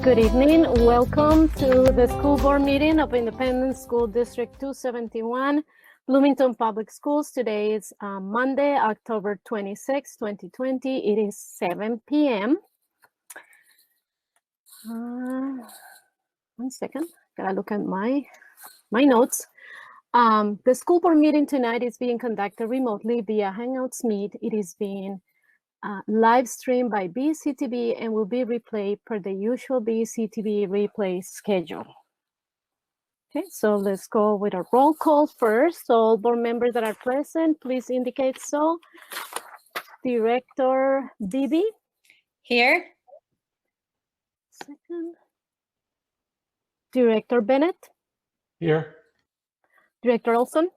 Good evening. Welcome to the school board meeting of Independent School District 271, Bloomington Public Schools. Today is Monday, October 26, 2020. It is 7 p.m. One second. Gotta look at my notes. The school board meeting tonight is being conducted remotely via Hangouts Meet. It is being live streamed by BCTV and will be replayed per the usual BCTV replay schedule. Okay, so let's go with a roll call first. So all board members that are present, please indicate so. Director Bibi. Here. Second. Director Bennett. Here. Director Olson.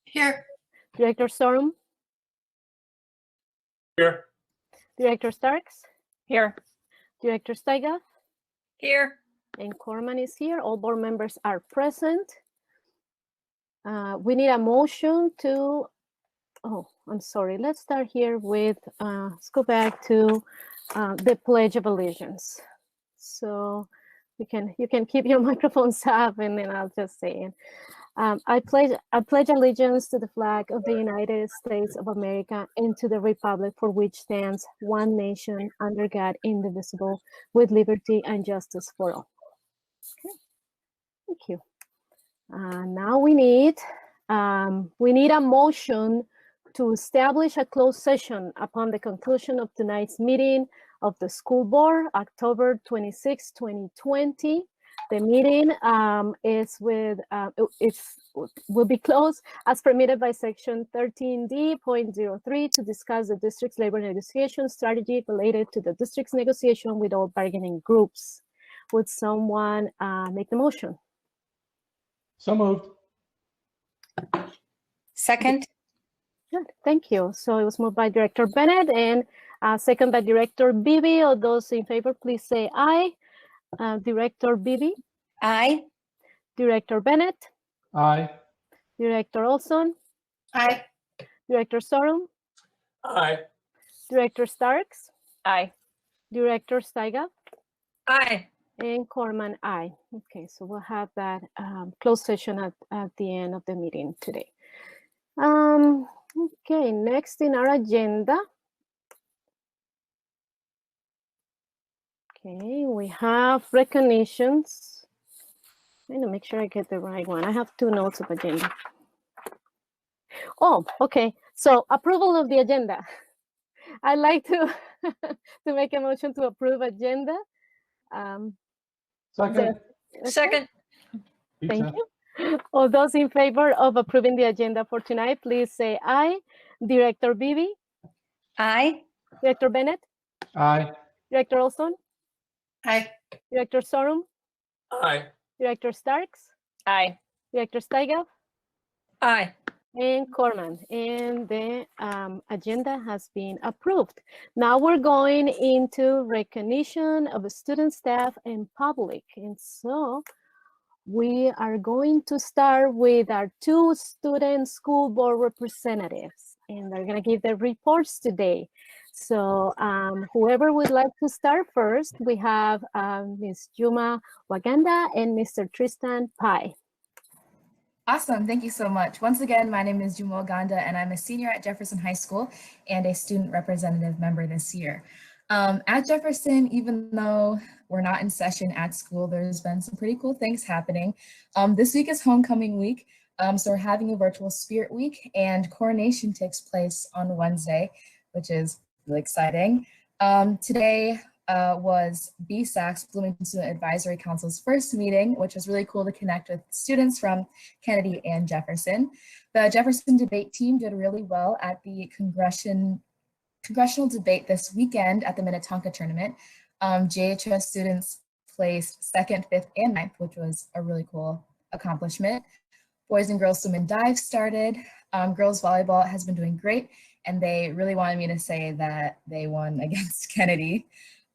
Here. Director Sorum. Here. Director Starks. Here. Director Steiger. Here. And Corman is here. All board members are present. We need a motion to, oh, I'm sorry. Let's start here with, let's go back to the Pledge of Allegiance. So you can keep your microphones up and then I'll just say it. I pledge allegiance to the flag of the United States of America and to the republic for which stands one nation under God, indivisible, with liberty and justice for all. Okay, thank you. Now we need a motion to establish a closed session upon the conclusion of tonight's meeting of the school board, October 26, 2020. The meeting will be closed as permitted by section 13D.03 to discuss the district's labor negotiation strategy related to the district's negotiation with all bargaining groups. Would someone make the motion? So moved. Second. Good, thank you. So it was moved by Director Bennett and second by Director Bibi. All those in favor, please say aye. Director Bibi. Aye. Director Bennett. Aye. Director Olson. Aye. Director Sorum. Aye. Director Starks. Aye. Director Steiger. Aye. And Corman, aye. Okay, so we'll have that closed session at the end of the meeting today. Okay, next in our agenda. Okay, we have recognitions. I'm going to make sure I get the right one. I have two notes of agenda. Oh, okay. So approval of the agenda. I'd like to to make a motion to approve agenda. Second. Okay. Second. Thank you. All those in favor of approving the agenda for tonight, please say aye. Director Bibi. Aye. Director Bennett. Aye. Director Olson. Aye. Director Sorum. Aye. Director Starks. Aye. Director Steiger. Aye. And Corman, and the agenda has been approved. Now we're going into recognition of student, staff, and public. And so we are going to start with our two student school board representatives, and they're gonna give their reports today. So whoever would like to start first, we have Ms. Jumaganda and Mr. Tristan Pai. Awesome, thank you so much. Once again, my name is Jumaganda and I'm a senior at Jefferson High School and a student representative member this year. At Jefferson, even though we're not in session at school, there's been some pretty cool things happening. This week is homecoming week, so we're having a virtual spirit week and coronation takes place on Wednesday, which is really exciting. Today, was BSAC's Bloomington Student Advisory Council's first meeting, which was really cool to connect with students from Kennedy and Jefferson. The Jefferson debate team did really well at the congressional debate this weekend at the Minnetonka tournament. JHS students placed 2nd, 5th, and 9th, which was a really cool accomplishment. Boys and girls swim and dive started. Girls volleyball has been doing great, and they really wanted me to say that they won against Kennedy.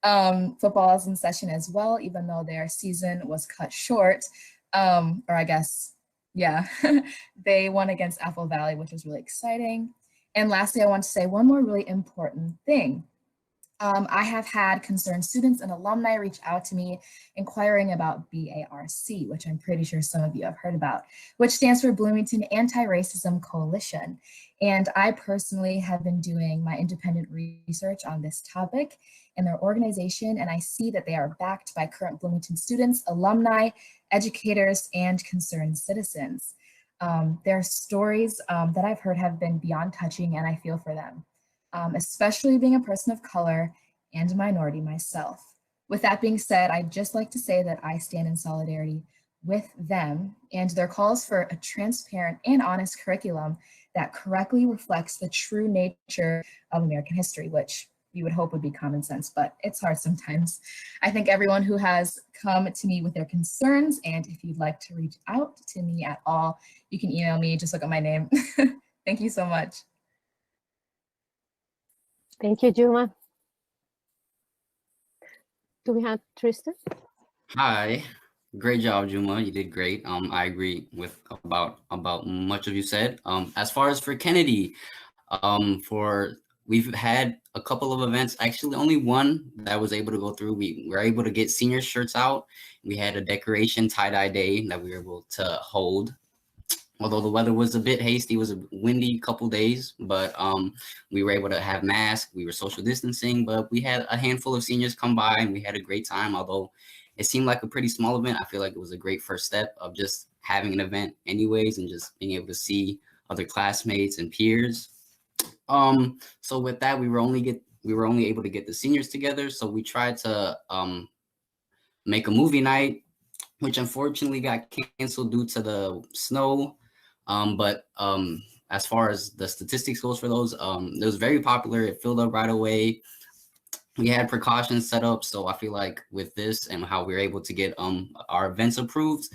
Football is in session as well, even though their season was cut short, or I guess, yeah, they won against Apple Valley, which was really exciting. And lastly, I want to say one more really important thing. I have had concerned students and alumni reach out to me inquiring about BARC, which I'm pretty sure some of you have heard about, which stands for Bloomington Anti-Racism Coalition. And I personally have been doing my independent research on this topic in their organization, and I see that they are backed by current Bloomington students, alumni, educators, and concerned citizens. Their stories that I've heard have been beyond touching, and I feel for them. Especially being a person of color and a minority myself. With that being said, I'd just like to say that I stand in solidarity with them and their calls for a transparent and honest curriculum that correctly reflects the true nature of American history, which you would hope would be common sense, but it's hard sometimes. I thank everyone who has come to me with their concerns, and if you'd like to reach out to me at all, you can email me, just look at my name. Thank you so much. Thank you, Juma. Do we have Tristan? Hi, great job, Juma. You did great. I agree with about much of you said. As far as for Kennedy, we've had a couple of events. Actually, only one that was able to go through. We were able to get senior shirts out. We had a decoration tie-dye day that we were able to hold. Although the weather was a bit hasty, it was a windy couple days, but we were able to have masks. We were social distancing, but we had a handful of seniors come by and we had a great time. Although it seemed like a pretty small event, I feel like it was a great first step of just having an event anyways and just being able to see other classmates and peers. So with that, we were only able to get the seniors together. So we tried to make a movie night, which unfortunately got canceled due to the snow. But as far as the statistics goes for those, it was very popular. It filled up right away. We had precautions set up. So I feel like with this and how we were able to get our events approved,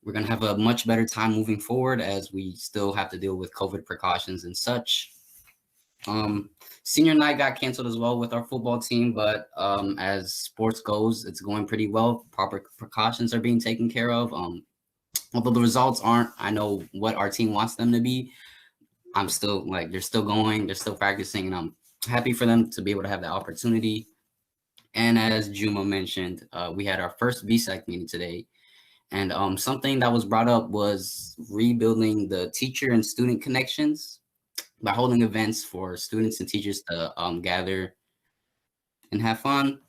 we're going to have a much better time moving forward as we still have to deal with COVID precautions and such. Senior night got canceled as well with our football team, but as sports goes, it's going pretty well. Proper precautions are being taken care of. Although the results aren't, I know what our team wants them to be. I'm still like, they're still going, they're still practicing, and I'm happy for them to be able to have the opportunity. And as Juma mentioned, we had our first BSEC meeting today. And something that was brought up was rebuilding the teacher and student connections by holding events for students and teachers to gather and have fun.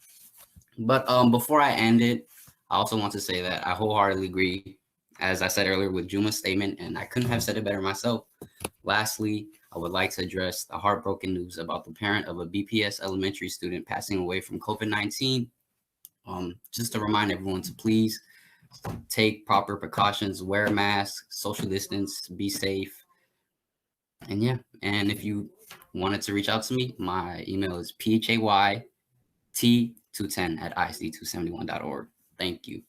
But before I end it, I also want to say that I wholeheartedly agree, as I said earlier, with Juma's statement, and I couldn't have said it better myself. Lastly, I would like to address the heartbroken news about the parent of a BPS elementary student passing away from COVID-19. Just to remind everyone to please take proper precautions, wear a mask, social distance, be safe. And yeah, and if you wanted to reach out to me, my email is phayt210@isd271.org. Thank you.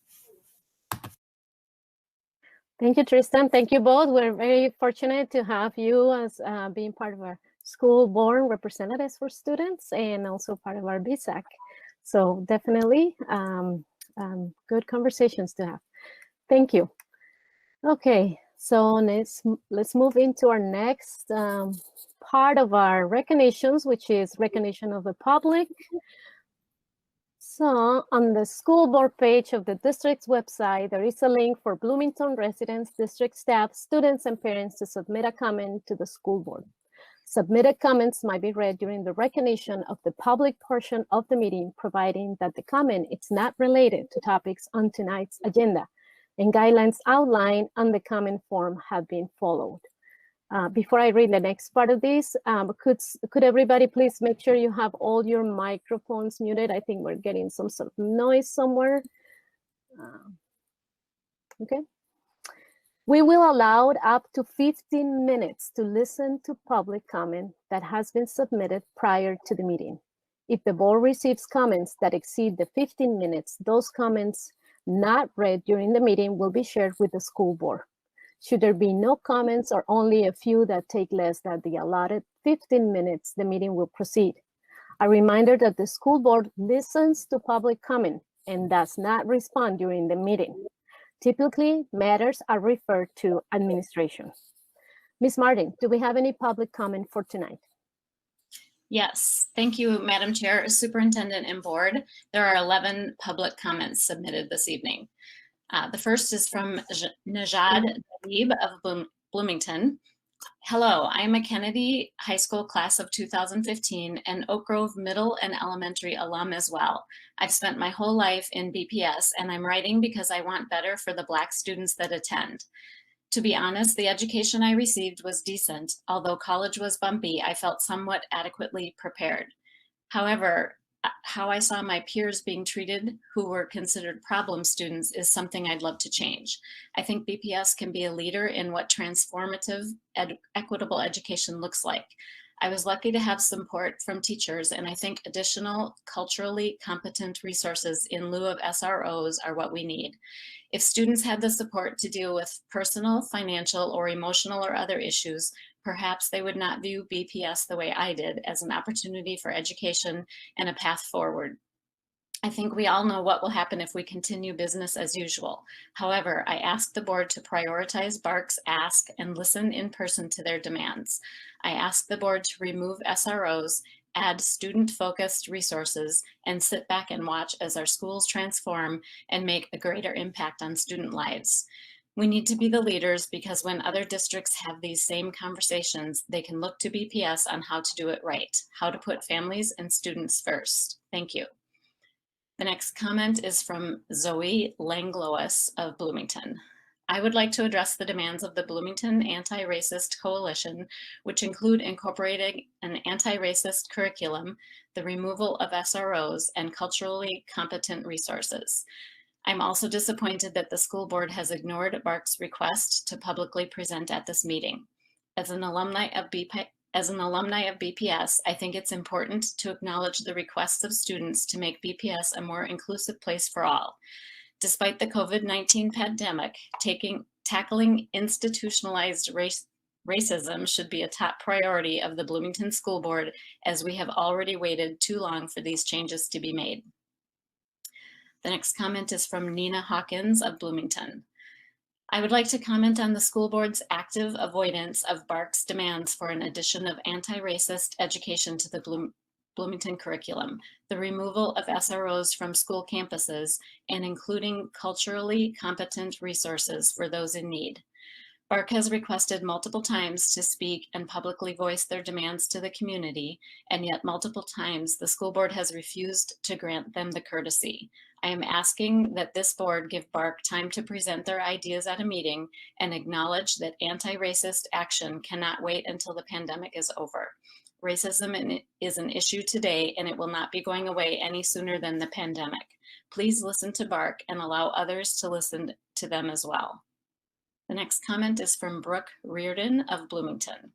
Thank you, Tristan. Thank you both. We're very fortunate to have you as being part of our school board representatives for students and also part of our BSAC. So definitely good conversations to have. Thank you. Okay, so let's move into our next part of our recognitions, which is recognition of the public. So on the school board page of the district's website, there is a link for Bloomington residents, district staff, students, and parents to submit a comment to the school board. Submitted comments might be read during the recognition of the public portion of the meeting, providing that the comment is not related to topics on tonight's agenda, and guidelines outlined on the comment form have been followed. Before I read the next part of this, could everybody please make sure you have all your microphones muted? I think we're getting some sort of noise somewhere. Okay. We will allow up to 15 minutes to listen to public comment that has been submitted prior to the meeting. If the board receives comments that exceed the 15 minutes, those comments not read during the meeting will be shared with the school board. Should there be no comments or only a few that take less than the allotted 15 minutes, the meeting will proceed. A reminder that the school board listens to public comment and does not respond during the meeting. Typically, matters are referred to administration. Ms. Martin, do we have any public comment for tonight? Yes, thank you, Madam Chair, Superintendent, and Board. There are 11 public comments submitted this evening. The first is from Najad Dabib of Bloomington. Hello, I am a Kennedy High School class of 2015 and Oak Grove Middle and Elementary alum as well. I've spent my whole life in BPS and I'm writing because I want better for the Black students that attend. To be honest, the education I received was decent. Although college was bumpy, I felt somewhat adequately prepared. However, how I saw my peers being treated who were considered problem students is something I'd love to change. I think BPS can be a leader in what transformative, equitable education looks like. I was lucky to have support from teachers, and I think additional culturally competent resources in lieu of SROs are what we need. If students had the support to deal with personal, financial, or emotional or other issues, perhaps they would not view BPS the way I did, as an opportunity for education and a path forward. I think we all know what will happen if we continue business as usual. However, I ask the board to prioritize BARC's ask and listen in person to their demands. I ask the board to remove SROs, add student-focused resources, and sit back and watch as our schools transform and make a greater impact on student lives. We need to be the leaders because when other districts have these same conversations, they can look to BPS on how to do it right, how to put families and students first. Thank you. The next comment is from Zoe Langlois of Bloomington. I would like to address the demands of the Bloomington Anti-Racist Coalition, which include incorporating an anti-racist curriculum, the removal of SROs, and culturally competent resources. I'm also disappointed that the school board has ignored BARC's request to publicly present at this meeting. As an alumni of BPS, I think it's important to acknowledge the requests of students to make BPS a more inclusive place for all. Despite the COVID-19 pandemic, tackling institutionalized racism should be a top priority of the Bloomington School Board, as we have already waited too long for these changes to be made. The next comment is from Nina Hawkins of Bloomington. I would like to comment on the school board's active avoidance of BARC's demands for an addition of anti-racist education to the Bloomington curriculum, the removal of SROs from school campuses, and including culturally competent resources for those in need. BARC has requested multiple times to speak and publicly voice their demands to the community, and yet multiple times the school board has refused to grant them the courtesy. I am asking that this board give BARC time to present their ideas at a meeting and acknowledge that anti-racist action cannot wait until the pandemic is over. Racism is an issue today, and it will not be going away any sooner than the pandemic. Please listen to BARC and allow others to listen to them as well. The next comment is from Brooke Reardon of Bloomington.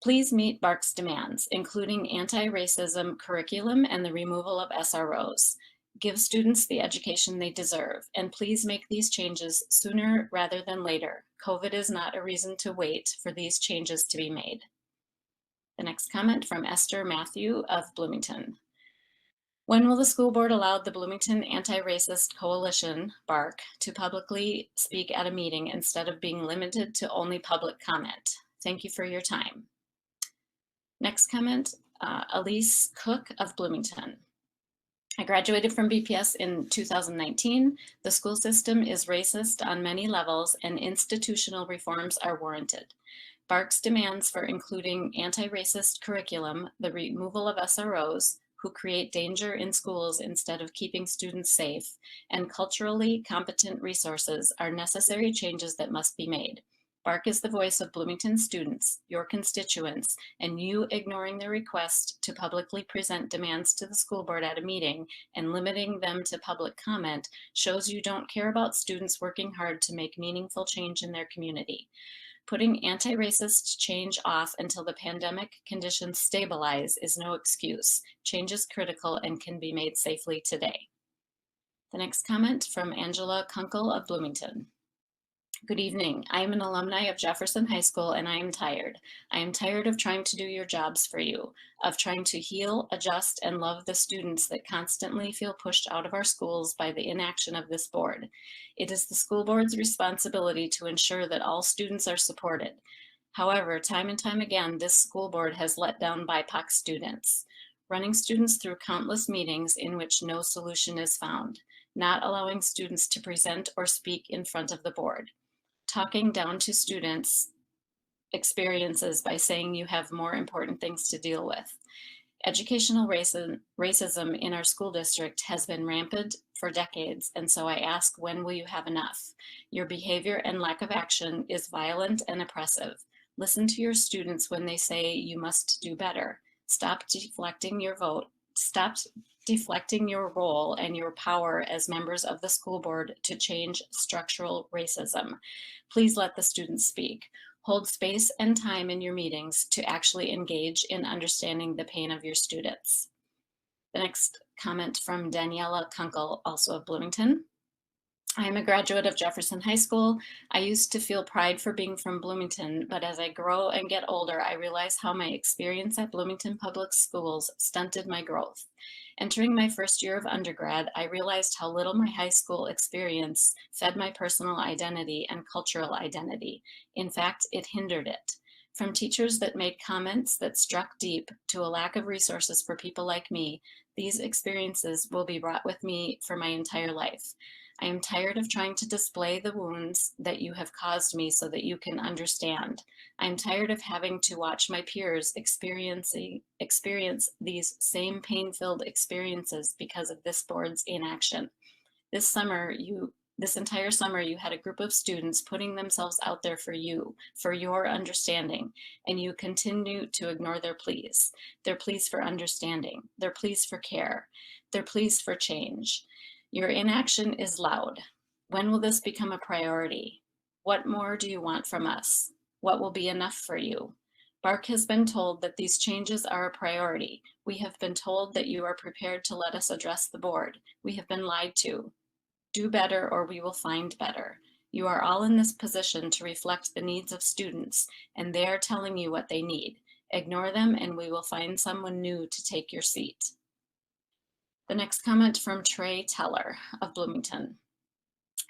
Please meet BARC's demands, including anti-racism curriculum and the removal of SROs. Give students the education they deserve, and please make these changes sooner rather than later. COVID is not a reason to wait for these changes to be made. The next comment from Esther Matthew of Bloomington. When will the school board allow the Bloomington Anti-Racist Coalition, BARC, to publicly speak at a meeting instead of being limited to only public comment? Thank you for your time. Next comment, Elise Cook of Bloomington. I graduated from BPS in 2019. The school system is racist on many levels and institutional reforms are warranted. BARC's demands for including anti-racist curriculum, the removal of SROs, who create danger in schools instead of keeping students safe, and culturally competent resources are necessary changes that must be made. BARC is the voice of Bloomington students, your constituents, and you ignoring their request to publicly present demands to the school board at a meeting and limiting them to public comment shows you don't care about students working hard to make meaningful change in their community. Putting anti-racist change off until the pandemic conditions stabilize is no excuse. Change is critical and can be made safely today. The next comment from Angela Kunkel of Bloomington. Good evening. I am an alumni of Jefferson High School and I am tired. I am tired of trying to do your jobs for you, of trying to heal, adjust, and love the students that constantly feel pushed out of our schools by the inaction of this board. It is the school board's responsibility to ensure that all students are supported. However, time and time again, this school board has let down BIPOC students, running students through countless meetings in which no solution is found, not allowing students to present or speak in front of the board, talking down to students' experiences by saying you have more important things to deal with. Educational racism in our school district has been rampant for decades, and so I ask, when will you have enough? Your behavior and lack of action is violent and oppressive. Listen to your students when they say you must do better. Stop deflecting your vote. Stop deflecting your role and your power as members of the school board to change structural racism. Please let the students speak. Hold space and time in your meetings to actually engage in understanding the pain of your students. The next comment from Daniela Kunkel, also of Bloomington. I am a graduate of Jefferson High School. I used to feel pride for being from Bloomington, but as I grow and get older, I realize how my experience at Bloomington Public Schools stunted my growth. Entering my first year of undergrad, I realized how little my high school experience fed my personal identity and cultural identity. In fact, it hindered it. From teachers that made comments that struck deep to a lack of resources for people like me, these experiences will be brought with me for my entire life. I am tired of trying to display the wounds that you have caused me so that you can understand. I am tired of having to watch my peers experience these same pain-filled experiences because of this board's inaction. This entire summer, you had a group of students putting themselves out there for you, for your understanding, and you continue to ignore their pleas for understanding, their pleas for care, their pleas for change. Your inaction is loud. When will this become a priority? What more do you want from us? What will be enough for you? BARC has been told that these changes are a priority. We have been told that you are prepared to let us address the board. We have been lied to. Do better or we will find better. You are all in this position to reflect the needs of students, and they are telling you what they need. Ignore them and we will find someone new to take your seat. The next comment from Trey Teller of Bloomington.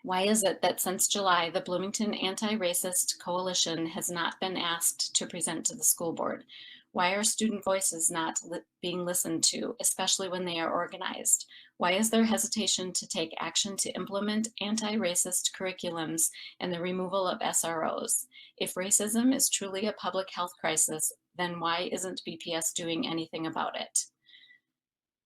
Why is it that since July, the Bloomington Anti-Racist Coalition has not been asked to present to the school board? Why are student voices not being listened to, especially when they are organized? Why is there hesitation to take action to implement anti-racist curriculums and the removal of SROs? If racism is truly a public health crisis, then why isn't BPS doing anything about it?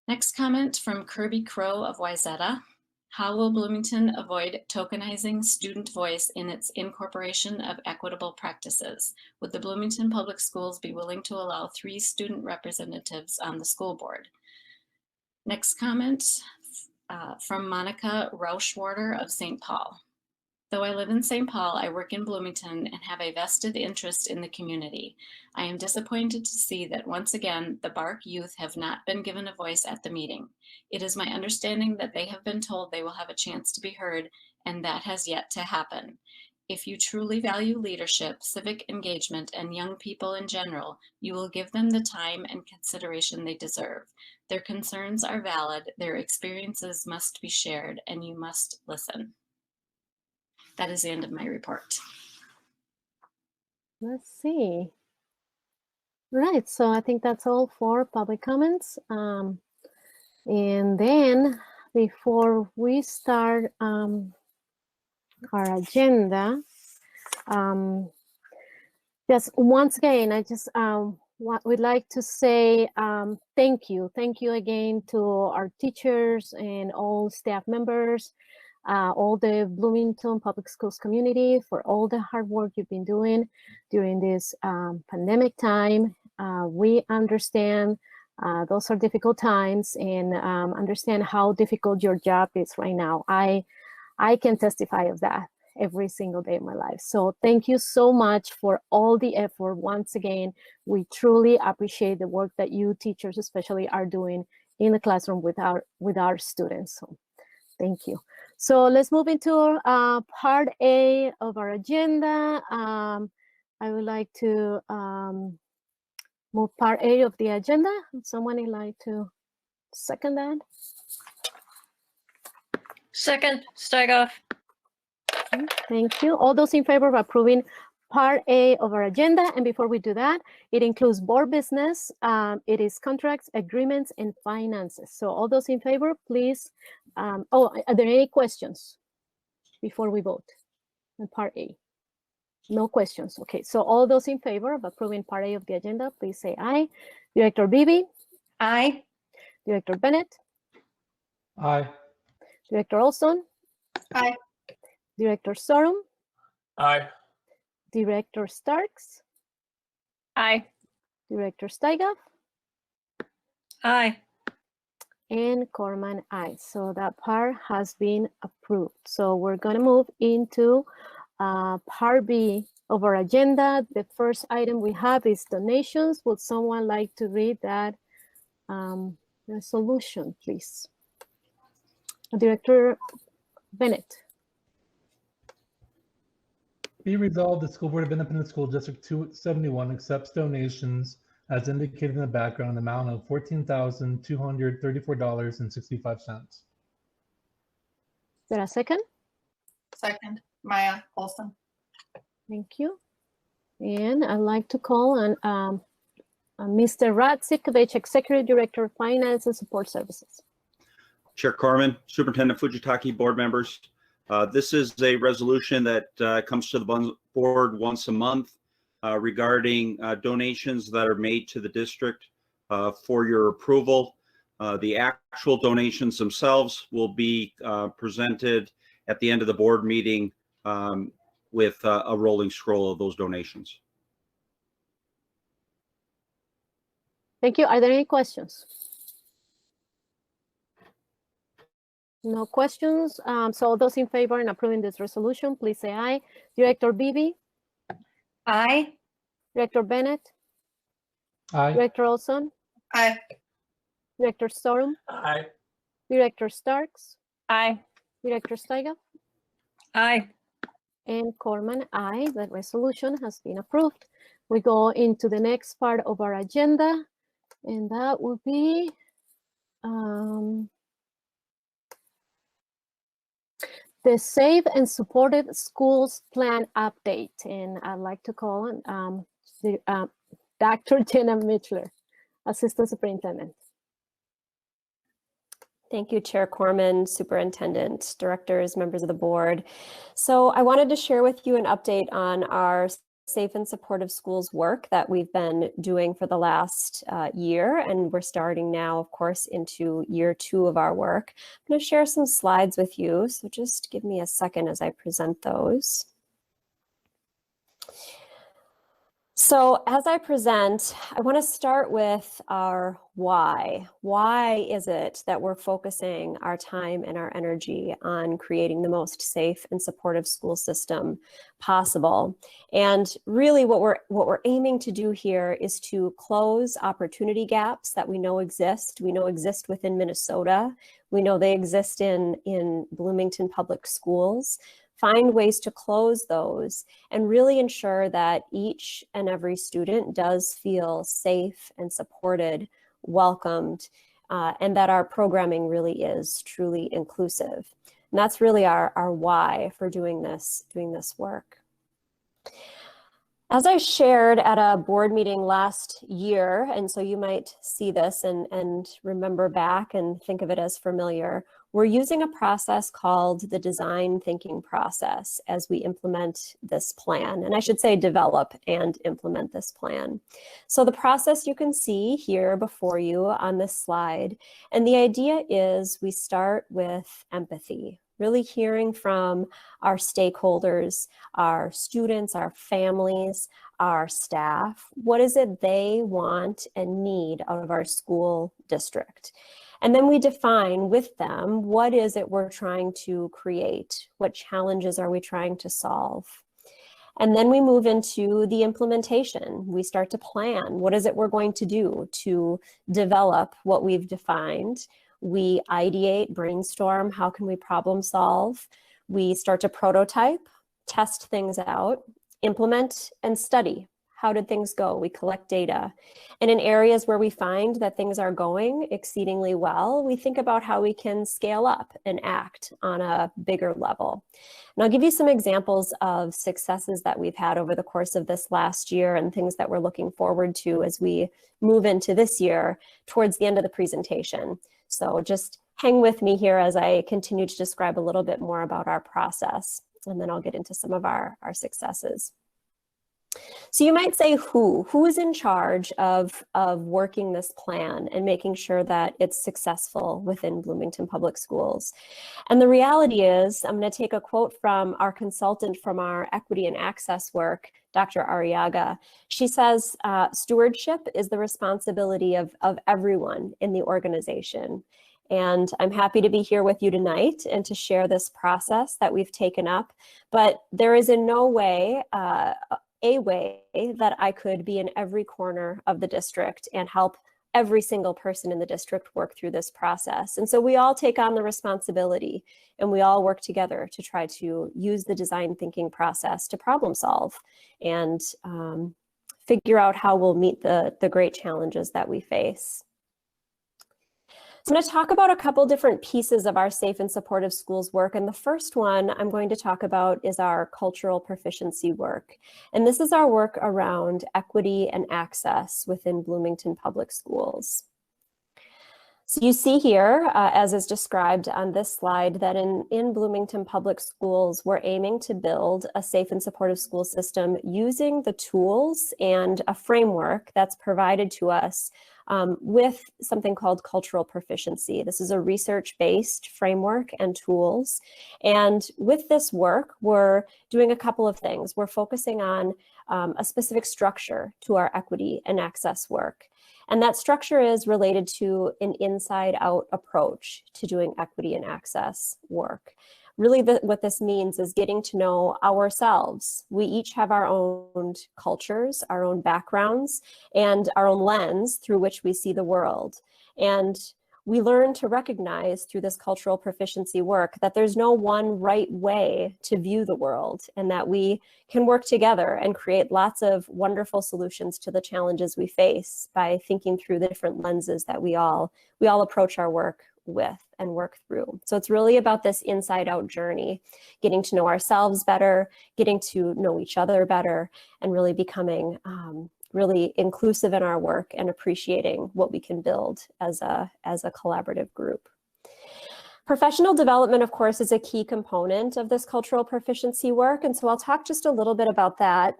Next comment from Kirby Crow of Wayzata. How will Bloomington avoid tokenizing student voice in its incorporation of equitable practices? Would the Bloomington Public Schools be willing to allow 3 student representatives on the school board? Next comment from Monica Rauschwarder of St. Paul. Though I live in St. Paul, I work in Bloomington and have a vested interest in the community. I am disappointed to see that once again, the BARC youth have not been given a voice at the meeting. It is my understanding that they have been told they will have a chance to be heard, and that has yet to happen. If you truly value leadership, civic engagement, and young people in general, you will give them the time and consideration they deserve. Their concerns are valid, their experiences must be shared, and you must listen. That is the end of my report. Let's see. Right, so I think that's all for public comments. And then before we start our agenda, just once again, I just would like to say thank you. Thank you again to our teachers and all staff members, all the Bloomington Public Schools community for all the hard work you've been doing during this pandemic time. We understand those are difficult times and understand how difficult your job is right now. I can testify of that every single day of my life. So thank you so much for all the effort. Once again, we truly appreciate the work that you teachers especially are doing in the classroom with our students. So thank you. So let's move into part A of our agenda. I would like to move part A of the agenda. Someone would like to second that? Second, Steigoff. Okay, thank you. All those in favor of approving Part A of our agenda. And before we do that, it includes board business. It is contracts, agreements, and finances. So all those in favor, please. Are there any questions before we vote on Part A? No questions. Okay, so all those in favor of approving Part A of the agenda, please say aye. Director Beebe, Aye. Director Bennett, Aye. Director Olson, Aye. Director Sorum, Aye. Director Starks, Aye. Director Steiger, Aye. and Corman, aye. So that part has been approved. So we're going to move into Part B of our agenda. The first item we have is donations. Would someone like to read that resolution, please? Director Bennett. Be resolved, the School Board of Independent School District 271 accepts donations as indicated in the background, the amount of $14,234.65. Is there a second? Second, Maya Olson. Thank you. And I'd like to call on Mr. Radzikovich, Executive Director of Finance and Support Services. Chair Corman, Superintendent Fujitaki, board members. This is a resolution that comes to the board once a month regarding donations that are made to the district for your approval. The actual donations themselves will be presented at the end of the board meeting with a rolling scroll of those donations. Thank you. Are there any questions? No questions. So those in favor in approving this resolution, please say aye. Director Beebe, Aye. Director Bennett, Aye. Director Olson, Aye. Director Sorum, Aye. Director Starks, Aye. Director Steiger, Aye. and Corman, aye. That resolution has been approved. We go into the next part of our agenda, and that will be the Safe and Supported Schools Plan update. And I'd like to call on Dr. Jenna Mitchell, Assistant Superintendent. Thank you, Chair Corman, Superintendent, Directors, members of the board. So I wanted to share with you an update on our Safe and Supportive Schools work that we've been doing for the last year, and we're starting now, of course, into year 2 of our work. I'm going to share some slides with you, so just give me a second as I present those. So as I present, I want to start with our why. Why is it that we're focusing our time and our energy on creating the most safe and supportive school system possible? And really what we're aiming to do here is to close opportunity gaps that we know exist. We know exist within Minnesota. We know they exist in Bloomington public schools. Find ways to close those and really ensure that each and every student does feel safe and supported, welcomed, and that our programming really is truly inclusive. And that's really our why for doing this work. As I shared at a board meeting last year, and so you might see this and remember back and think of it as familiar, we're using a process called the design thinking process as we implement this plan. And I should say develop and implement this plan. So the process you can see here before you on this slide. And the idea is we start with empathy, really hearing from our stakeholders, our students, our families, our staff. What is it they want and need out of our school district? And then we define with them, what is it we're trying to create? What challenges are we trying to solve? And then we move into the implementation. We start to plan. What is it we're going to do to develop what we've defined? We ideate, brainstorm, how can we problem solve? We start to prototype, test things out, implement, and study. How did things go? We collect data. And in areas where we find that things are going exceedingly well, we think about how we can scale up and act on a bigger level. And I'll give you some examples of successes that we've had over the course of this last year and things that we're looking forward to as we move into this year towards the end of the presentation. So just hang with me here as I continue to describe a little bit more about our process, and then I'll get into some of our successes. So you might say, who is in charge of working this plan and making sure that it's successful within Bloomington Public Schools? And the reality is, I'm going to take a quote from our consultant from our equity and access work, Dr. Arriaga. She says, stewardship is the responsibility of everyone in the organization. And I'm happy to be here with you tonight and to share this process that we've taken up. But there is in no way a way that I could be in every corner of the district and help every single person in the district work through this process. And so we all take on the responsibility and we all work together to try to use the design thinking process to problem solve and figure out how we'll meet the great challenges that we face. So I'm going to talk about a couple different pieces of our safe and supportive schools work. And the first one I'm going to talk about is our cultural proficiency work. And this is our work around equity and access within Bloomington Public Schools. So you see here, as is described on this slide, that in Bloomington Public Schools, we're aiming to build a safe and supportive school system using the tools and a framework that's provided to us with something called cultural proficiency. This is a research-based framework and tools. And with this work, we're doing a couple of things. We're focusing on a specific structure to our equity and access work. And that structure is related to an inside-out approach to doing equity and access work. Really, what this means is getting to know ourselves. We each have our own cultures, our own backgrounds, and our own lens through which we see the world. And we learn to recognize through this cultural proficiency work that there's no one right way to view the world, and that we can work together and create lots of wonderful solutions to the challenges we face by thinking through the different lenses that we all approach our work with and work through. So it's really about this inside out journey, getting to know ourselves better, getting to know each other better, and really becoming really inclusive in our work and appreciating what we can build as a collaborative group. Professional development, of course, is a key component of this cultural proficiency work. And so I'll talk just a little bit about that.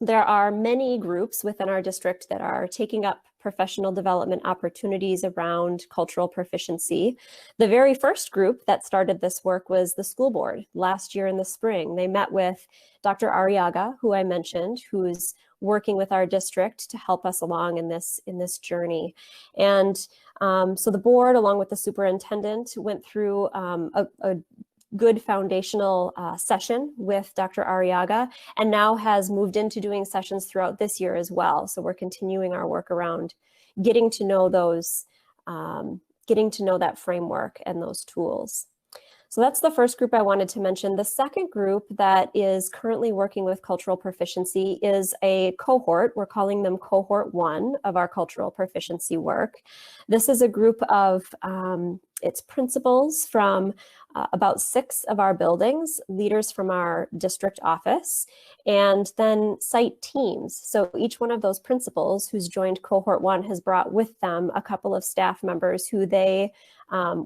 There are many groups within our district that are taking up professional development opportunities around cultural proficiency. The very first group that started this work was the school board last year in the spring. They met with Dr. Arriaga, who I mentioned, who's working with our district to help us along in this journey. And so the board, along with the superintendent, went through a good foundational session with Dr. Arriaga, and now has moved into doing sessions throughout this year as well. So we're continuing our work around getting to know those, getting to know that framework and those tools. So that's the first group I wanted to mention. The second group that is currently working with cultural proficiency is a cohort. We're calling them cohort 1 of our cultural proficiency work. This is a group of its principals from about 6 of our buildings, leaders from our district office, and then site teams. So each one of those principals who's joined cohort 1 has brought with them a couple of staff members who they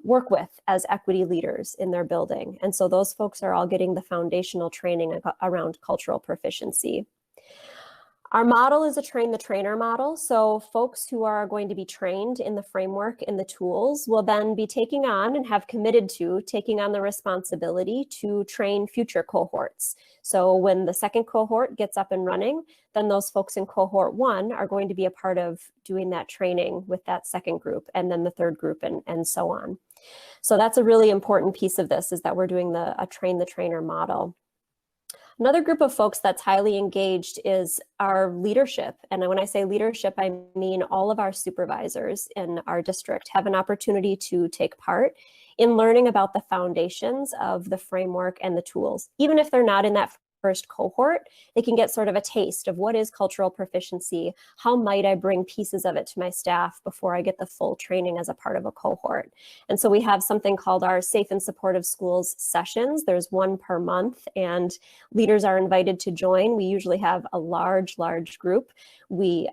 work with as equity leaders in their building. And so those folks are all getting the foundational training around cultural proficiency. Our model is a train the trainer model. So folks who are going to be trained in the framework and the tools will then be taking on and have committed to taking on the responsibility to train future cohorts. So when the second cohort gets up and running, then those folks in cohort 1 are going to be a part of doing that training with that second group, and then the third group, and so on. So that's a really important piece of this, is that we're doing a train the trainer model. Another group of folks that's highly engaged is our leadership. And when I say leadership, I mean all of our supervisors in our district have an opportunity to take part in learning about the foundations of the framework and the tools. Even if they're not in that first cohort, they can get sort of a taste of what is cultural proficiency, how might I bring pieces of it to my staff before I get the full training as a part of a cohort. And so we have something called our Safe and Supportive Schools sessions. There's one per month, and leaders are invited to join. We usually have a large group. We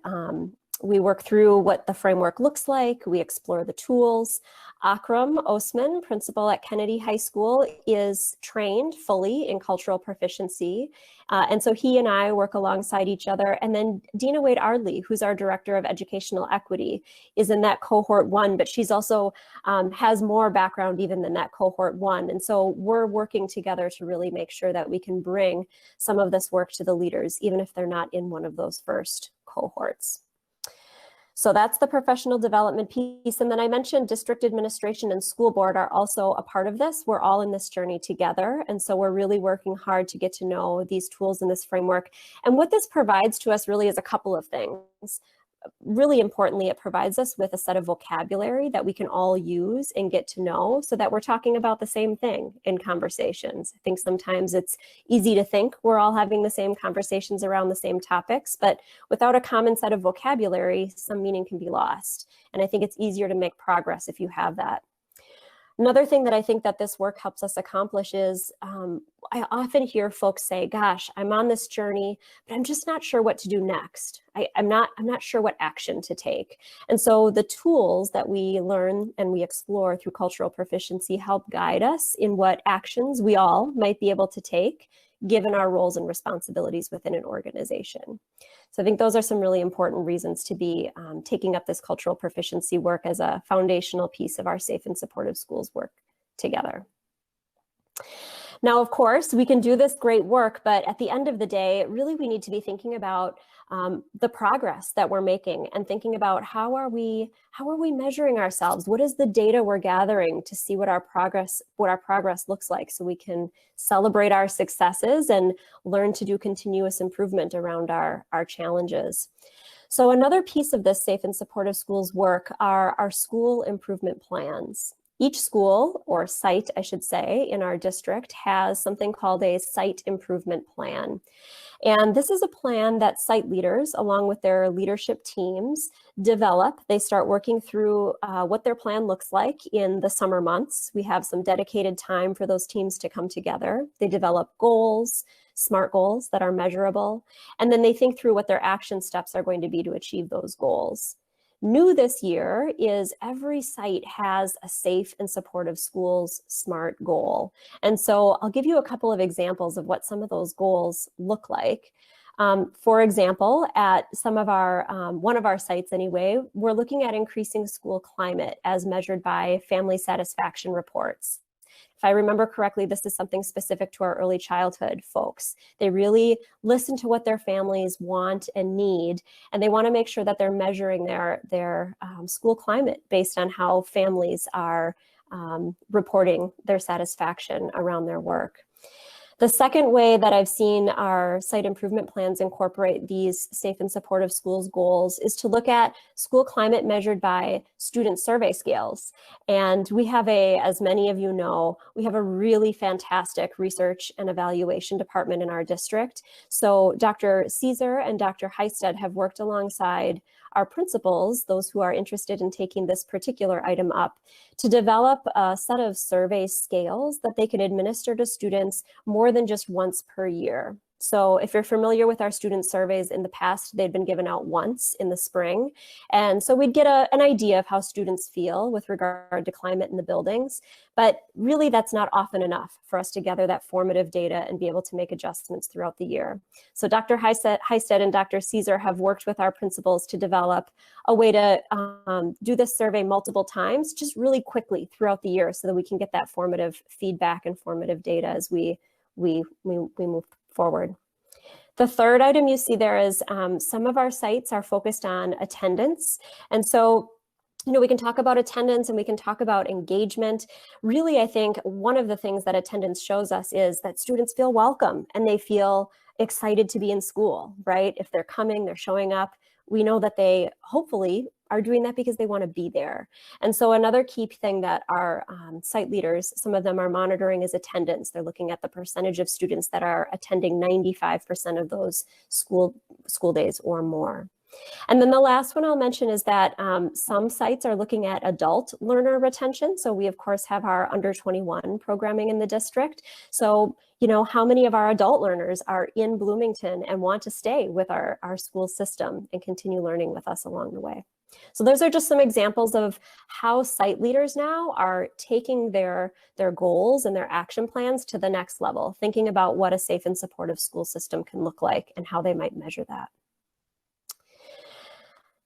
work through what the framework looks like. We explore the tools. Akram Osman, principal at Kennedy High School, is trained fully in cultural proficiency. And so he and I work alongside each other. And then Dina Wade Ardley, who's our Director of Educational Equity, is in that cohort 1, but she's also has more background even than that cohort 1. And so we're working together to really make sure that we can bring some of this work to the leaders, even if they're not in one of those first cohorts. So that's the professional development piece. And then I mentioned district administration and school board are also a part of this. We're all in this journey together. And so we're really working hard to get to know these tools in this framework. And what this provides to us really is a couple of things. Really importantly, it provides us with a set of vocabulary that we can all use and get to know so that we're talking about the same thing in conversations. I think sometimes it's easy to think we're all having the same conversations around the same topics, but without a common set of vocabulary, some meaning can be lost. And I think it's easier to make progress if you have that. Another thing that I think that this work helps us accomplish is I often hear folks say, gosh, I'm on this journey, but I'm just not sure what to do next. I'm not sure what action to take. And so the tools that we learn and we explore through cultural proficiency help guide us in what actions we all might be able to take given our roles and responsibilities within an organization. So I think those are some really important reasons to be taking up this cultural proficiency work as a foundational piece of our safe and supportive schools work together. Now, of course, we can do this great work, but at the end of the day, really we need to be thinking about the progress that we're making and thinking about how are we measuring ourselves? What is the data we're gathering to see what our progress looks like so we can celebrate our successes and learn to do continuous improvement around our challenges. So another piece of this safe and supportive schools work are our school improvement plans. Each school, or site, I should say, in our district has something called a site improvement plan. And this is a plan that site leaders, along with their leadership teams, develop. They start working through what their plan looks like in the summer months. We have some dedicated time for those teams to come together. They develop goals, SMART goals that are measurable, and then they think through what their action steps are going to be to achieve those goals. New this year is every site has a safe and supportive schools SMART goal. And so I'll give you a couple of examples of what some of those goals look like. For example, at some of our, one of our sites anyway, we're looking at increasing school climate as measured by family satisfaction reports. If I remember correctly, this is something specific to our early childhood folks. They really listen to what their families want and need, and they want to make sure that they're measuring their school climate based on how families are reporting their satisfaction around their work. The second way that I've seen our site improvement plans incorporate these safe and supportive schools goals is to look at school climate measured by student survey scales. And we have as many of you know, we have a really fantastic research and evaluation department in our district. So Dr. Caesar and Dr. Heisted have worked alongside our principals, those who are interested in taking this particular item up, to develop a set of survey scales that they can administer to students more than just once per year. So if you're familiar with our student surveys in the past, they'd been given out once in the spring. And so we'd get an idea of how students feel with regard to climate in the buildings. But really, that's not often enough for us to gather that formative data and be able to make adjustments throughout the year. So Dr. Heisted and Dr. Caesar have worked with our principals to develop a way to do this survey multiple times, just really quickly throughout the year so that we can get that formative feedback and formative data as we move forward. The third item you see there is some of our sites are focused on attendance. And so, you know, we can talk about attendance and we can talk about engagement. Really, I think one of the things that attendance shows us is that students feel welcome and they feel excited to be in school, right? If they're coming, they're showing up. We know that they hopefully are doing that because they want to be there. And so another key thing that our site leaders, some of them are monitoring, is attendance. They're looking at the percentage of students that are attending 95% of those school days or more. And then the last one I'll mention is that some sites are looking at adult learner retention. So we, of course, have our under 21 programming in the district. So, you know, how many of our adult learners are in Bloomington and want to stay with our school system and continue learning with us along the way? So those are just some examples of how site leaders now are taking their goals and their action plans to the next level, thinking about what a safe and supportive school system can look like and how they might measure that.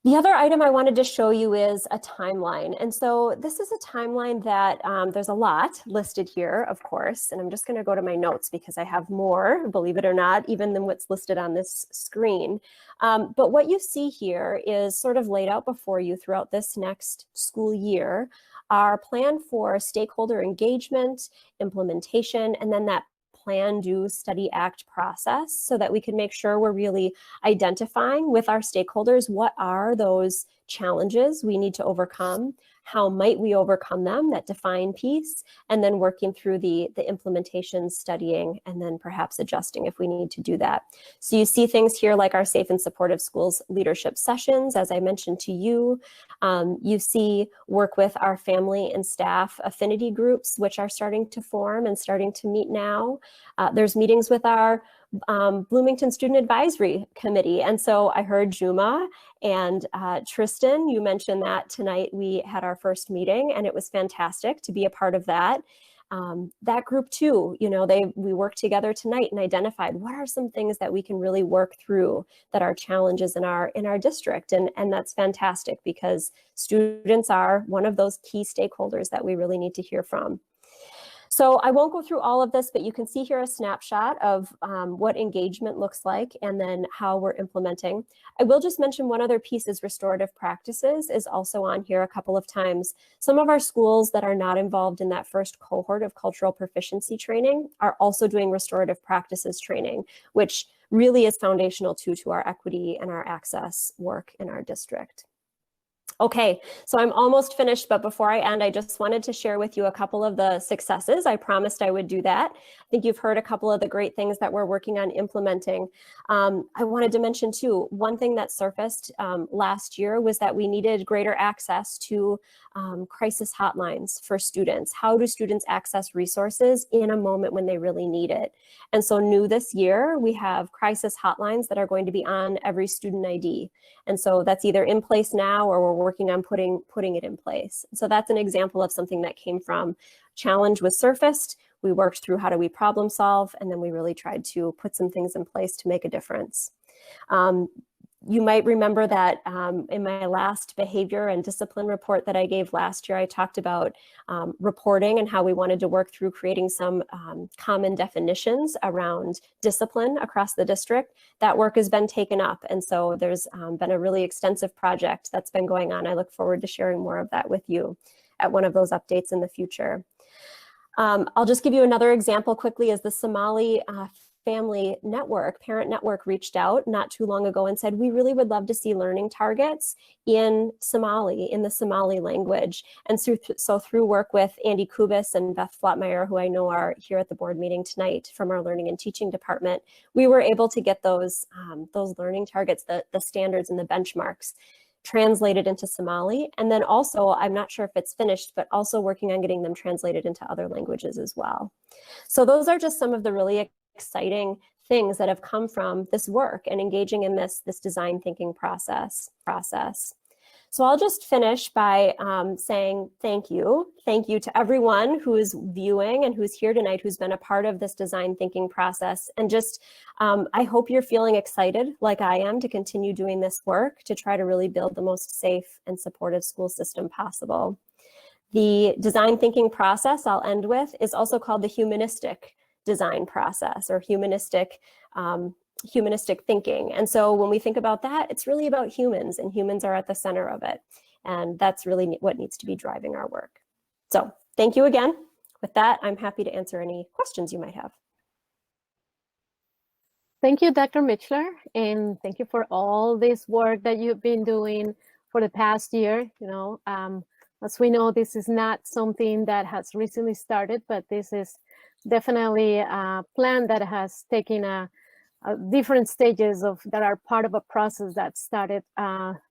The other item I wanted to show you is a timeline. And so this is a timeline that there's a lot listed here, of course, and I'm just going to go to my notes because I have more, believe it or not, even than what's listed on this screen. But what you see here is sort of laid out before you throughout this next school year, our plan for stakeholder engagement, implementation, and then that plan, do, study, act process so that we can make sure we're really identifying with our stakeholders what are those challenges we need to overcome, how might we overcome them, that define piece, and then working through the implementation, studying, and then perhaps adjusting if we need to do that. So you see things here like our Safe and Supportive Schools leadership sessions, as I mentioned to you. You see work with our family and staff affinity groups, which are starting to form and starting to meet now. There's meetings with our Bloomington Student Advisory Committee. And so I heard Juma and Tristan, you mentioned that tonight we had our first meeting and it was fantastic to be a part of that. That group too, you know, we worked together tonight and identified what are some things that we can really work through that are challenges in our district. And that's fantastic because students are one of those key stakeholders that we really need to hear from. So I won't go through all of this, but you can see here a snapshot of what engagement looks like and then how we're implementing. I will just mention one other piece is restorative practices is also on here a couple of times. Some of our schools that are not involved in that first cohort of cultural proficiency training are also doing restorative practices training, which really is foundational to our equity and our access work in our district. Okay, so I'm almost finished, but before I end, I just wanted to share with you a couple of the successes. I promised I would do that. I think you've heard a couple of the great things that we're working on implementing. I wanted to mention too, one thing that surfaced last year was that we needed greater access to crisis hotlines for students. How do students access resources in a moment when they really need it? And so new this year, we have crisis hotlines that are going to be on every student ID. And so that's either in place now or we're working on putting it in place. So that's an example of something that came from challenge was surfaced. We worked through how do we problem solve, and then we really tried to put some things in place to make a difference. You might remember that in my last behavior and discipline report that I gave last year, I talked about reporting and how we wanted to work through creating some common definitions around discipline across the district. That work has been taken up. And so there's been a really extensive project that's been going on. I look forward to sharing more of that with you at one of those updates in the future. I'll just give you another example quickly is the Somali family network, parent network reached out not too long ago and said, we really would love to see learning targets in Somali, in the Somali language. And so through work with Andy Kubis and Beth Flatmeyer, who I know are here at the board meeting tonight from our learning and teaching department, we were able to get those learning targets, the standards and the benchmarks translated into Somali. And then also, I'm not sure if it's finished, but also working on getting them translated into other languages as well. So those are just some of the really exciting things that have come from this work and engaging in this design thinking process. So I'll just finish by saying thank you. Thank you to everyone who is viewing and who's here tonight, who's been a part of this design thinking process. And just, I hope you're feeling excited like I am to continue doing this work to try to really build the most safe and supportive school system possible. The design thinking process I'll end with is also called the humanistic design process or humanistic thinking. And so when we think about that, it's really about humans, and humans are at the center of it. And that's really what needs to be driving our work. So thank you again. With that, I'm happy to answer any questions you might have. Thank you, Dr. Mitchell, and thank you for all this work that you've been doing for the past year. As we know, this is not something that has recently started, but this is definitely a plan that has taken different stages that are part of a process that started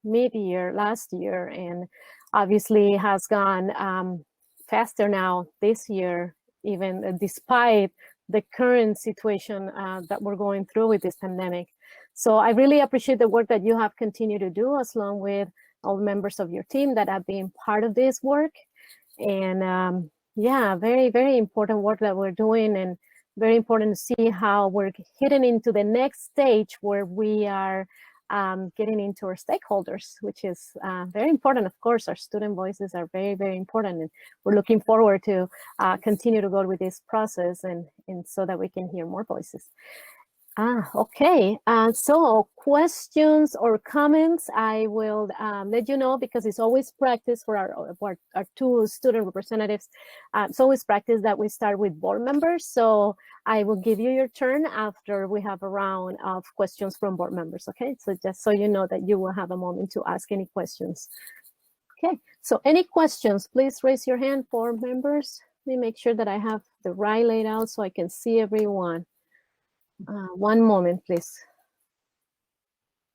mid-year last year, and obviously has gone faster now this year, even despite the current situation that we're going through with this pandemic. So I really appreciate the work that you have continued to do, as long with all members of your team that have been part of this work. And yeah, very, very important work that we're doing, and very important to see how we're heading into the next stage where we are getting into our stakeholders, which is very important. Of course, our student voices are very, very important, and we're looking forward to continue to go with this process and so that we can hear more voices. Okay, so questions or comments, I will let you know, because it's always practice for our two student representatives. It's always practice that we start with board members. So I will give you your turn after we have a round of questions from board members, okay? So just so you know that you will have a moment to ask any questions. Okay, so any questions, please raise your hand, board members. Let me make sure that I have the right layout so I can see everyone. One moment, please.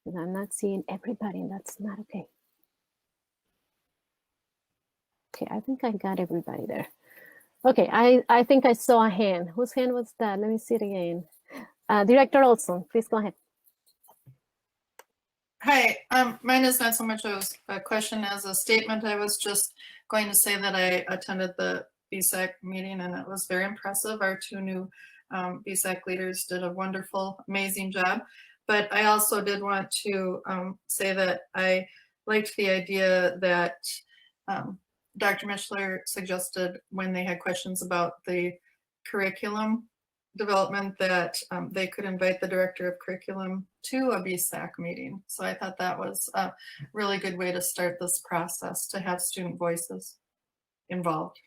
I'm not seeing everybody, and that's not okay. Okay, I think I got everybody there. Okay, I think I saw a hand. Whose hand was that? Let me see it again. Director Olson, please go ahead. Hi, mine is not so much a question as a statement. I was just going to say that I attended the BSAC meeting, and it was very impressive. Our two new BSAC leaders did a wonderful, amazing job. But I also did want to say that I liked the idea that Dr. Mitchell suggested when they had questions about the curriculum development that they could invite the director of curriculum to a BSAC meeting. So I thought that was a really good way to start this process, to have student voices involved.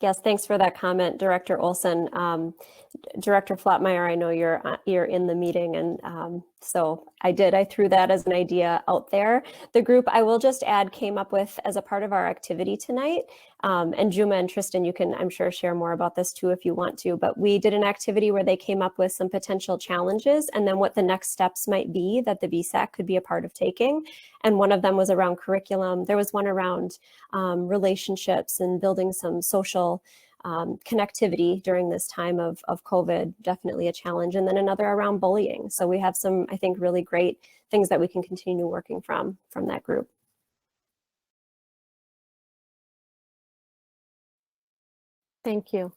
Yes, thanks for that comment, Director Olson. Director Flatmeyer, I know you're in the meeting, and so I threw that as an idea out there. The group, I will just add, came up with as a part of our activity tonight, and Juma and Tristan, you can, I'm sure, share more about this too if you want to, but we did an activity where they came up with some potential challenges and then what the next steps might be that the BSAC could be a part of taking. And one of them was around curriculum. There was one around relationships and building some social connectivity during this time of COVID, definitely a challenge. And then another around bullying. So we have some, I think, really great things that we can continue working from that group. Thank you.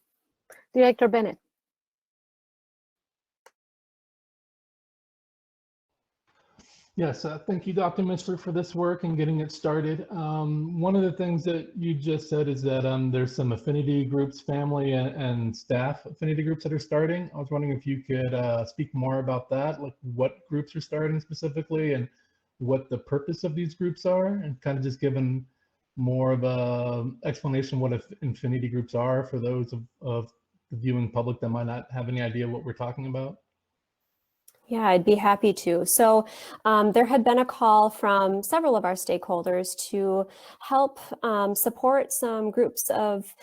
Director Bennett. Yes, thank you, Dr. Mitchell, for this work and getting it started. One of the things that you just said is that there's some affinity groups, family and staff affinity groups that are starting. I was wondering if you could speak more about that, like what groups are starting specifically and what the purpose of these groups are, and kind of just given more of a explanation what affinity groups are for those of the viewing public that might not have any idea what we're talking about. Yeah, I'd be happy to. So there had been a call from several of our stakeholders to help support some groups of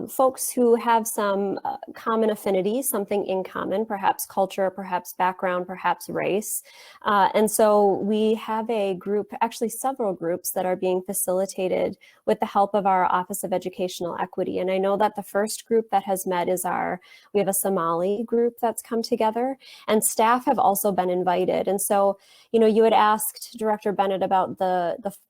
folks who have some common affinity, something in common, perhaps culture, perhaps background, perhaps race. And so we have a group, actually several groups that are being facilitated with the help of our Office of Educational Equity. And I know that the first group that has met is we have a Somali group that's come together, and staff have also been invited. And so, you had asked Director Bennett about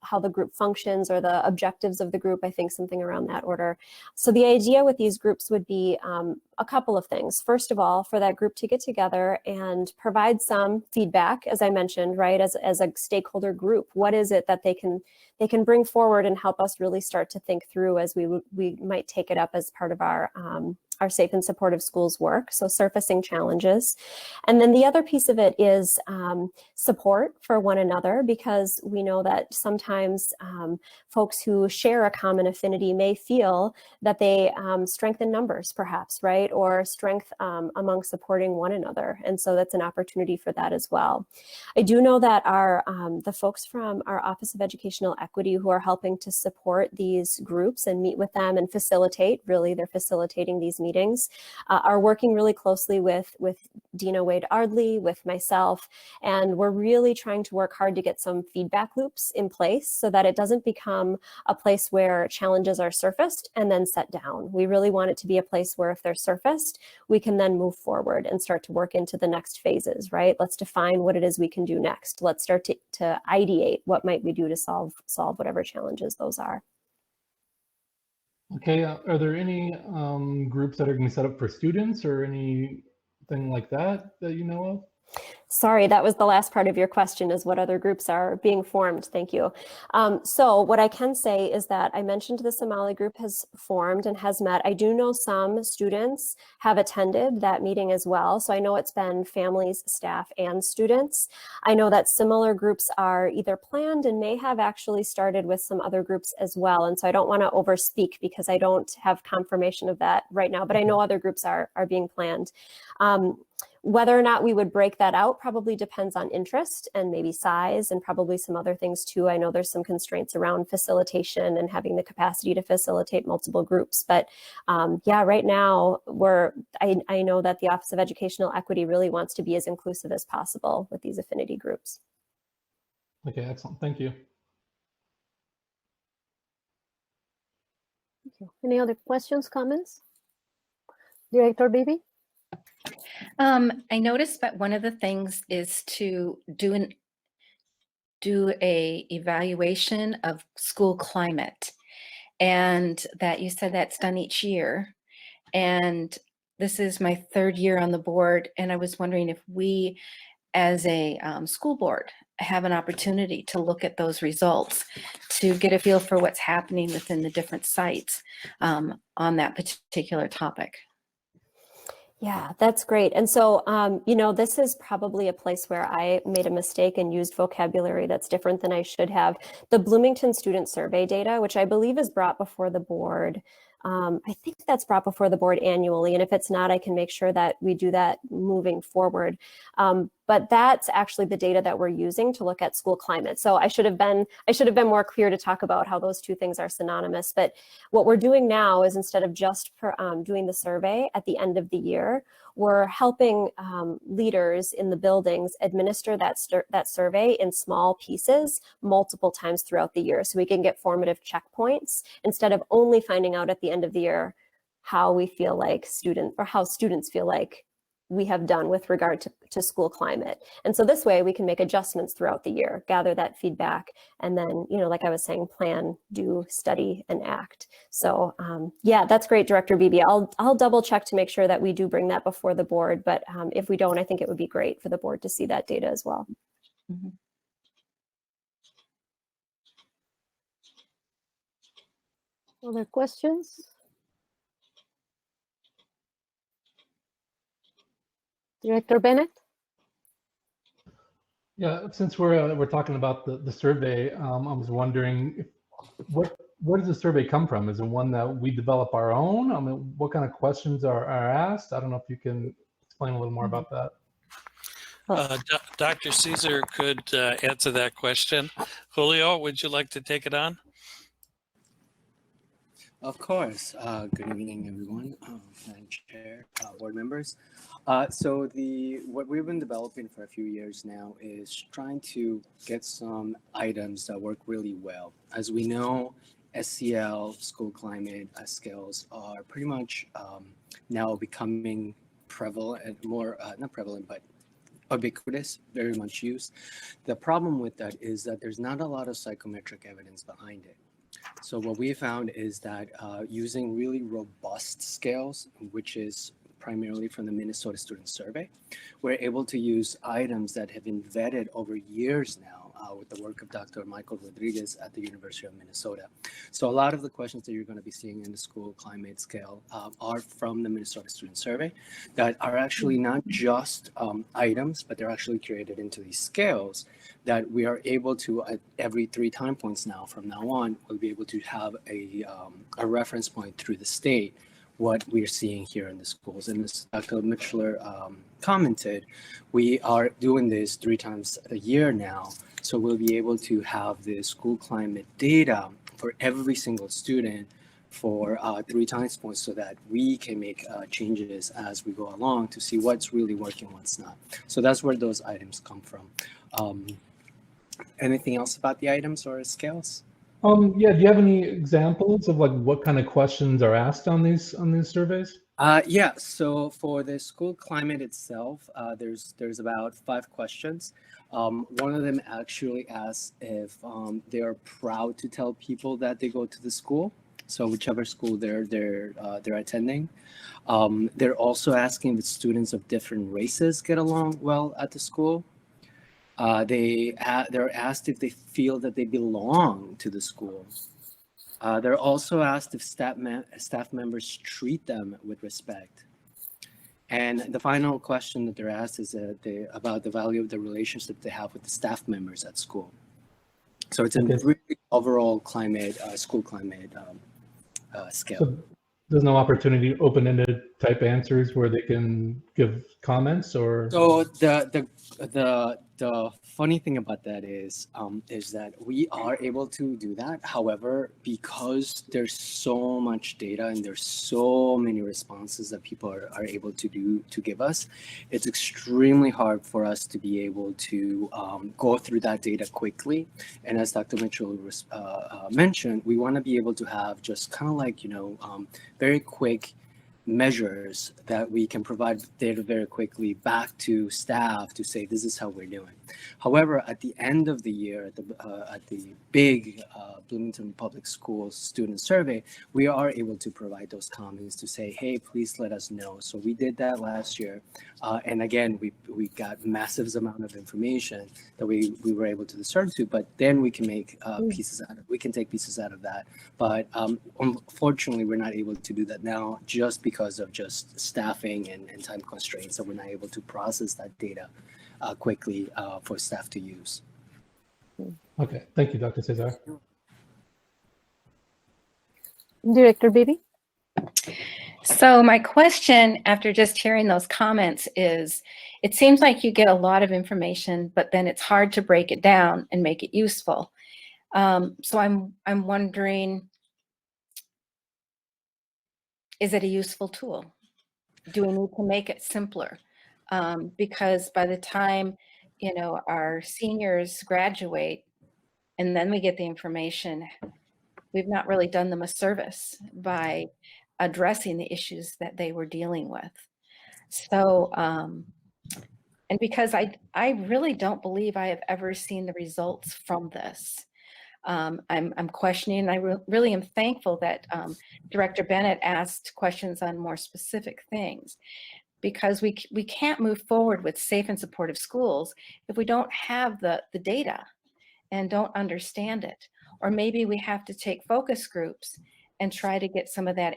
how the group functions or the objectives of the group, I think something around that order. So the idea with these groups would be a couple of things. First of all, for that group to get together and provide some feedback, as I mentioned, right, as a stakeholder group. What is it that they can bring forward and help us really start to think through as we might take it up as part of our our Safe and Supportive Schools work, so surfacing challenges. And then the other piece of it is support for one another, because we know that sometimes folks who share a common affinity may feel that they strengthen numbers, perhaps, right? Or strength among supporting one another. And so that's an opportunity for that as well. I do know that our the folks from our Office of Educational Equity who are helping to support these groups and meet with them and facilitate, really they're facilitating these meetings, are working really closely with Dina Wade Ardley, with myself, and we're really trying to work hard to get some feedback loops in place so that it doesn't become a place where challenges are surfaced and then set down. We really want it to be a place where if they're surfaced, we can then move forward and start to work into the next phases, right? Let's define what it is we can do next. Let's start to ideate what might we do to solve whatever challenges those are. Okay, are there any groups that are going to be set up for students or anything like that that you know of? Sorry, that was the last part of your question, is what other groups are being formed. Thank you. So what I can say is that I mentioned the Somali group has formed and has met. I do know some students have attended that meeting as well. So I know it's been families, staff, and students. I know that similar groups are either planned and may have actually started with some other groups as well. And so I don't want to overspeak because I don't have confirmation of that right now, but I know other groups are being planned. Whether or not we would break that out probably depends on interest and maybe size and probably some other things too. I know there's some constraints around facilitation and having the capacity to facilitate multiple groups. But yeah, right now I know that the Office of Educational Equity really wants to be as inclusive as possible with these affinity groups. Okay, excellent. Thank you. Thank you. Any other questions, comments? Director Bibi? I noticed that one of the things is to do a evaluation of school climate, and that you said that's done each year. And this is my third year on the board, and I was wondering if we, as a school board, have an opportunity to look at those results to get a feel for what's happening within the different sites on that particular topic. Yeah, that's great. And so, you know, this is probably a place where I made a mistake and used vocabulary that's different than I should have. The Bloomington student survey data, which I believe is brought before the board, I think that's brought before the board annually. And if it's not, I can make sure that we do that moving forward. But that's actually the data that we're using to look at school climate. So I should have been more clear to talk about how those two things are synonymous. But what we're doing now is, instead of just doing the survey at the end of the year, we're helping leaders in the buildings administer that survey in small pieces multiple times throughout the year, so we can get formative checkpoints instead of only finding out at the end of the year how we feel like how students feel like we have done with regard to school climate. And so this way we can make adjustments throughout the year, gather that feedback, and then, you know, like I was saying, plan, do, study, and act. So yeah, that's great, Director Bibi. I'll double check to make sure that we do bring that before the board, but if we don't, I think it would be great for the board to see that data as well. Mm-hmm. Other questions? Director Bennett? Yeah, since we're talking about the survey, I was wondering where does the survey come from? Is it one that we develop our own? I mean, what kind of questions are asked? I don't know if you can explain a little more about that. Dr. Caesar could answer that question. Julio, would you like to take it on? Of course. Good evening, everyone. Madam Chair, board members. So what we've been developing for a few years now is trying to get some items that work really well. As we know, SCL, school climate scales, are pretty much now becoming prevalent, more, not prevalent, but ubiquitous, very much used. The problem with that is that there's not a lot of psychometric evidence behind it. So what we found is that using really robust scales, which is primarily from the Minnesota Student Survey, we're able to use items that have been vetted over years now with the work of Dr. Michael Rodriguez at the University of Minnesota. So a lot of the questions that you're going to be seeing in the school climate scale are from the Minnesota Student Survey that are actually not just items, but they're actually created into these scales that we are able to, at every 3 time points now, from now on, we'll be able to have a reference point through the state, what we're seeing here in the schools. And as Dr. Mitchell commented, we are doing this 3 times a year now. So we'll be able to have the school climate data for every single student for 3 times points so that we can make changes as we go along to see what's really working, what's not. So that's where those items come from. Anything else about the items or scales? Yeah, do you have any examples of like what kind of questions are asked on these surveys? Yeah, so for the school climate itself, there's about 5 questions. One of them actually asks if they are proud to tell people that they go to the school. So whichever school they're attending. They're also asking if students of different races get along well at the school. They're asked if they feel that they belong to the school. They're also asked if staff members treat them with respect. And the final question that they're asked is about the value of the relationship they have with the staff members at school. So it's a really overall climate, school climate scale. So there's no opportunity, open-ended type answers where they can give comments, or? So the funny thing about that is that we are able to do that. However, because there's so much data and there's so many responses that people are able to give us, it's extremely hard for us to be able to go through that data quickly. And as Dr. Mitchell mentioned, we want to be able to have just kind of like, very quick measures that we can provide data very quickly back to staff to say this is how we're doing. However, at the end of the year, at the big Bloomington Public Schools student survey, we are able to provide those comments to say, hey, please let us know. So we did that last year, and again, we got massive amount of information that we were able to discern to, but then we can make pieces out of, we can take pieces out of that. But unfortunately, we're not able to do that now just because of just staffing and time constraints, so we're not able to process that data quickly for staff to use. Okay, thank you, Dr. Cesar. Director Beebe? So my question after just hearing those comments is, it seems like you get a lot of information, but then it's hard to break it down and make it useful. So I'm wondering, is it a useful tool? Do we need to make it simpler? Because by the time, our seniors graduate and then we get the information, we've not really done them a service by addressing the issues that they were dealing with. So, and because I really don't believe I have ever seen the results from this. I'm questioning, and I really am thankful that Director Bennett asked questions on more specific things, because we can't move forward with safe and supportive schools if we don't have the data and don't understand it. Or maybe we have to take focus groups and try to get some of that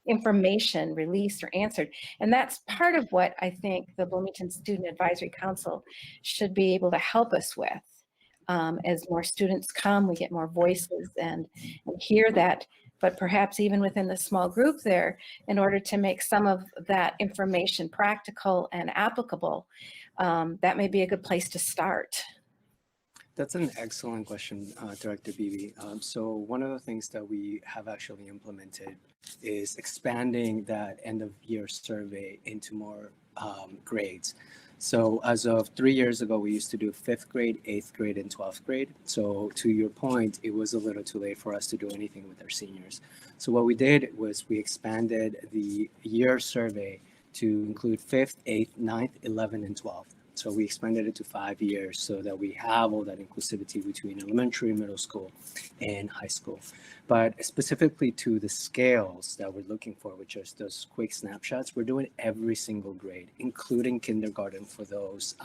information released or answered. And that's part of what I think the Bloomington Student Advisory Council should be able to help us with. As more students come, we get more voices and hear that, but perhaps even within the small group there, in order to make some of that information practical and applicable, that may be a good place to start. That's an excellent question, Director Beebe. So one of the things that we have actually implemented is expanding that end of year survey into more grades. So as of 3 years ago, we used to do 5th grade, 8th grade, and 12th grade. So to your point, it was a little too late for us to do anything with our seniors. So what we did was we expanded the year survey to include 5th, 8th, 9th, 11th, and 12th. So we expanded it to 5 years so that we have all that inclusivity between elementary, middle school, and high school. But specifically to the scales that we're looking for, which is those quick snapshots, we're doing every single grade, including kindergarten for those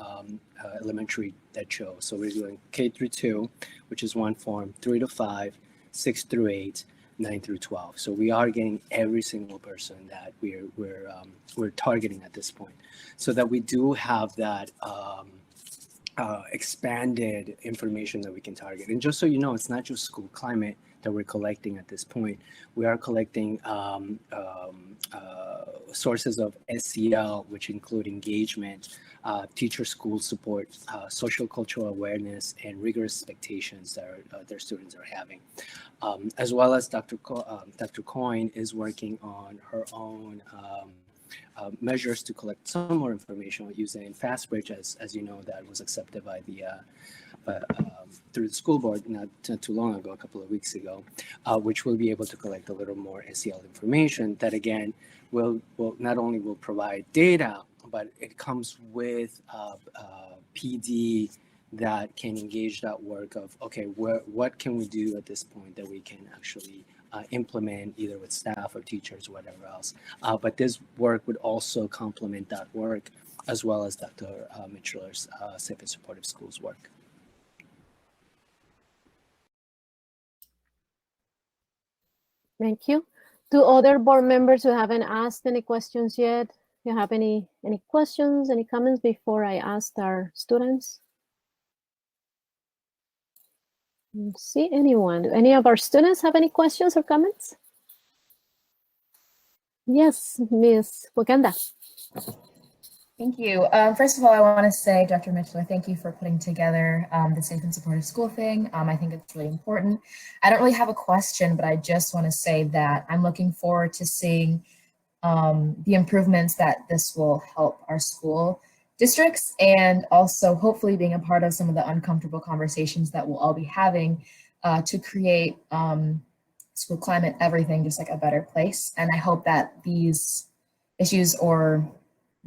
elementary that show. So we're doing K through 2, which is one form, 3 to 5, 6 through 8, 9 through 12. So we are getting every single person that we're targeting at this point, so that we do have that expanded information that we can target. And just so you know, it's not just school climate that we're collecting at this point. We are collecting sources of SEL, which include engagement, teacher school support, social cultural awareness, and rigorous expectations that their students are having. As well as Dr. Coyne is working on her own measures to collect some more information using FastBridge, as you know, that was accepted by the through the school board not too long ago, a couple of weeks ago, which will be able to collect a little more SEL information that again will not only will provide data, but it comes with PD that can engage that work of, okay, what can we do at this point that we can actually implement either with staff or teachers, whatever else. But this work would also complement that work as well as Dr. Mitchell's Safe and Supportive Schools work. Thank you. Do other board members who haven't asked any questions yet, you have any questions, any comments before I ask our students? Don't see anyone. Do any of our students have any questions or comments? Yes, Ms. Wakanda. Thank you. First of all, I want to say, Dr. Mitchell, thank you for putting together the Safe and Supportive School thing. I think it's really important. I don't really have a question, but I just want to say that I'm looking forward to seeing the improvements that this will help our school districts, and also hopefully being a part of some of the uncomfortable conversations that we'll all be having to create school climate, everything just like a better place. And I hope that these issues or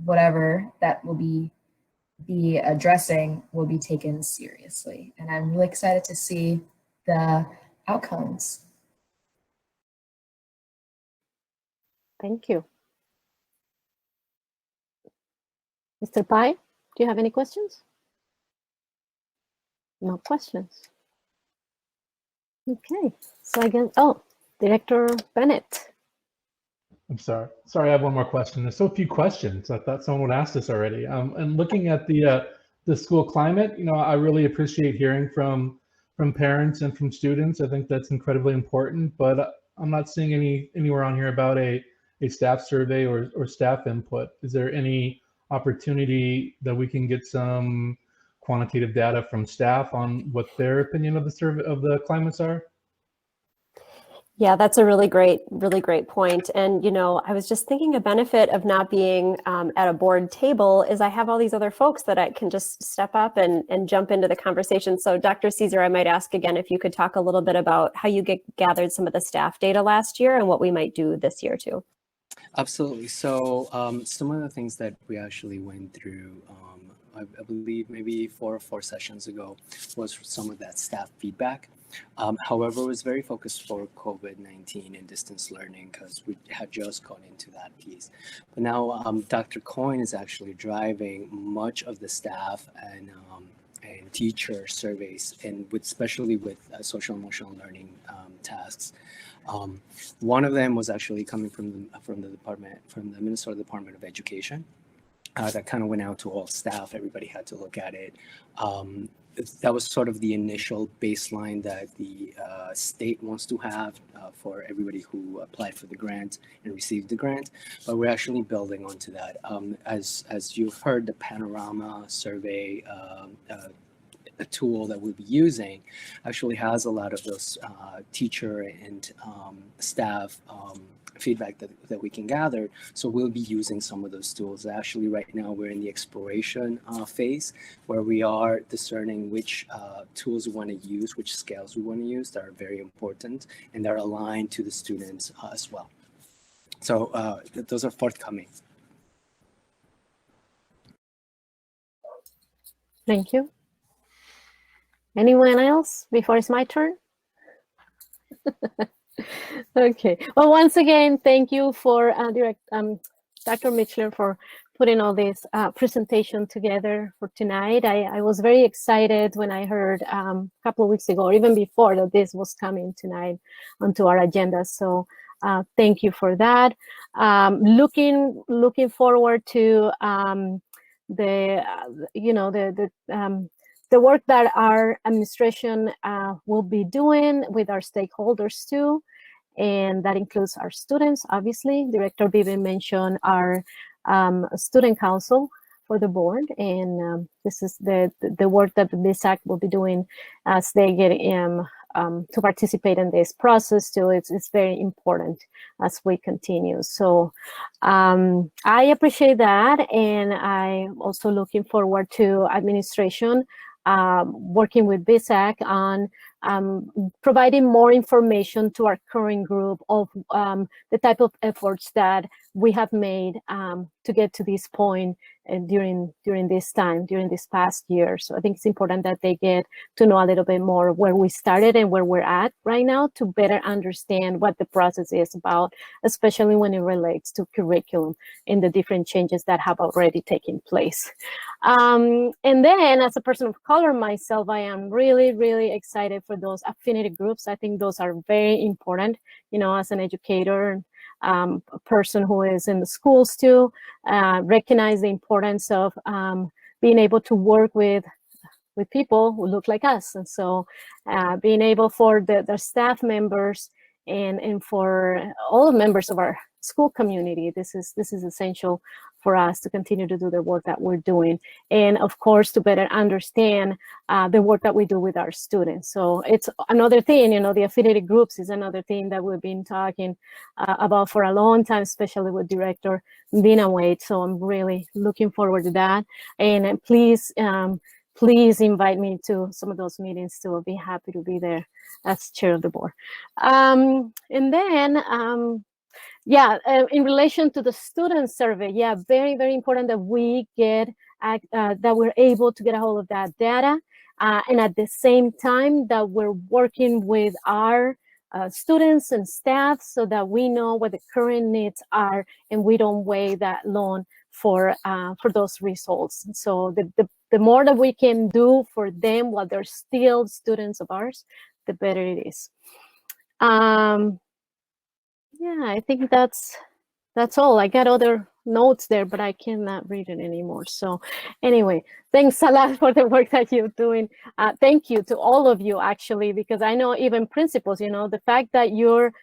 whatever that will be addressing will be taken seriously. And I'm really excited to see the outcomes. Thank you. Mr. Pai, do you have any questions? No questions. Okay, so again, oh, Director Bennett. I'm sorry. Sorry, I have one more question. There's so few questions. I thought someone would ask this already. And looking at the school climate, you know, I really appreciate hearing from parents and from students. I think that's incredibly important. But I'm not seeing anywhere on here about a staff survey or staff input. Is there any opportunity that we can get some quantitative data from staff on what their opinion of the survey of the climates are? Yeah, that's a really great point. And, you know, I was just thinking a benefit of not being at a board table is I have all these other folks that I can just step up and jump into the conversation. So Dr. Caesar, I might ask again if you could talk a little bit about how you gathered some of the staff data last year and what we might do this year too. Absolutely. So some of the things that we actually went through, I believe maybe 4 or 4 sessions ago, was some of that staff feedback. However, it was very focused for COVID-19 and distance learning because we had just gone into that piece. But now Dr. Coyne is actually driving much of the staff and teacher surveys, and especially with social emotional learning tasks. One of them was actually coming from the Minnesota Department of Education. That kind of went out to all staff. Everybody had to look at it. That was sort of the initial baseline that the state wants to have for everybody who applied for the grant and received the grant. But we're actually building onto that. As you've heard, the Panorama survey, a tool that we'll be using, actually has a lot of those teacher and staff feedback that we can gather. So we'll be using some of those tools. Actually, right now we're in the exploration phase where we are discerning which tools we want to use, which scales we want to use that are very important and that are aligned to the students as well. So those are forthcoming. Thank you. Anyone else before it's my turn? Okay. Well, once again, thank you for Dr. Mitchell for putting all this presentation together for tonight. I was very excited when I heard a couple of weeks ago, or even before, that this was coming tonight onto our agenda. So thank you for that. Looking forward to the work that our administration will be doing with our stakeholders too. And that includes our students, obviously. Director Vivian mentioned our student council for the board. And this is the work that the BISAC will be doing as they get to participate in this process too. It's very important as we continue. So I appreciate that. And I'm also looking forward to administration working with BISAC on providing more information to our current group of the type of efforts that we have made to get to this point during this time, during this past year. So I think it's important that they get to know a little bit more where we started and where we're at right now to better understand what the process is about, especially when it relates to curriculum and the different changes that have already taken place. And then as a person of color myself, I am really, really excited for those affinity groups. I think those are very important, you know, as an educator, a person who is in the schools too, recognize the importance of being able to work with people who look like us. And so being able for the staff members and for all the members of our school community, this is essential for us to continue to do the work that we're doing. And of course, to better understand the work that we do with our students. So it's another thing, you know, the affinity groups is another thing that we've been talking about for a long time, especially with Director Dina Wade. So I'm really looking forward to that. And please invite me to some of those meetings too. I'll be happy to be there as chair of the board. And then, in relation to the student survey, very, very important that we get, that we're able to get a hold of that data. And at the same time that we're working with our students and staff so that we know what the current needs are and we don't wait that long for those results. And so the more that we can do for them while they're still students of ours, the better it is. I think that's all. I got other notes there, but I cannot read it anymore. So anyway, thanks a lot for the work that you're doing. Thank you to all of you, actually, because I know even principals, you know, the fact that you're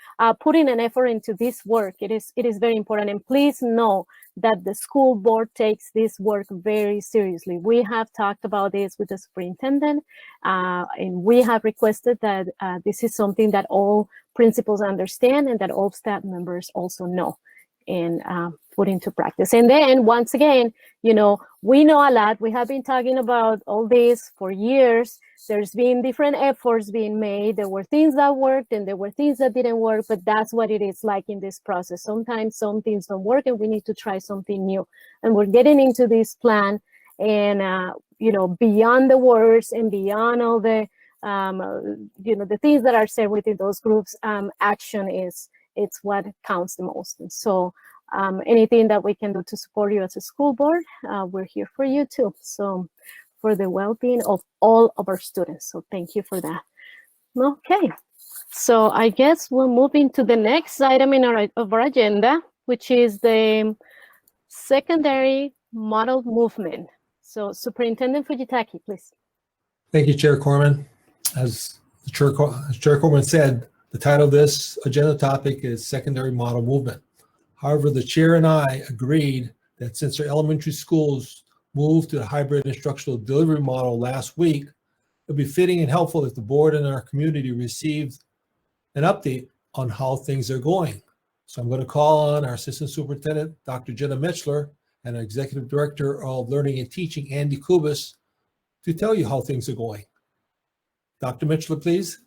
putting an effort into this work, it is very important. And please know that the school board takes this work very seriously. We have talked about this with the superintendent, and we have requested that this is something that all principals understand and that all staff members also know and put into practice. And then once again, you know, we know a lot. We have been talking about all this for years. There's been different efforts being made. There were things that worked and there were things that didn't work, but that's what it is like in this process. Sometimes some things don't work and we need to try something new. And we're getting into this plan and, you know, beyond the words and beyond all the, you know, the things that are said within those groups, action it's what counts the most. And so anything that we can do to support you as a school board, we're here for you too. So for the well-being of all of our students. So thank you for that. Okay, so I guess we'll move into the next item in our agenda, which is the secondary model movement. So Superintendent Fujitaki, please. Thank you, Chair Corman. As Chair Corman said, the title of this agenda topic is Secondary Model Movement. However, the chair and I agreed that since our elementary schools moved to the hybrid instructional delivery model last week, it would be fitting and helpful if the board and our community received an update on how things are going. So I'm going to call on our Assistant Superintendent, Dr. Jenna Mitchell, and our Executive Director of Learning and Teaching, Andy Kubis, to tell you how things are going. Dr. Mitchell, please.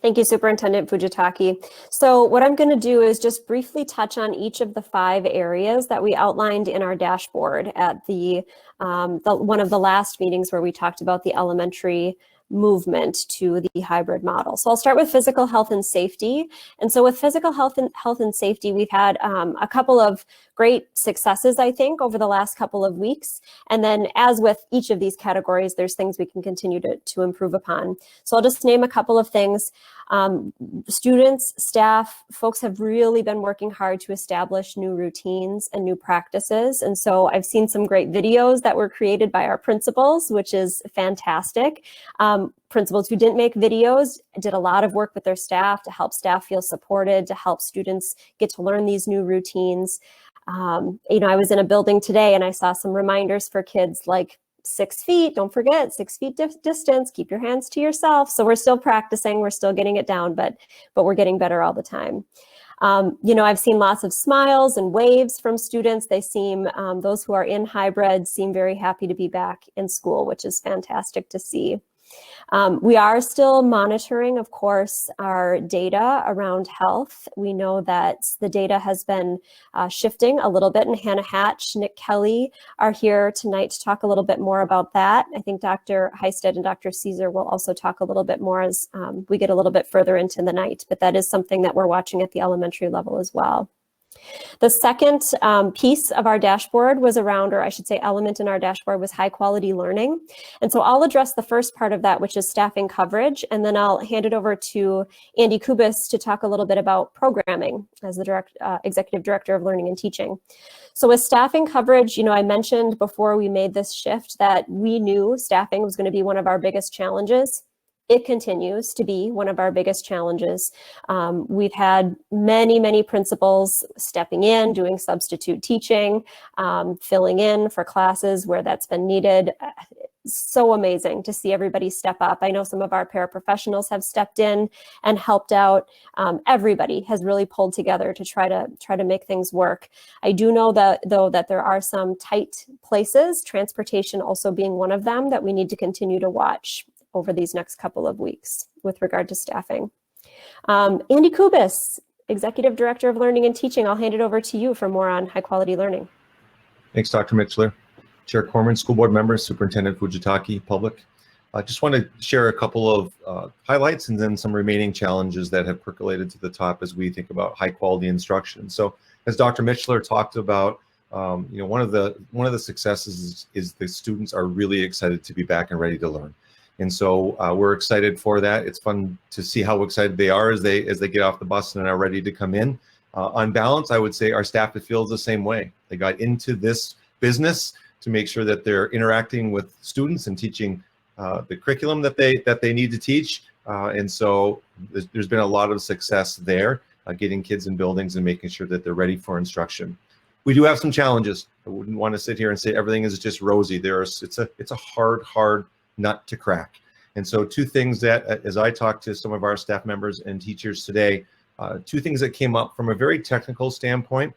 Thank you, Superintendent Fujitaki. So what I'm going to do is just briefly touch on each of the 5 areas that we outlined in our dashboard at the one of the last meetings where we talked about the elementary movement to the hybrid model. So I'll start with physical health and safety. And so with physical health and safety, we've had a couple of great successes, I think, over the last couple of weeks. And then as with each of these categories, there's things we can continue to improve upon. So I'll just name a couple of things. Students, staff, folks have really been working hard to establish new routines and new practices. And so I've seen some great videos that were created by our principals, which is fantastic. Principals who didn't make videos did a lot of work with their staff to help staff feel supported, to help students get to learn these new routines. You know, I was in a building today and I saw some reminders for kids like 6 feet, don't forget 6 feet distance, keep your hands to yourself. So we're still practicing, we're still getting it down, but we're getting better all the time. You know, I've seen lots of smiles and waves from students. They seem, those who are in hybrid seem very happy to be back in school, which is fantastic to see. We are still monitoring, of course, our data around health. We know that the data has been shifting a little bit, and Hannah Hatch, Nick Kelly are here tonight to talk a little bit more about that. I think Dr. Heisted and Dr. Caesar will also talk a little bit more as we get a little bit further into the night, but that is something that we're watching at the elementary level as well. The second piece of our dashboard was around, or I should say element in our dashboard, was high quality learning. And so I'll address the first part of that, which is staffing coverage, and then I'll hand it over to Andy Kubis to talk a little bit about programming as the Executive Director of Learning and Teaching. So with staffing coverage, you know, I mentioned before we made this shift that we knew staffing was going to be one of our biggest challenges. It continues to be one of our biggest challenges. We've had many principals stepping in, doing substitute teaching, filling in for classes where that's been needed. So amazing to see everybody step up. I know some of our paraprofessionals have stepped in and helped out. Everybody has really pulled together to try to make things work. I do know that though that there are some tight places, transportation also being one of them, that we need to continue to watch over these next couple of weeks with regard to staffing. Andy Kubis, Executive Director of Learning and Teaching, I'll hand it over to you for more on high quality learning. Thanks, Dr. Mitchell. Chair Corman, school board members, Superintendent Fujitaki, public. I just want to share a couple of highlights and then some remaining challenges that have percolated to the top as we think about high quality instruction. So as Dr. Mitchell talked about, you know, one of the successes is the students are really excited to be back and ready to learn. And so we're excited for that. It's fun to see how excited they are as they get off the bus and are ready to come in. On balance, I would say our staff feels the same way. They got into this business to make sure that they're interacting with students and teaching the curriculum that they need to teach. And so there's been a lot of success there, getting kids in buildings and making sure that they're ready for instruction. We do have some challenges. I wouldn't want to sit here and say everything is just rosy. It's a hard nut to crack. And so 2 things that, as I talked to some of our staff members and teachers today, 2 things that came up from a very technical standpoint,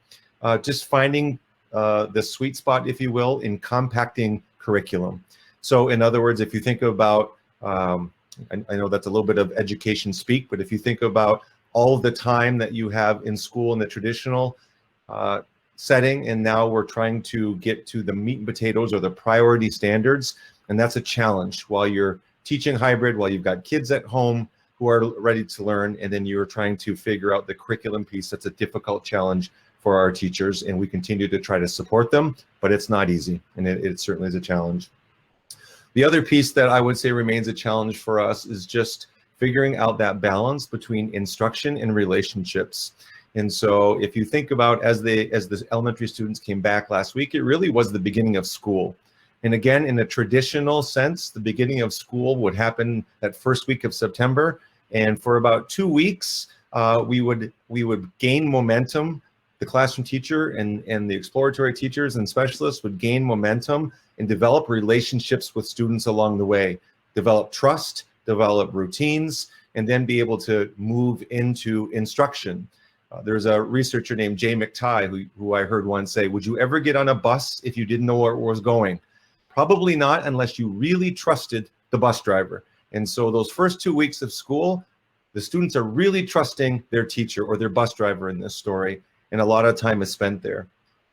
just finding the sweet spot, if you will, in compacting curriculum. So in other words, if you think about, I know that's a little bit of education speak, but if you think about all of the time that you have in school in the traditional setting, and now we're trying to get to the meat and potatoes or the priority standards, and that's a challenge while you're teaching hybrid, while you've got kids at home who are ready to learn, and then you're trying to figure out the curriculum piece. That's a difficult challenge for our teachers, and we continue to try to support them, but it's not easy, and it certainly is a challenge. The other piece that I would say remains a challenge for us is just figuring out that balance between instruction and relationships. And so if you think about as the elementary students came back last week, it really was the beginning of school. And again, in a traditional sense, the beginning of school would happen that first week of September. And for about 2 weeks, we would gain momentum. The classroom teacher and the exploratory teachers and specialists would gain momentum and develop relationships with students along the way, develop trust, develop routines, and then be able to move into instruction. There's a researcher named Jay McTighe who I heard once say, would you ever get on a bus if you didn't know where it was going? Probably not, unless you really trusted the bus driver. And so those first 2 weeks of school, The students are really trusting their teacher or their bus driver in this story, and a lot of time is spent there.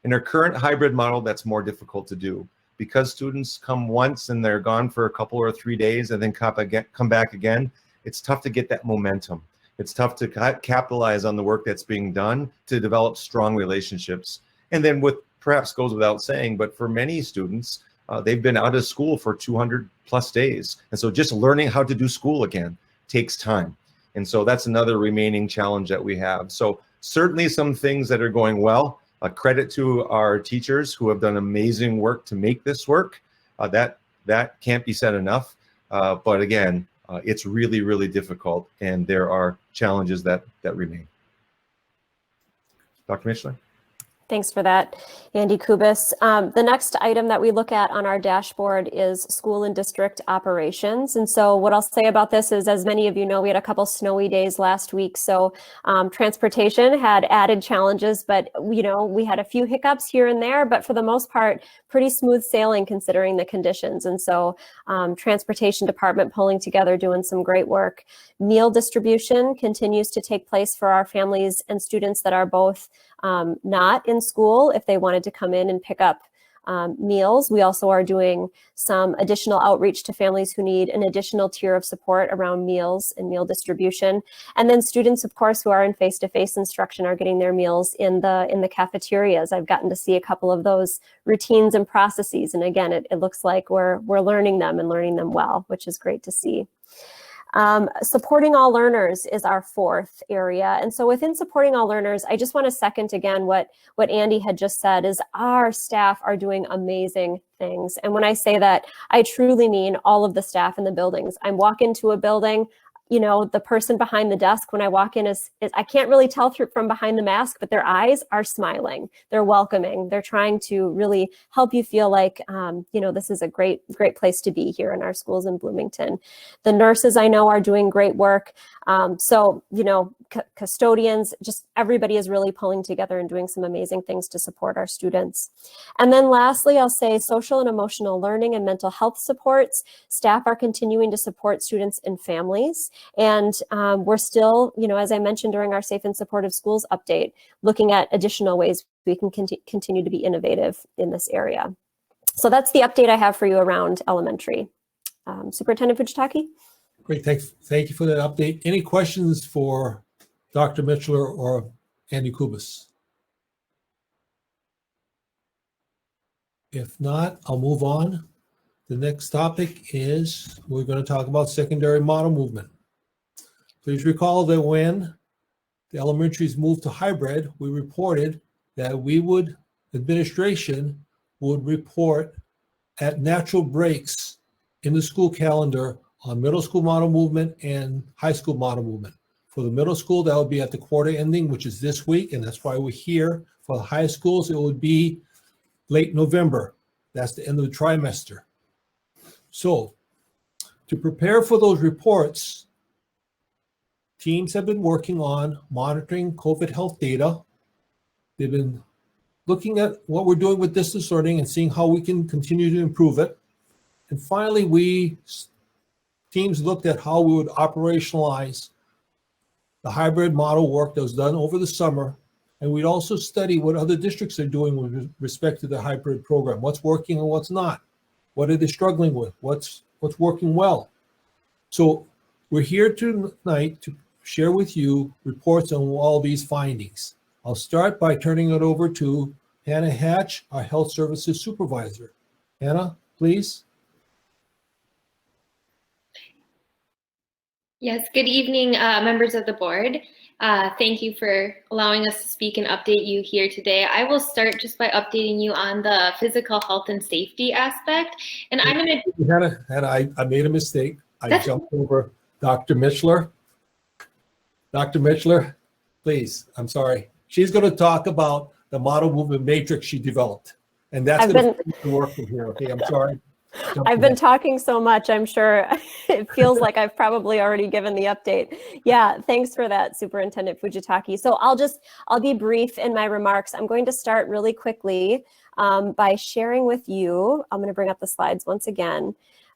In our current hybrid model, that's more difficult to do because students come once and they're gone for a couple or 3 days and then come back again. It's tough to get that momentum. It's tough to capitalize on the work that's being done to develop strong relationships. And then with perhaps goes without saying, but for many students, they've been out of school for 200 plus days. And so just learning how to do school again takes time. And so that's another remaining challenge that we have. So certainly some things that are going well. Credit to our teachers who have done amazing work to make this work. That can't be said enough. But again, it's really, really difficult, and there are challenges that remain. Dr. Mitchell? Thanks for that, Andy Kubis. The next item that we look at on our dashboard is school and district operations. And so what I'll say about this is, as many of you know, we had a couple snowy days last week. So transportation had added challenges, but we had a few hiccups here and there, but for the most part, pretty smooth sailing considering the conditions. And so transportation department pulling together, doing some great work. Meal distribution continues to take place for our families and students that are both not in school if they wanted to come in and pick up meals. We also are doing some additional outreach to families who need an additional tier of support around meals and meal distribution. And then students, of course, who are in face-to-face instruction are getting their meals in the cafeterias. I've gotten to see a couple of those routines and processes. And again, it looks like we're learning them and learning them well, which is great to see. Supporting all learners is our fourth area. And so within supporting all learners, I just want to second again what Andy had just said is our staff are doing amazing things. And when I say that, I truly mean all of the staff in the buildings. I walk into a building, the person behind the desk when I walk in is I can't really tell from behind the mask, but their eyes are smiling. They're welcoming. They're trying to really help you feel like, this is a great place to be here in our schools in Bloomington. The nurses I know are doing great work. Custodians, just everybody is really pulling together and doing some amazing things to support our students. And then lastly, I'll say social and emotional learning and mental health supports. Staff are continuing to support students and families. And we're still, as I mentioned during our Safe and Supportive Schools update, looking at additional ways we can continue to be innovative in this area. So that's the update I have for you around elementary. Superintendent Fujitaki? Great, thank you for that update. Any questions for Dr. Mitchell or Andy Kubis? If not, I'll move on. The next topic is we're going to talk about secondary model movement. Please recall that when the elementaries moved to hybrid, we reported that administration would report at natural breaks in the school calendar on middle school model movement and high school model movement. For the middle school, that would be at the quarter ending, which is this week, and that's why we're here. For the high schools, it would be late November. That's the end of the trimester. So to prepare for those reports, teams have been working on monitoring COVID health data. They've been looking at what we're doing with distance learning and seeing how we can continue to improve it. And finally, teams looked at how we would operationalize the hybrid model work that was done over the summer. And we'd also study what other districts are doing with respect to the hybrid program. What's working and what's not? What are they struggling with? What's working well? So we're here tonight to share with you reports on all these findings. I'll start by turning it over to Hannah Hatch, our health services supervisor. Hannah, please. Yes, good evening, members of the board. Thank you for allowing us to speak and update you here today. I will start just by updating you on the physical health and safety aspect. And I'm going to... Hannah, I made a mistake. I jumped over Dr. Mitchell. Dr. Mitchell, please, I'm sorry. She's going to talk about the model movement matrix she developed. And that's going to work from here, okay? I'm sorry. I've been talking so much, I'm sure it feels like I've probably already given the update. Yeah, thanks for that, Superintendent Fujitaki. So I'll be brief in my remarks. I'm going to start really quickly by sharing with you, I'm going to bring up the slides once again,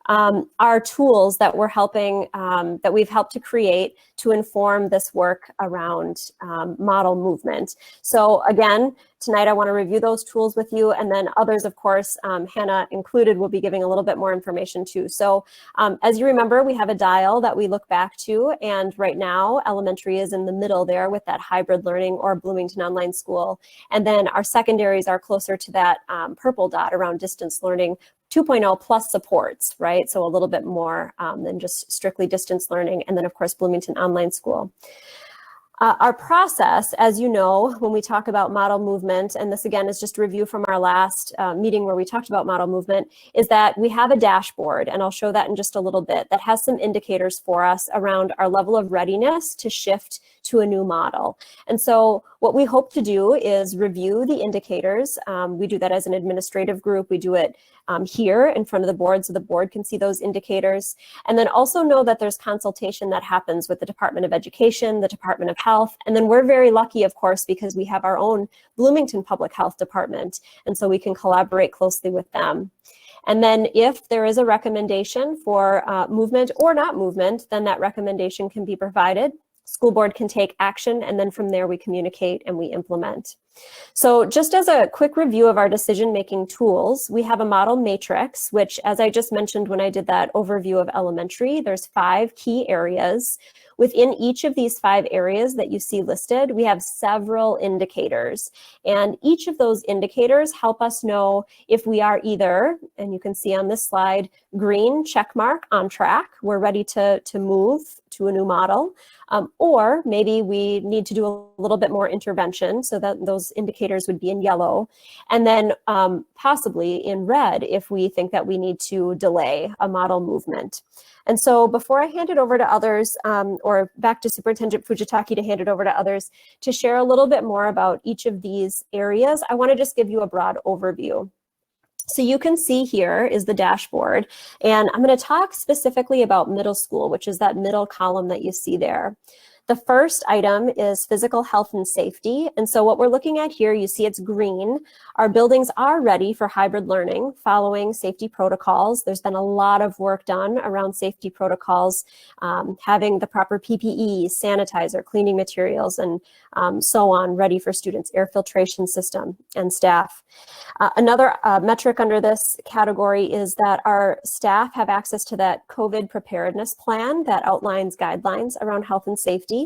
are tools that we're helping, that we've helped to create to inform this work around model movement. So again, tonight I want to review those tools with you, and then others, of course, Hannah included, will be giving a little bit more information too. So as you remember, we have a dial that we look back to, and right now elementary is in the middle there with that hybrid learning or Bloomington Online School. And then our secondaries are closer to that purple dot around distance learning 2.0 plus supports, right? So a little bit more than just strictly distance learning. And then of course, Bloomington Online School. Our process, as you know, when we talk about model movement, and this again is just a review from our last meeting where we talked about model movement, is that we have a dashboard, and I'll show that in just a little bit, that has some indicators for us around our level of readiness to shift to a new model. And so what we hope to do is review the indicators. We do that as an administrative group. We do it here in front of the board so the board can see those indicators. And then also know that there's consultation that happens with the Department of Education, the Department of Health, and then we're very lucky, of course, because we have our own Bloomington Public Health Department, and so we can collaborate closely with them. And then if there is a recommendation for movement or not movement, then that recommendation can be provided. School board can take action, and then from there we communicate and we implement. So just as a quick review of our decision-making tools, we have a model matrix, which, as I just mentioned when I did that overview of elementary, there's 5 key areas. Within each of these 5 areas that you see listed, we have several indicators. And each of those indicators help us know if we are either, and you can see on this slide, green, check mark, on track, we're ready to move to a new model, or maybe we need to do a little bit more intervention, so that those indicators would be in yellow, and then possibly in red if we think that we need to delay a model movement. And so before I hand it over to others, or back to Superintendent Fujitaki to hand it over to others to share a little bit more about each of these areas, I want to just give you a broad overview. So you can see here is the dashboard, and I'm going to talk specifically about middle school, which is that middle column that you see there. The first item is physical health and safety. And so what we're looking at here, you see it's green. Our buildings are ready for hybrid learning following safety protocols. There's been a lot of work done around safety protocols, having the proper PPE, sanitizer, cleaning materials, and so on, ready for students, air filtration system and staff. Another metric under this category is that our staff have access to that COVID preparedness plan that outlines guidelines around health and safety.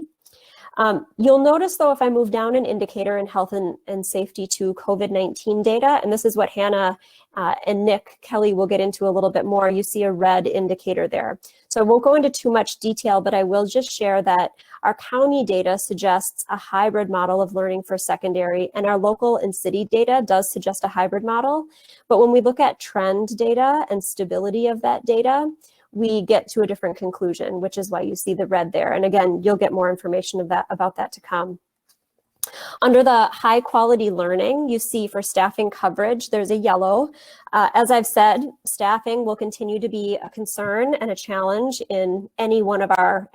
You'll notice, though, if I move down an indicator in health and safety to COVID-19 data, and this is what Hannah and Nick Kelly will get into a little bit more, you see a red indicator there. So I won't go into too much detail, but I will just share that our county data suggests a hybrid model of learning for secondary, and our local and city data does suggest a hybrid model. But when we look at trend data and stability of that data, we get to a different conclusion, which is why you see the red there. And again, you'll get more information about that to come. Under the high quality learning, you see for staffing coverage, there's a yellow. As I've said, staffing will continue to be a concern and a challenge in any one of our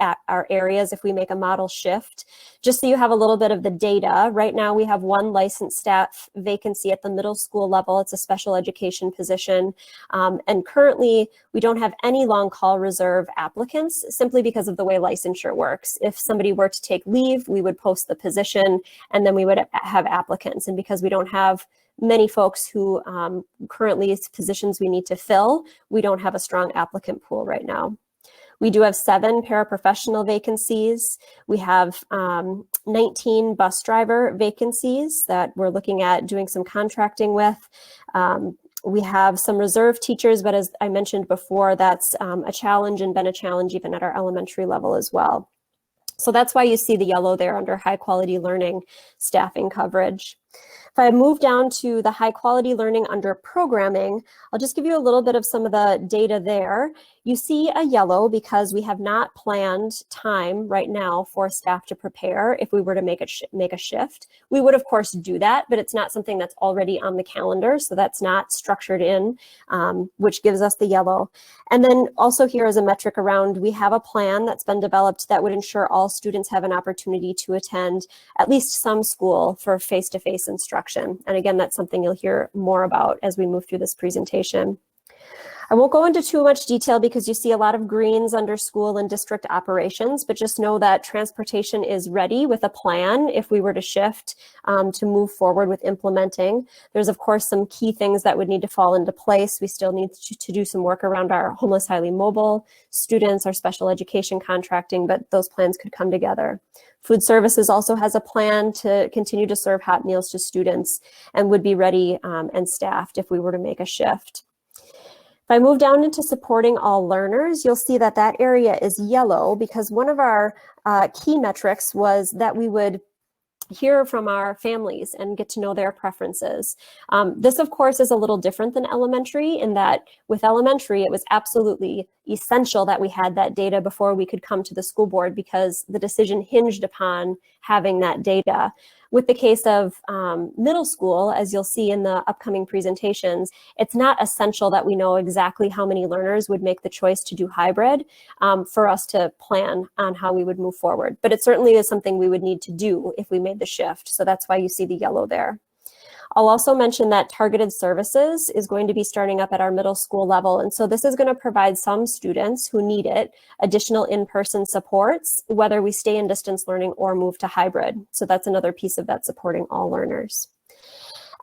areas if we make a model shift. Just so you have a little bit of the data, right now we have 1 licensed staff vacancy at the middle school level. It's a special education position. And currently, we don't have any long call reserve applicants simply because of the way licensure works. If somebody were to take leave, we would post the position and then we would have applicants. And because we don't have many folks who currently it's positions we need to fill, we don't have a strong applicant pool right now. We do have 7 paraprofessional vacancies. We have 19 bus driver vacancies that we're looking at doing some contracting with. We have some reserve teachers, but as I mentioned before, that's a challenge and been a challenge even at our elementary level as well. So that's why you see the yellow there under high quality learning staffing coverage. If I move down to the high quality learning under programming, I'll just give you a little bit of some of the data there. You see a yellow because we have not planned time right now for staff to prepare if we were to make a shift. We would, of course, do that, but it's not something that's already on the calendar, so that's not structured in, which gives us the yellow. And then also here is a metric around, we have a plan that's been developed that would ensure all students have an opportunity to attend at least some school for face-to-face instruction. And again, that's something you'll hear more about as we move through this presentation. I won't go into too much detail because you see a lot of greens under school and district operations, but just know that transportation is ready with a plan if we were to shift to move forward with implementing. There's of course some key things that would need to fall into place. We still need to do some work around our homeless highly mobile students, our special education contracting, but those plans could come together. Food Services also has a plan to continue to serve hot meals to students and would be ready and staffed if we were to make a shift. If I move down into supporting all learners, you'll see that that area is yellow because one of our key metrics was that we would hear from our families and get to know their preferences. This, of course, is a little different than elementary in that with elementary, it was absolutely essential that we had that data before we could come to the school board because the decision hinged upon having that data. With the case of middle school, as you'll see in the upcoming presentations, it's not essential that we know exactly how many learners would make the choice to do hybrid for us to plan on how we would move forward. But it certainly is something we would need to do if we made the shift. So that's why you see the yellow there. I'll also mention that targeted services is going to be starting up at our middle school level. And so this is going to provide some students who need it additional in-person supports, whether we stay in distance learning or move to hybrid. So that's another piece of that supporting all learners.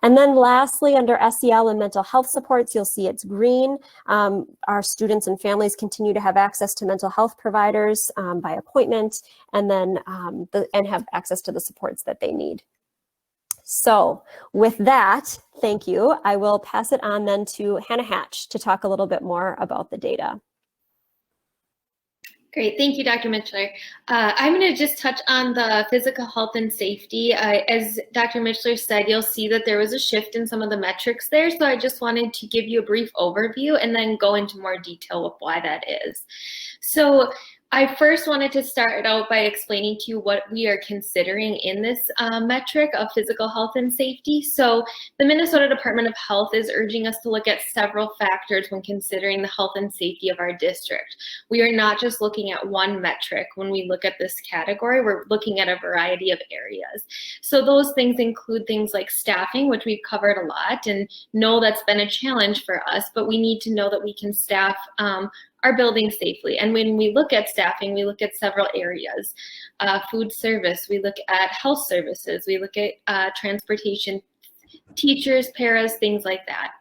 And then lastly, under SEL and mental health supports, you'll see it's green. Our students and families continue to have access to mental health providers by appointment and then and have access to the supports that they need. So with that, thank you. I will pass it on then to Hannah Hatch to talk a little bit more about the data. Great, thank you, Dr. Mitchell. I'm going to just touch on the physical health and safety. As Dr. Mitchell said, you'll see that there was a shift in some of the metrics there. So I just wanted to give you a brief overview and then go into more detail of why that is. So I first wanted to start out by explaining to you what we are considering in this metric of physical health and safety. So the Minnesota Department of Health is urging us to look at several factors when considering the health and safety of our district. We are not just looking at one metric when we look at this category, we're looking at a variety of areas. So those things include things like staffing, which we've covered a lot and know that's been a challenge for us, but we need to know that we can staff our building safely. And when we look at staffing, we look at several areas. Food service, we look at health services, we look at transportation, teachers, paras, things like that.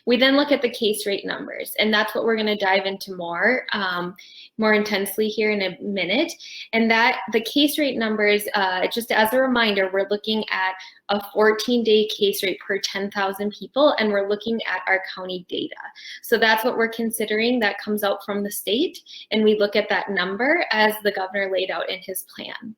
We then look at the case rate numbers, and that's what we're going to dive into more intensely here in a minute. And that the case rate numbers, just as a reminder, we're looking at a 14-day case rate per 10,000 people, and we're looking at our county data. So that's what we're considering. That comes out from the state, and we look at that number as the governor laid out in his plan.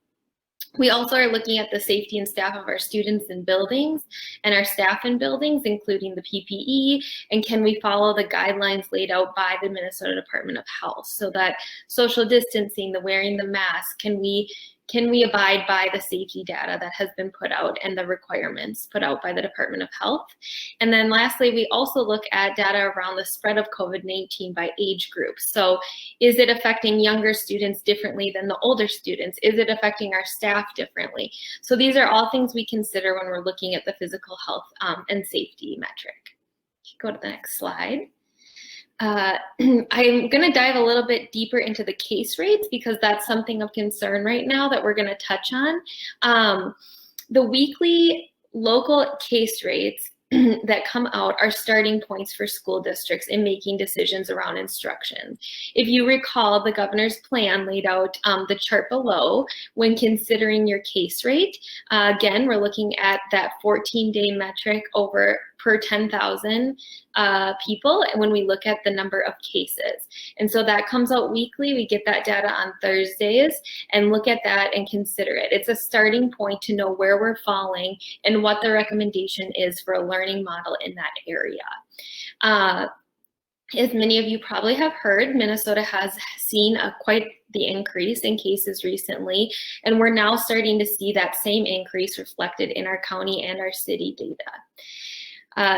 We also are looking at the safety and staff of our students in buildings and our staff in buildings, including the PPE, and can we follow the guidelines laid out by the Minnesota Department of Health, so that social distancing, the wearing the mask, can we abide by the safety data that has been put out and the requirements put out by the Department of Health. And then lastly, we also look at data around the spread of COVID-19 by age groups. So is it affecting younger students differently than the older students? Is it affecting our staff differently? So these are all things we consider when we're looking at the physical health and safety metric. Go to the next slide. I'm going to dive a little bit deeper into the case rates because that's something of concern right now that we're going to touch on. The weekly local case rates that come out are starting points for school districts in making decisions around instruction. If you recall, the governor's plan laid out the chart below when considering your case rate. Again, we're looking at that 14-day metric over per 10,000 people when we look at the number of cases. And so that comes out weekly. We get that data on Thursdays and look at that and consider it. It's a starting point to know where we're falling and what the recommendation is for a learning model in that area. As many of you probably have heard, Minnesota has seen quite the increase in cases recently, and we're now starting to see that same increase reflected in our county and our city data.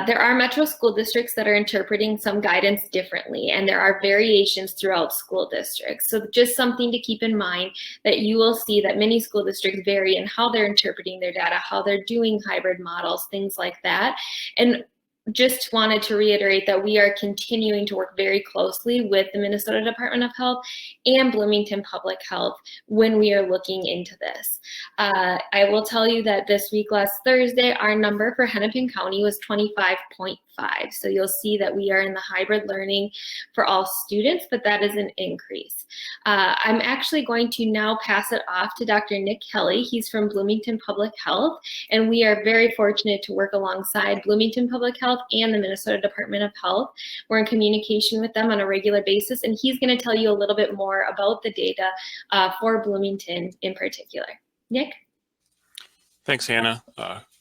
There are metro school districts that are interpreting some guidance differently, and there are variations throughout school districts. So just something to keep in mind, that you will see that many school districts vary in how they're interpreting their data, how they're doing hybrid models, things like that. And just wanted to reiterate that we are continuing to work very closely with the Minnesota Department of Health and Bloomington Public Health when we are looking into this. I will tell you that this week, last Thursday, our number for Hennepin County was 25.5. So you'll see that we are in the hybrid learning for all students, but that is an increase. I'm actually going to now pass it off to Dr. Nick Kelly. He's from Bloomington Public Health, and we are very fortunate to work alongside Bloomington Public Health and the Minnesota Department of Health. We're in communication with them on a regular basis, and he's going to tell you a little bit more about the data for Bloomington in particular. Nick? Thanks, Hannah.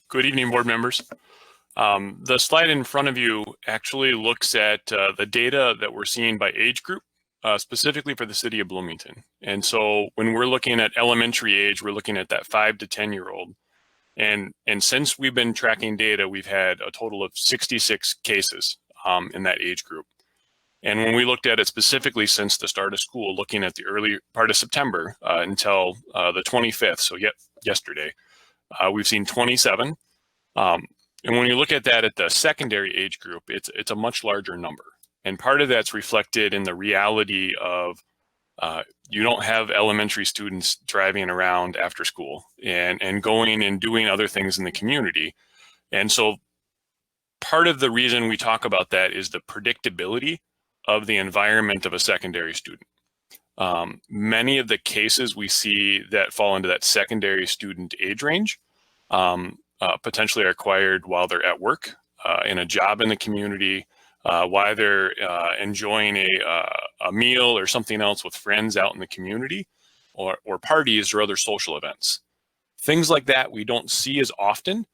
Good evening, board members. The slide in front of you actually looks at the data that we're seeing by age group, specifically for the city of Bloomington. And so when we're looking at elementary age, we're looking at that 5 to 10-year-old. And since we've been tracking data, we've had a total of 66 cases in that age group. And when we looked at it specifically since the start of school, looking at the early part of September until the 25th, so yesterday, we've seen 27. And when you look at that at the secondary age group, it's a much larger number. And part of that's reflected in the reality of you don't have elementary students driving around after school and going and doing other things in the community. And so part of the reason we talk about that is the predictability of the environment of a secondary student. Many of the cases we see that fall into that secondary student age range potentially are acquired while they're at work, in a job in the community, while they're enjoying a meal or something else with friends out in the community, or parties or other social events. Things like that we don't see as often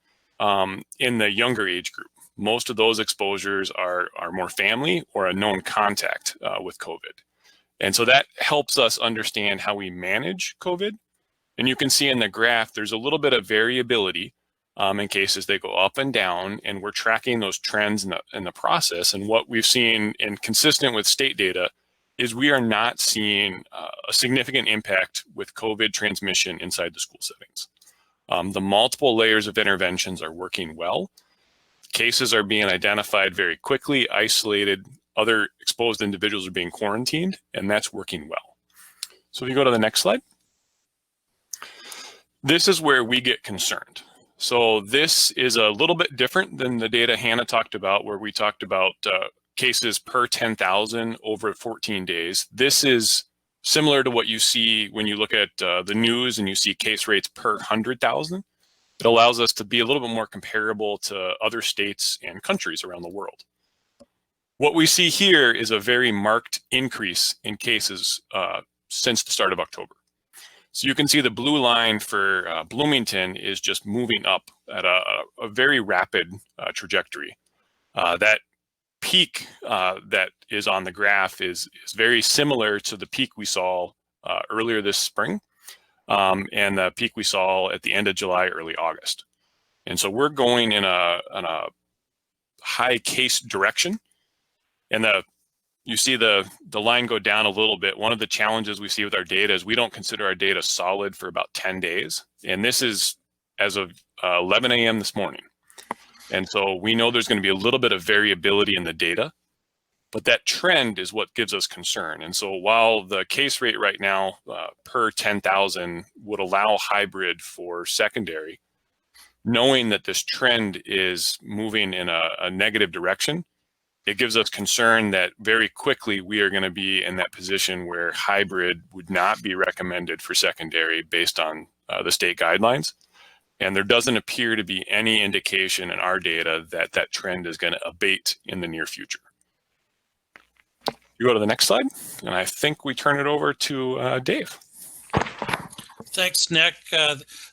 in the younger age group. Most of those exposures are more family or a known contact with COVID. And so that helps us understand how we manage COVID. And you can see in the graph, there's a little bit of variability in cases they go up and down, and we're tracking those trends in the process. And what we've seen, and consistent with state data, is we are not seeing a significant impact with COVID transmission inside the school settings. The multiple layers of interventions are working well. Cases are being identified very quickly, isolated, other exposed individuals are being quarantined, and that's working well. So if you go to the next slide. This is where we get concerned. So this is a little bit different than the data Hannah talked about, where we talked about cases per 10,000 over 14 days. This is similar to what you see when you look at the news and you see case rates per 100,000. It allows us to be a little bit more comparable to other states and countries around the world. What we see here is a very marked increase in cases since the start of October. So you can see the blue line for Bloomington is just moving up at a very rapid trajectory. That peak that is on the graph is very similar to the peak we saw earlier this spring, and the peak we saw at the end of July, early August. And so we're going in a high case direction. And you see the line go down a little bit. One of the challenges we see with our data is we don't consider our data solid for about 10 days. And this is as of 11 a.m. this morning. And so we know there's going to be a little bit of variability in the data, but that trend is what gives us concern. And so while the case rate right now per 10,000 would allow hybrid for secondary, knowing that this trend is moving in a negative direction, it gives us concern that very quickly we are going to be in that position where hybrid would not be recommended for secondary based on the state guidelines. And there doesn't appear to be any indication in our data that that trend is going to abate in the near future. You go to the next slide, and I think we turn it over to Dave. Thanks, Nick.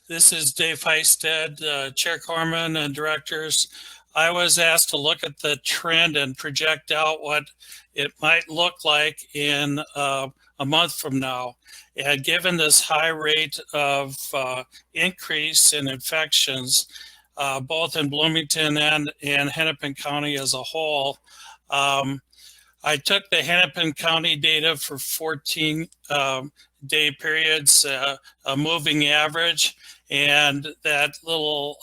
This is Dave Heisted, Chaircorman and Directors. I was asked to look at the trend and project out what it might look like in a month from now. And given this high rate of increase in infections, both in Bloomington and Hennepin County as a whole, I took the Hennepin County data for 14-day periods, a moving average, and that little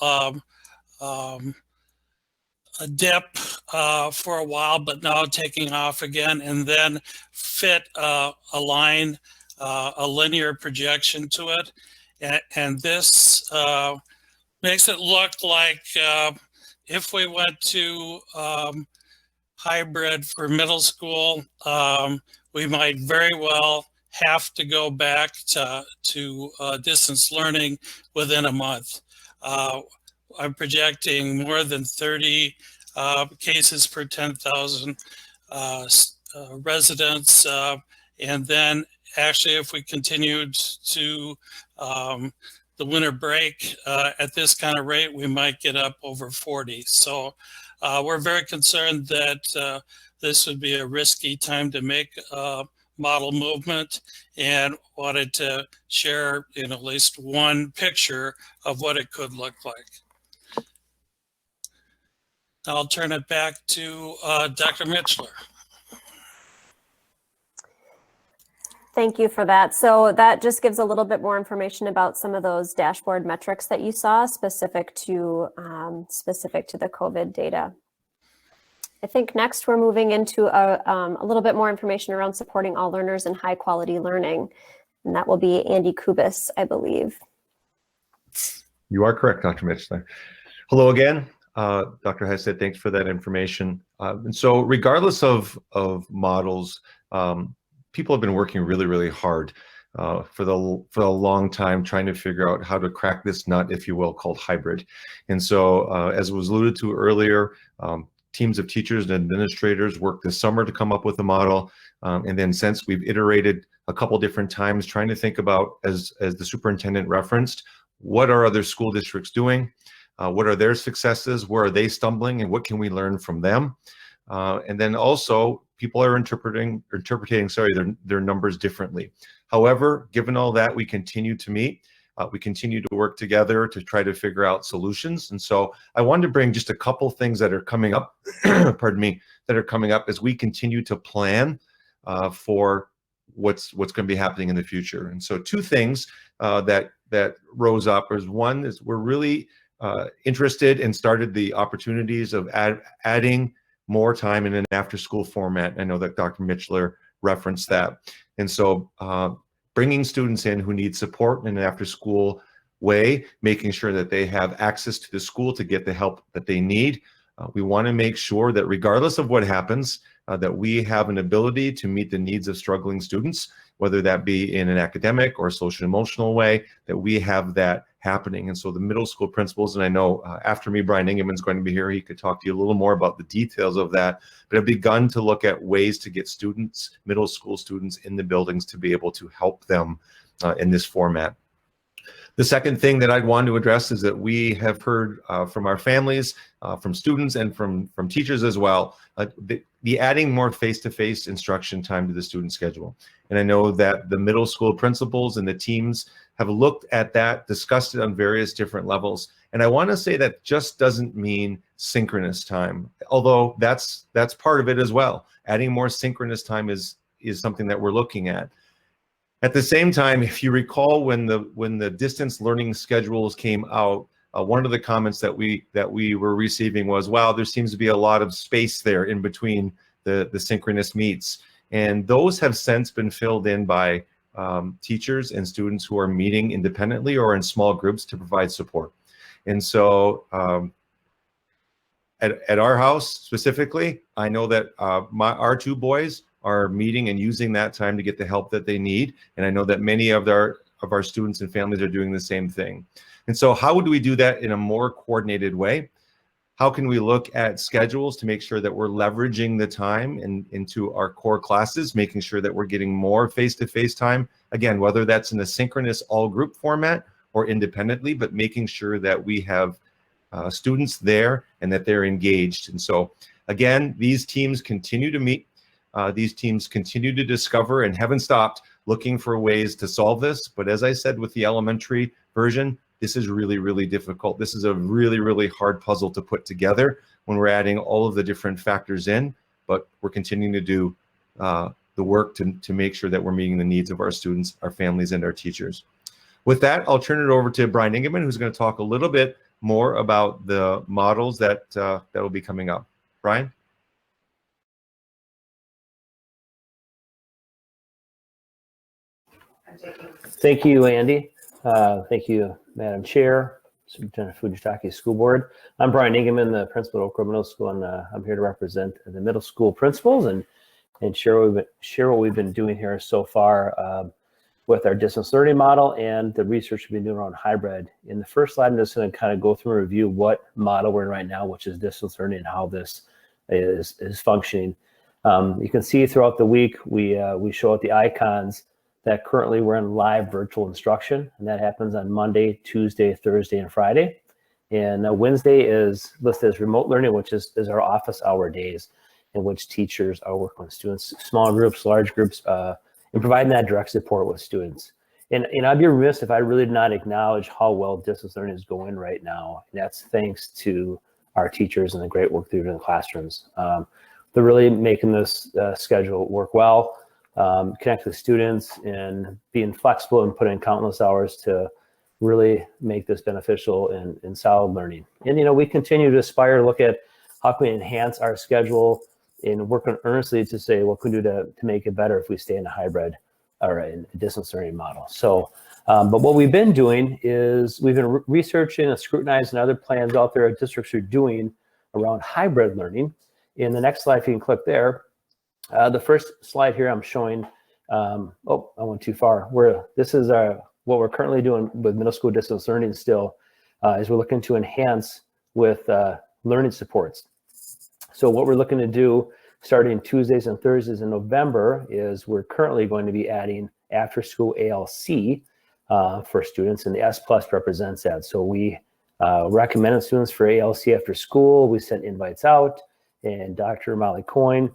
a dip for a while, but now taking off again, and then fit a line, a linear projection to it. And this makes it look like if we went to hybrid for middle school, we might very well have to go back to distance learning within a month. I'm projecting more than 30 cases per 10,000 residents. And then actually, if we continued to the winter break at this kind of rate, we might get up over 40. So we're very concerned that this would be a risky time to make model movement, and wanted to share at least one picture of what it could look like. I'll turn it back to Dr. Mitchell. Thank you for that. So that just gives a little bit more information about some of those dashboard metrics that you saw specific to the COVID data. I think next we're moving into a little bit more information around supporting all learners in high quality learning. And that will be Andy Kubis, I believe. You are correct, Dr. Mitchell. Hello again. Dr. Hesed, thanks for that information. And so regardless of models, people have been working really, really hard for a long time trying to figure out how to crack this nut, if you will, called hybrid. And so as was alluded to earlier, teams of teachers and administrators worked this summer to come up with a model. And then since we've iterated a couple different times trying to think about, as the superintendent referenced, what are other school districts doing? What are their successes? Where are they stumbling? And what can we learn from them? And then also people are interpreting their numbers differently. However, given all that, we continue to meet. We continue to work together to try to figure out solutions. And so I wanted to bring just a couple things that are coming up, pardon me, that are coming up as we continue to plan for what's going to be happening in the future. And so two things that rose up is, one is we're really interested and started the opportunities of adding more time in an after-school format. I know that Dr. Mitchell referenced that. And so bringing students in who need support in an after-school way, making sure that they have access to the school to get the help that they need. We want to make sure that regardless of what happens, that we have an ability to meet the needs of struggling students, whether that be in an academic or social emotional way, that we have that happening. And so the middle school principals, and I know after me, Brian Ingeman's going to be here, he could talk to you a little more about the details of that, but have begun to look at ways to get students, middle school students in the buildings to be able to help them in this format. The second thing that I'd want to address is that we have heard from our families, from students, and from teachers as well, the adding more face-to-face instruction time to the student schedule. And I know that the middle school principals and the teams have looked at that, discussed it on various different levels. And I want to say that just doesn't mean synchronous time, although that's part of it as well. Adding more synchronous time is something that we're looking at. At the same time, if you recall, when the distance learning schedules came out, one of the comments that we were receiving was, wow, there seems to be a lot of space there in between the synchronous meets. And those have since been filled in by teachers and students who are meeting independently or in small groups to provide support. And so at our house specifically, I know that our two boys are meeting and using that time to get the help that they need. And I know that many of our students and families are doing the same thing. And so how would we do that in a more coordinated way? How can we look at schedules to make sure that we're leveraging the time into our core classes, making sure that we're getting more face-to-face time? Again, whether that's in a synchronous all group format or independently, but making sure that we have students there and that they're engaged. And so again, these teams continue to meet. These teams continue to discover and haven't stopped looking for ways to solve this. But as I said with the elementary version, this is really, really difficult. This is a really, really hard puzzle to put together when we're adding all of the different factors in, but we're continuing to do the work to make sure that we're meeting the needs of our students, our families, and our teachers. With that, I'll turn it over to Brian Ingeman, who's going to talk a little bit more about the models that will be coming up. Brian? Thank you, Andy. Thank you, Madam Chair, Superintendent Fujitaki School Board. I'm Brian Ingeman, the principal at Oak Grove Middle School, and I'm here to represent the middle school principals and share what we've been doing here so far with our distance learning model and the research we've been doing around hybrid. In the first slide, I'm just going to kind of go through and review what model we're in right now, which is distance learning, and how this is functioning. You can see throughout the week, we show out the icons that currently we're in live virtual instruction, and that happens on Monday, Tuesday, Thursday, and Friday. And Wednesday is listed as remote learning, which is our office hour days in which teachers are working with students, small groups, large groups, and providing that direct support with students. And I'd be remiss if I really did not acknowledge how well distance learning is going right now. And that's thanks to our teachers and the great work they're doing in the classrooms. They're really making this schedule work well. Connect with students and being flexible and putting in countless hours to really make this beneficial and solid learning. And we continue to aspire to look at how can we enhance our schedule and working earnestly to say what can we do to make it better if we stay in a hybrid or in a distance learning model. So, but what we've been doing is we've been researching and scrutinizing other plans out there districts are doing around hybrid learning. In the next slide, if you can click there, the first slide here I'm showing, oh, I went too far. This is what we're currently doing with middle school distance learning still, is we're looking to enhance with learning supports. So what we're looking to do starting Tuesdays and Thursdays in November is we're currently going to be adding after school ALC for students, and the S+ represents that. So we recommended students for ALC after school. We sent invites out, and Dr. Molly Coyne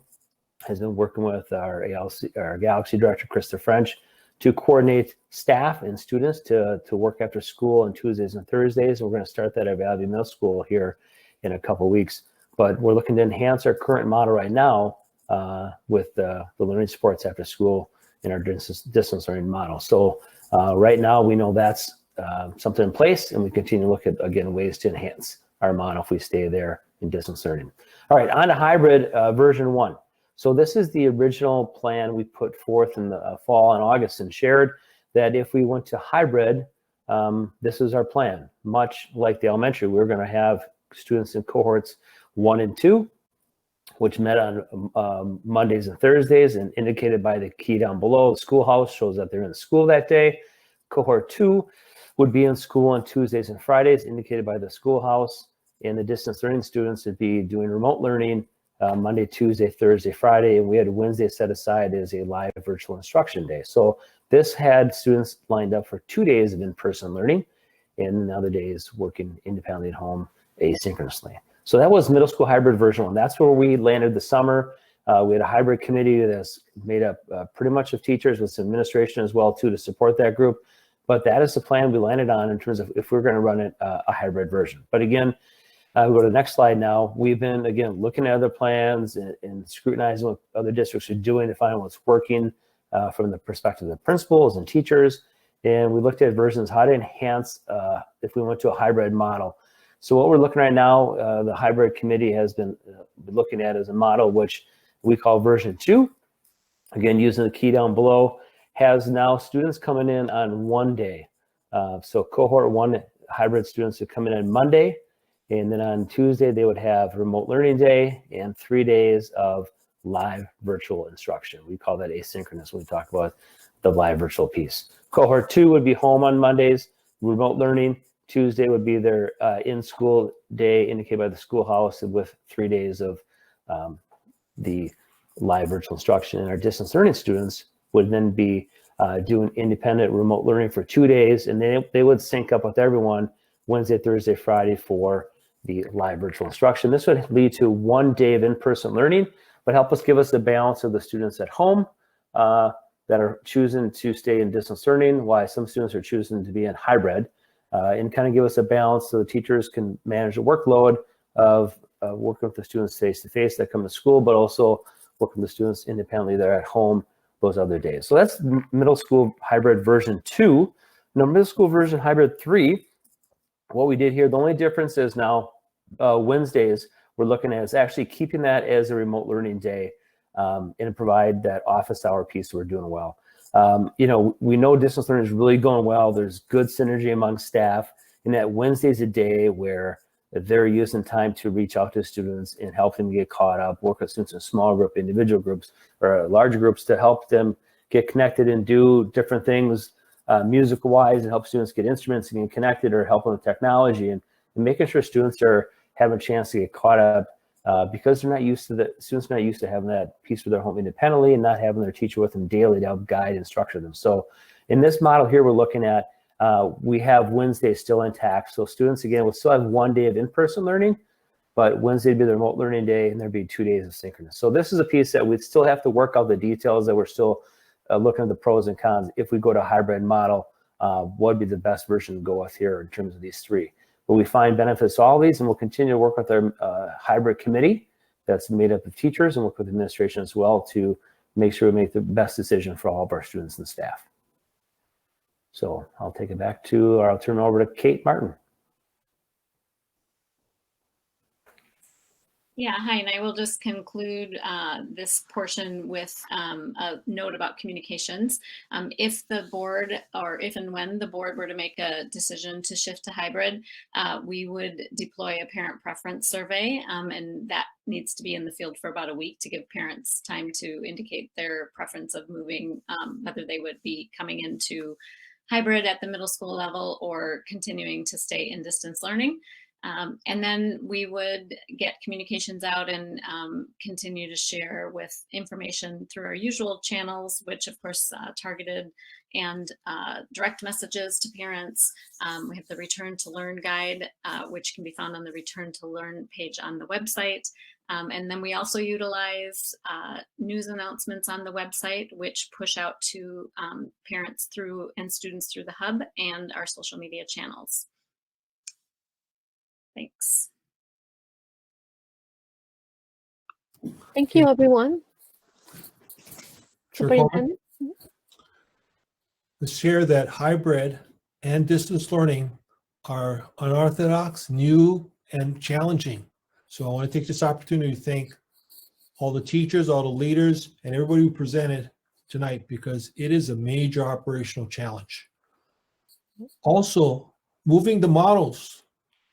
has been working with our Galaxy Director, Krista French, to coordinate staff and students to work after school on Tuesdays and Thursdays. We're going to start that at Valley Middle School here in a couple of weeks. But we're looking to enhance our current model right now with the learning supports after school in our distance learning model. So right now we know that's something in place, and we continue to look at, again, ways to enhance our model if we stay there in distance learning. All right, on to hybrid version 1. So this is the original plan we put forth in the fall and August and shared that if we went to hybrid, this is our plan. Much like the elementary, we're going to have students in cohorts 1 and 2, which met on Mondays and Thursdays, and indicated by the key down below. The schoolhouse shows that they're in the school that day. Cohort 2 would be in school on Tuesdays and Fridays, indicated by the schoolhouse. And the distance learning students would be doing remote learning Monday, Tuesday, Thursday, Friday, and we had Wednesday set aside as a live virtual instruction day. So this had students lined up for 2 days of in-person learning and the other days working independently at home asynchronously. So that was middle school hybrid version 1. That's where we landed the summer. We had a hybrid committee that's made up pretty much of teachers with some administration as well too to support that group. But that is the plan we landed on in terms of if we're going to run it a hybrid version. But again, we go to the next slide now. We've been, again, looking at other plans and scrutinizing what other districts are doing to find what's working from the perspective of the principals and teachers. And we looked at versions, how to enhance if we went to a hybrid model. So what we're looking right now, the hybrid committee has been looking at as a model, which we call version 2. Again, using the key down below, has now students coming in on one day. So cohort 1 hybrid students would come in on Monday, and then on Tuesday, they would have remote learning day and 3 days of live virtual instruction. We call that asynchronous when we talk about the live virtual piece. Cohort 2 would be home on Mondays, remote learning. Tuesday would be their in-school day indicated by the schoolhouse with 3 days of the live virtual instruction. And our distance learning students would then be doing independent remote learning for 2 days, and they would sync up with everyone Wednesday, Thursday, Friday for the live virtual instruction. This would lead to 1 day of in-person learning, but give us the balance of the students at home that are choosing to stay in distance learning, while some students are choosing to be in hybrid, and kind of give us a balance so the teachers can manage the workload of working with the students face-to-face that come to school, but also working with the students independently that are at home those other days. So that's middle school hybrid version 2. Now middle school version hybrid 3 what we did here, the only difference is now Wednesdays, we're looking at is actually keeping that as a remote learning day and provide that office hour piece. We're doing well. We know distance learning is really going well. There's good synergy among staff, and that Wednesday's a day where they're using time to reach out to students and help them get caught up, work with students in small group, individual groups, or larger groups to help them get connected and do different things musical wise, and help students get instruments and get connected, or help them with technology, and making sure students are having a chance to get caught up because they're not used to students not used to having that piece of their home independently and not having their teacher with them daily to help guide and structure them. So in this model here, we're looking at, we have Wednesday still intact. So students, again, will still have 1 day of in-person learning, but Wednesday would be the remote learning day, and there'd be 2 days of synchronous. So this is a piece that we'd still have to work out the details, that we're still looking at the pros and cons. If we go to a hybrid model, what would be the best version to go with here in terms of these three? But we find benefits to all of these, and we'll continue to work with our hybrid committee that's made up of teachers, and work with administration as well to make sure we make the best decision for all of our students and staff. So I'll take it back to, or I'll turn it over to Kate Martin. Yeah, hi, and I will just conclude this portion with a note about communications. If the board, or if and when the board were to make a decision to shift to hybrid, we would deploy a parent preference survey, and that needs to be in the field for about a week to give parents time to indicate their preference of moving, whether they would be coming into hybrid at the middle school level or continuing to stay in distance learning. And then we would get communications out and continue to share with information through our usual channels, which of course targeted and direct messages to parents. We have the Return to Learn guide, which can be found on the Return to Learn page on the website. And then we also utilize news announcements on the website, which push out to parents through and students through the hub and our social media channels. Thanks. Thank you, everyone. Sure, Superintendent? to share that hybrid and distance learning are unorthodox, new, and challenging. So I want to take this opportunity to thank all the teachers, all the leaders, and everybody who presented tonight, because it is a major operational challenge. Also, moving the models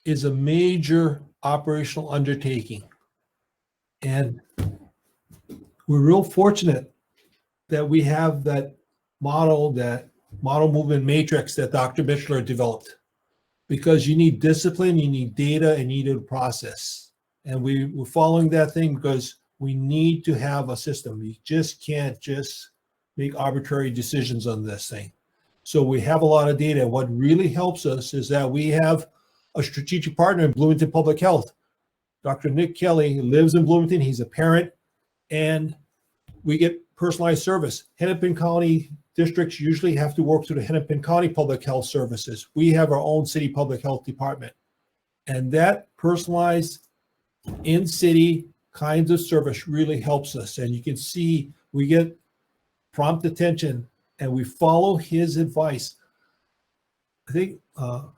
is a major operational undertaking. And we're real fortunate that we have that model movement matrix that Dr. Mitchell developed, because you need discipline, you need data, and you need a process. And we're following that thing because we need to have a system. You just can't just make arbitrary decisions on this thing. So we have a lot of data. What really helps us is that we have a strategic partner in Bloomington Public Health. Dr. Nick Kelly lives in Bloomington. He's a parent, and we get personalized service. Hennepin County districts usually have to work through the Hennepin County Public Health Services. We have our own city public health department. And that personalized in-city kinds of service really helps us. And you can see we get prompt attention and we follow his advice. I think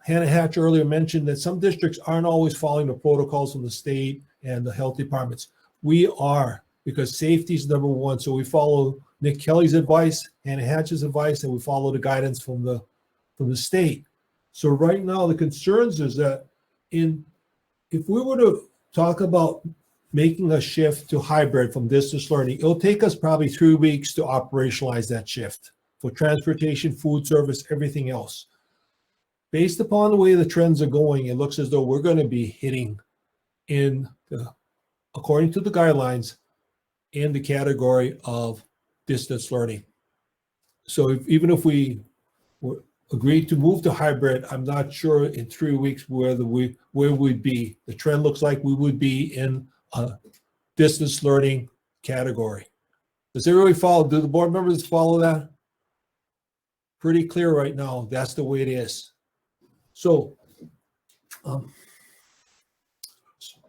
Hannah Hatch earlier mentioned that some districts aren't always following the protocols from the state and the health departments. We are, because safety is number one. So we follow Nick Kelly's advice, Hannah Hatch's advice, and we follow the guidance from the state. So right now the concerns is that if we were to talk about making a shift to hybrid from distance learning, it'll take us probably 3 weeks to operationalize that shift for transportation, food service, everything else. Based upon the way the trends are going, it looks as though we're going to be hitting according to the guidelines, in the category of distance learning. So even if we agreed to move to hybrid, I'm not sure in 3 weeks where we'd be. The trend looks like we would be in a distance learning category. Does everybody follow? Do the board members follow that? Pretty clear right now. That's the way it is. So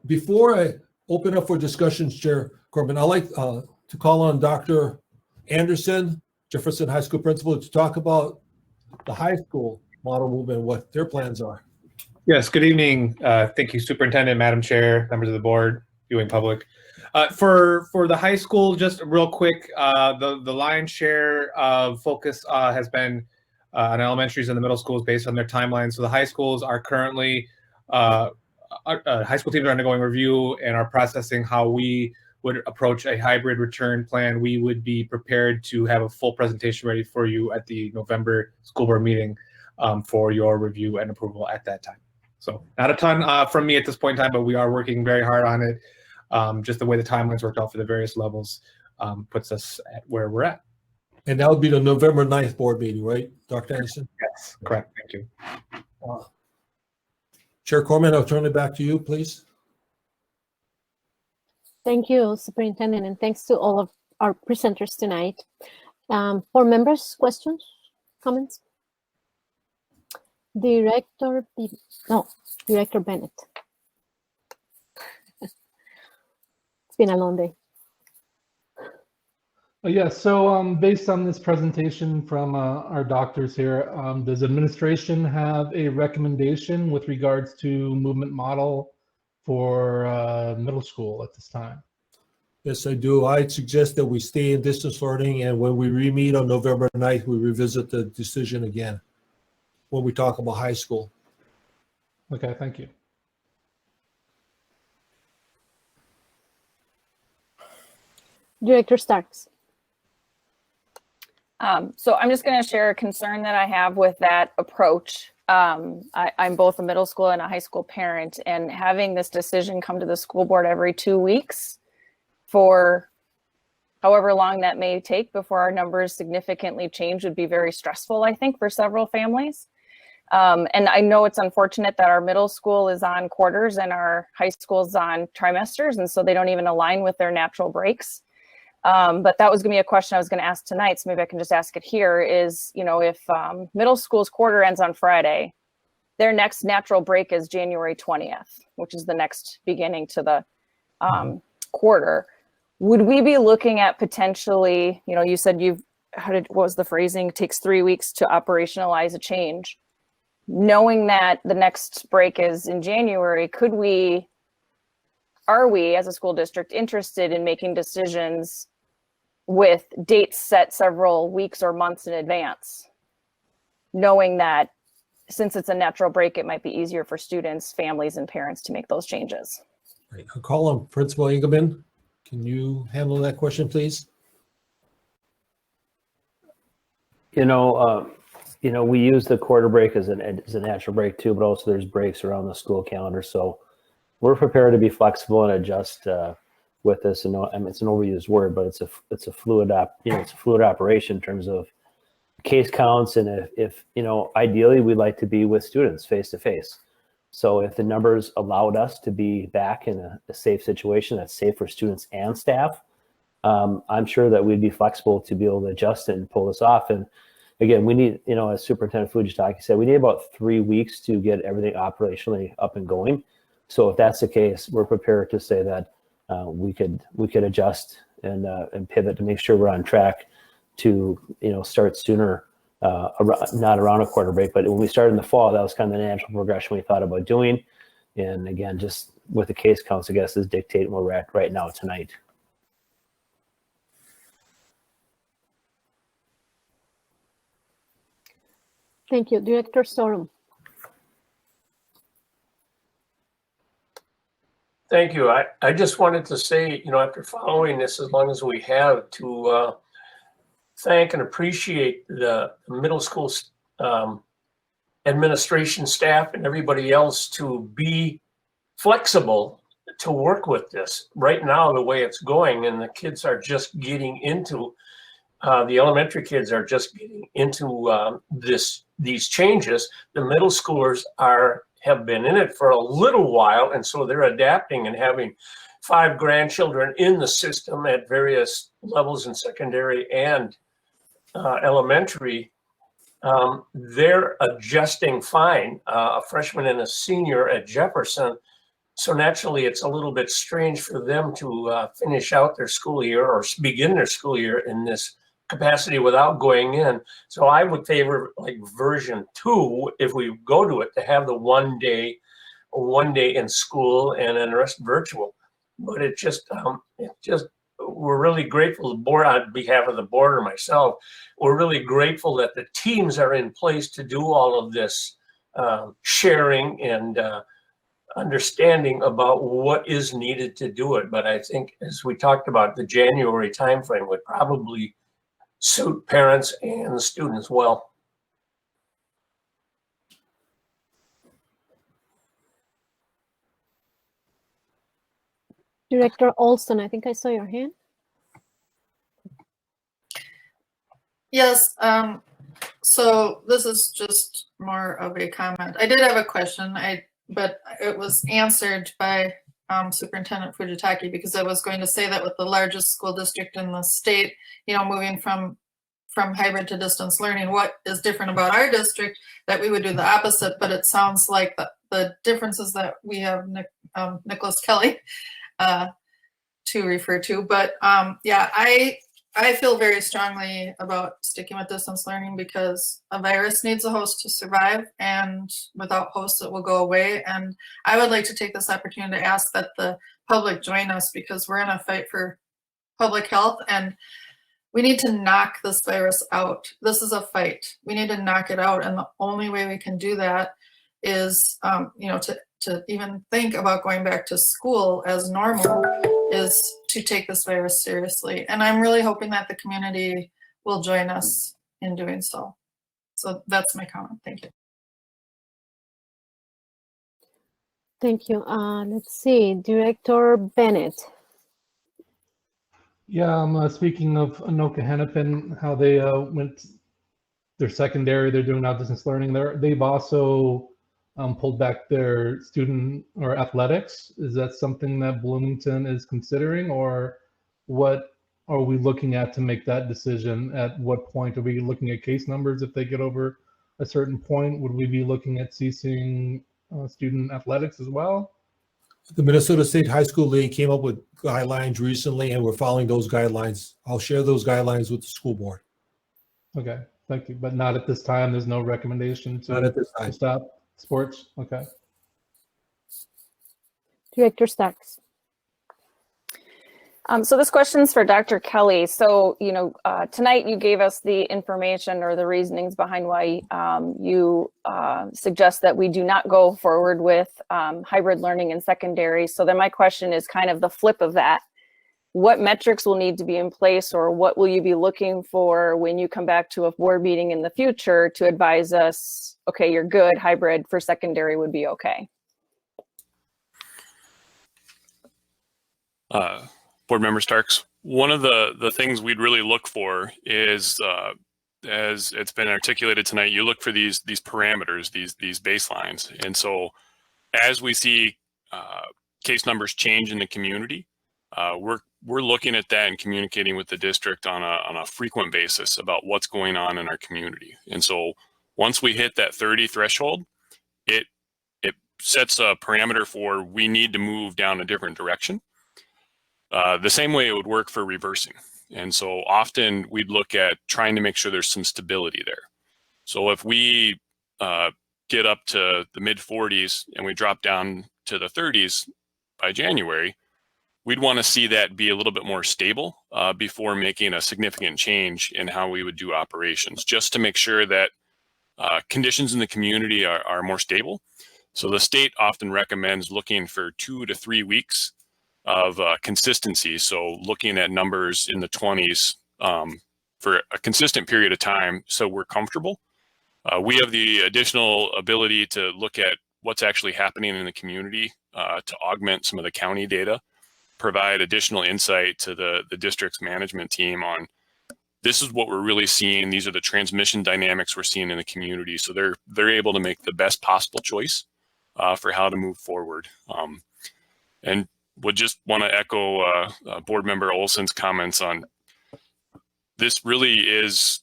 before I open up for discussions, Chair Corbin, I'd like to call on Dr. Anderson, Jefferson High School principal, to talk about the high school model movement and what their plans are. Yes, good evening. Thank you, Superintendent, Madam Chair, members of the board, viewing public. For the high school, just real quick, the lion's share of focus has been on elementaries and the middle schools based on their timeline. So the high schools are currently, high school teams are undergoing review and are processing how we would approach a hybrid return plan. We would be prepared to have a full presentation ready for you at the November school board meeting for your review and approval at that time. So not a ton from me at this point in time, but we are working very hard on it. Just the way the timelines worked out for the various levels puts us at where we're at. And that would be the November 9th board meeting, right, Dr. Anderson? Yes, correct. Thank you. Chair Corman, I'll turn it back to you, please. Thank you, Superintendent, and thanks to all of our presenters tonight. Board members, questions, comments? Director Bennett. It's been a long day. Yeah, so based on this presentation from our doctors here, does administration have a recommendation with regards to movement model for middle school at this time? Yes, I do. I'd suggest that we stay in distance learning, and when we re-meet on November 9th, we revisit the decision again when we talk about high school. Okay, thank you. Director Starks. So I'm just going to share a concern that I have with that approach. I'm both a middle school and a high school parent, and having this decision come to the school board every 2 weeks for however long that may take before our numbers significantly change would be very stressful, I think, for several families. And I know it's unfortunate that our middle school is on quarters and our high school is on trimesters, and so they don't even align with their natural breaks. But that was going to be a question I was going to ask tonight, so maybe I can just ask it here, is, you know, if middle school's quarter ends on Friday, their next natural break is January 20th, which is the next beginning to the quarter. Would we be looking at potentially, you know, you said what was the phrasing? It takes 3 weeks to operationalize a change. Knowing that the next break is in January, are we as a school district interested in making decisions with dates set several weeks or months in advance, knowing that since it's a natural break, it might be easier for students, families, and parents to make those changes? Right. I'll call on Principal Engelman. Can you handle that question, please? You know, we use the quarter break as a natural break too, but also there's breaks around the school calendar. So we're prepared to be flexible and adjust with this. And I mean, it's an overused word, but it's a fluid operation in terms of case counts. And if ideally we'd like to be with students face to face. So if the numbers allowed us to be back in a safe situation that's safe for students and staff, I'm sure that we'd be flexible to be able to adjust and pull this off. And again, we need, as Superintendent Fujitaki said, we need about 3 weeks to get everything operationally up and going. So if that's the case, we're prepared to say that we could adjust and pivot to make sure we're on track to start sooner, not around a quarter break, but when we started in the fall, that was kind of the natural progression we thought about doing. And again, just with the case counts, I guess, is dictating where we're at right now tonight. Thank you. Director Sorum. Thank you. I just wanted to say, after following this as long as we have, to thank and appreciate the middle school administration staff and everybody else to be flexible to work with this. Right now, the way it's going, and the kids are just getting into, the elementary kids are just getting into these changes. The middle schoolers have been in it for a little while, and so they're adapting and having 5 grandchildren in the system at various levels in secondary and elementary. They're adjusting fine, a freshman and a senior at Jefferson. So naturally, it's a little bit strange for them to finish out their school year or begin their school year in this capacity without going in. So I would favor like version 2, if we go to it, to have the one day in school and then the rest virtual. But it just we're really grateful, the board, on behalf of the board or myself, we're really grateful that the teams are in place to do all of this sharing and understanding about what is needed to do it. But I think, as we talked about, the January timeframe would probably suit parents and students well. Director Olson, I think I saw your hand. Yes, so this is just more of a comment. I did have a question, but it was answered by Superintendent Fujitaki, because I was going to say that with the largest school district in the state, moving from hybrid to distance learning, what is different about our district that we would do the opposite, but it sounds like the differences that we have Nicholas Kelly to refer to. But yeah, I feel very strongly about sticking with distance learning, because a virus needs a host to survive, and without hosts it will go away. And I would like to take this opportunity to ask that the public join us, because we're in a fight for public health and we need to knock this virus out. This is a fight. We need to knock it out, and the only way we can do that is to even think about going back to school as normal is to take this virus seriously. And I'm really hoping that the community will join us in doing so. So that's my comment. Thank you. Thank you. Let's see, Director Bennett. Yeah, I'm speaking of Anoka Hennepin, how they went their secondary, they're doing now distance learning. They've also pulled back their student or athletics. Is that something that Bloomington is considering, or what are we looking at to make that decision? At what point are we looking at case numbers? If they get over a certain point, would we be looking at ceasing student athletics as well? The Minnesota State High School League came up with guidelines recently, and we're following those guidelines. I'll share those guidelines with the school board. Okay, thank you. But not at this time. There's no recommendation to, Not at this time. to stop sports. Okay. Director Starks. So this question's for Dr. Kelly. So, tonight you gave us the information or the reasonings behind why you suggest that we do not go forward with hybrid learning in secondary. So then my question is kind of the flip of that. What metrics will need to be in place, or what will you be looking for when you come back to a board meeting in the future to advise us, okay, you're good, hybrid for secondary would be okay? Board Member Starks, one of the things we'd really look for is, as it's been articulated tonight, you look for these parameters, these baselines. And so as we see case numbers change in the community, we're looking at that and communicating with the district on a frequent basis about what's going on in our community. And so once we hit that 30 threshold, it sets a parameter for we need to move down a different direction. The same way it would work for reversing. And so often we'd look at trying to make sure there's some stability there. So if we get up to the mid 40s and we drop down to the 30s by January, we'd want to see that be a little bit more stable before making a significant change in how we would do operations, just to make sure that conditions in the community are more stable. So the state often recommends looking for 2 to 3 weeks of consistency. So looking at numbers in the 20s for a consistent period of time, so we're comfortable. We have the additional ability to look at what's actually happening in the community to augment some of the county data, provide additional insight to the district's management team on this is what we're really seeing. These are the transmission dynamics we're seeing in the community. So they're able to make the best possible choice for how to move forward. And would just want to echo Board Member Olson's comments on this. Really is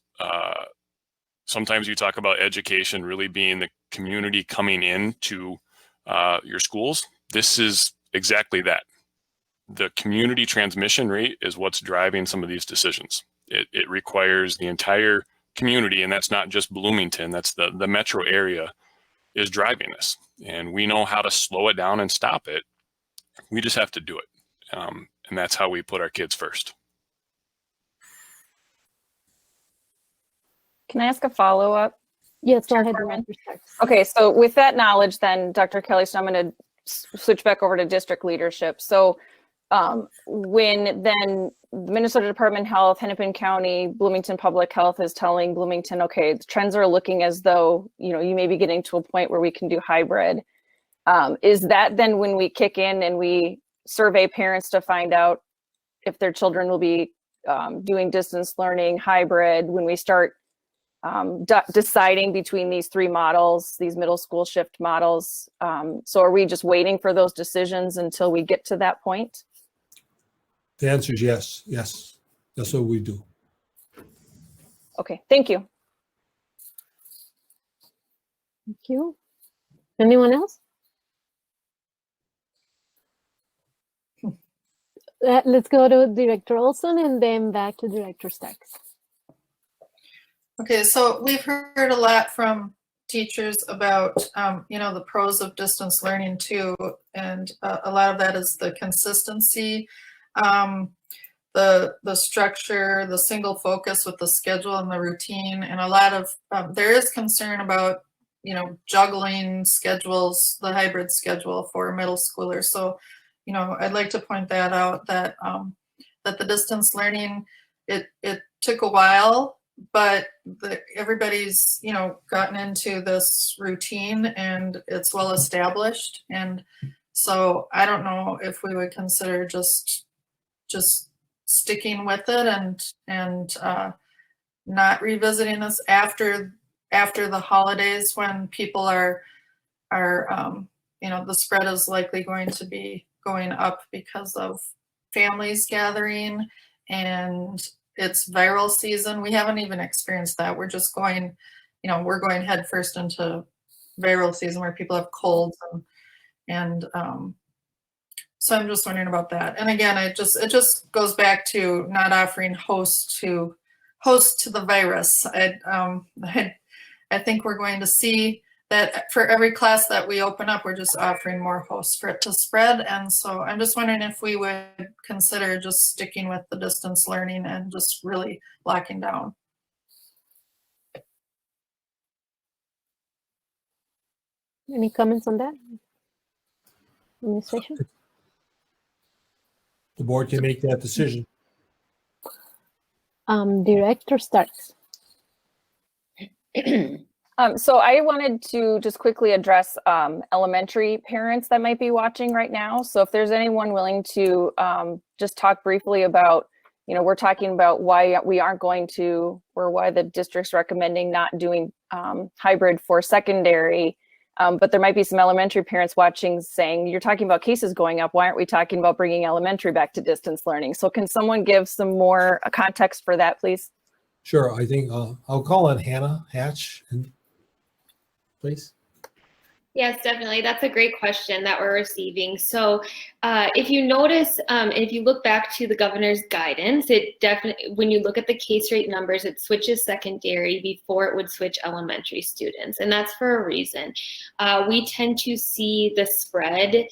sometimes you talk about education really being the community coming into your schools. This is exactly that. The community transmission rate is what's driving some of these decisions. It requires the entire community, and that's not just Bloomington, that's the metro area is driving this. And we know how to slow it down and stop it. We just have to do it. And that's how we put our kids first. Can I ask a follow-up? Yes, go ahead. Okay, so with that knowledge then, Dr. Kelly, so I'm going to switch back over to district leadership. So when then Minnesota Department of Health, Hennepin County, Bloomington Public Health is telling Bloomington, okay, the trends are looking as though, you know, you may be getting to a point where we can do hybrid. Is that then when we kick in and we survey parents to find out if their children will be doing distance learning, hybrid, when we start deciding between these three models, these middle school shift models? So are we just waiting for those decisions until we get to that point? The answer is yes. Yes, that's what we do. Okay, thank you. Thank you. Anyone else? Let's go to Director Olson and then back to Director Starks. Okay, so we've heard a lot from teachers about, you know, the pros of distance learning too, and a lot of that is the consistency, the structure, the single focus with the schedule and the routine, and a lot of there is concern about, you know, juggling schedules, the hybrid schedule for middle schoolers. So, you know, I'd like to point that out, that that the distance learning, it took a while, but everybody's, you know, gotten into this routine and it's well established. And so I don't know if we would consider just sticking with it and not revisiting this after the holidays, when people are you know, the spread is likely going to be going up because of families gathering, and it's viral season. We haven't even experienced that. We're just going, you know, we're going head first into viral season where people have colds, and so I'm just wondering about that. And again, it just goes back to not offering host to the virus. I think we're going to see that for every class that we open up, we're just offering more hosts for it to spread. And so I'm just wondering if we would consider just sticking with the distance learning and just really locking down. Any comments on that? Administration? The board can make that decision. Director Starks. So I wanted to just quickly address elementary parents that might be watching right now. So if there's anyone willing to just talk briefly about, you know, we're talking about why we aren't going to, or why the district's recommending not doing hybrid for secondary. But there might be some elementary parents watching saying, you're talking about cases going up. Why aren't we talking about bringing elementary back to distance learning? So can someone give some more context for that, please? Sure, I think I'll call on Hannah Hatch, please. Yes, definitely. That's a great question that we're receiving. So if you notice, if you look back to the governor's guidance, it definitely, when you look at the case rate numbers, it switches secondary before it would switch elementary students. And that's for a reason. We tend to see the spread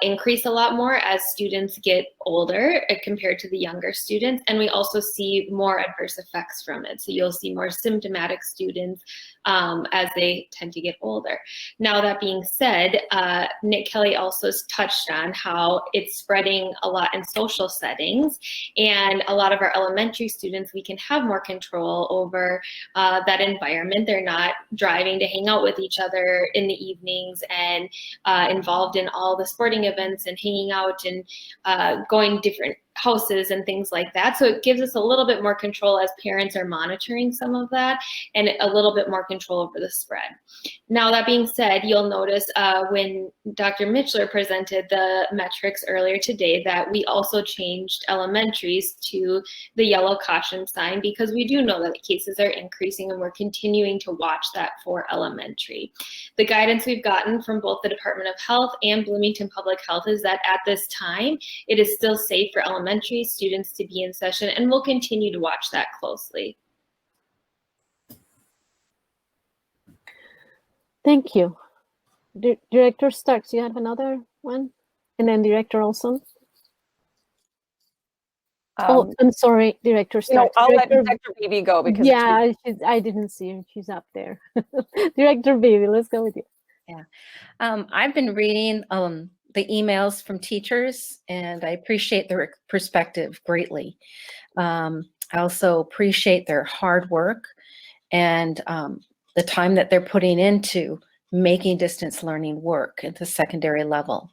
increase a lot more as students get older compared to the younger students. And we also see more adverse effects from it. So you'll see more symptomatic students as they tend to get older. Now, that being said, Nick Kelly also touched on how it's spreading a lot in social settings, and a lot of our elementary students, we can have more control over that environment. They're not driving to hang out with each other in the evenings and involved in all the sporting events and hanging out and going different houses and things like that. So it gives us a little bit more control as parents are monitoring some of that, and a little bit more control over the spread. Now, that being said, you'll notice when Dr. Mitchell presented the metrics earlier today that we also changed elementaries to the yellow caution sign, because we do know that cases are increasing and we're continuing to watch that for elementary. The guidance we've gotten from both the Department of Health and Bloomington Public Health is that at this time, it is still safe for elementary elementary students to be in session, and we'll continue to watch that closely. Thank you. Director Starks, you have another one? And then Director Olson? Oh, I'm sorry, Director Starks. No, I'll let Director Dr. Beebe go because yeah, I didn't see her. She's up there. Director Beebe, let's go with you. Yeah, I've been reading the emails from teachers, and I appreciate their perspective greatly. I also appreciate their hard work and the time that they're putting into making distance learning work at the secondary level.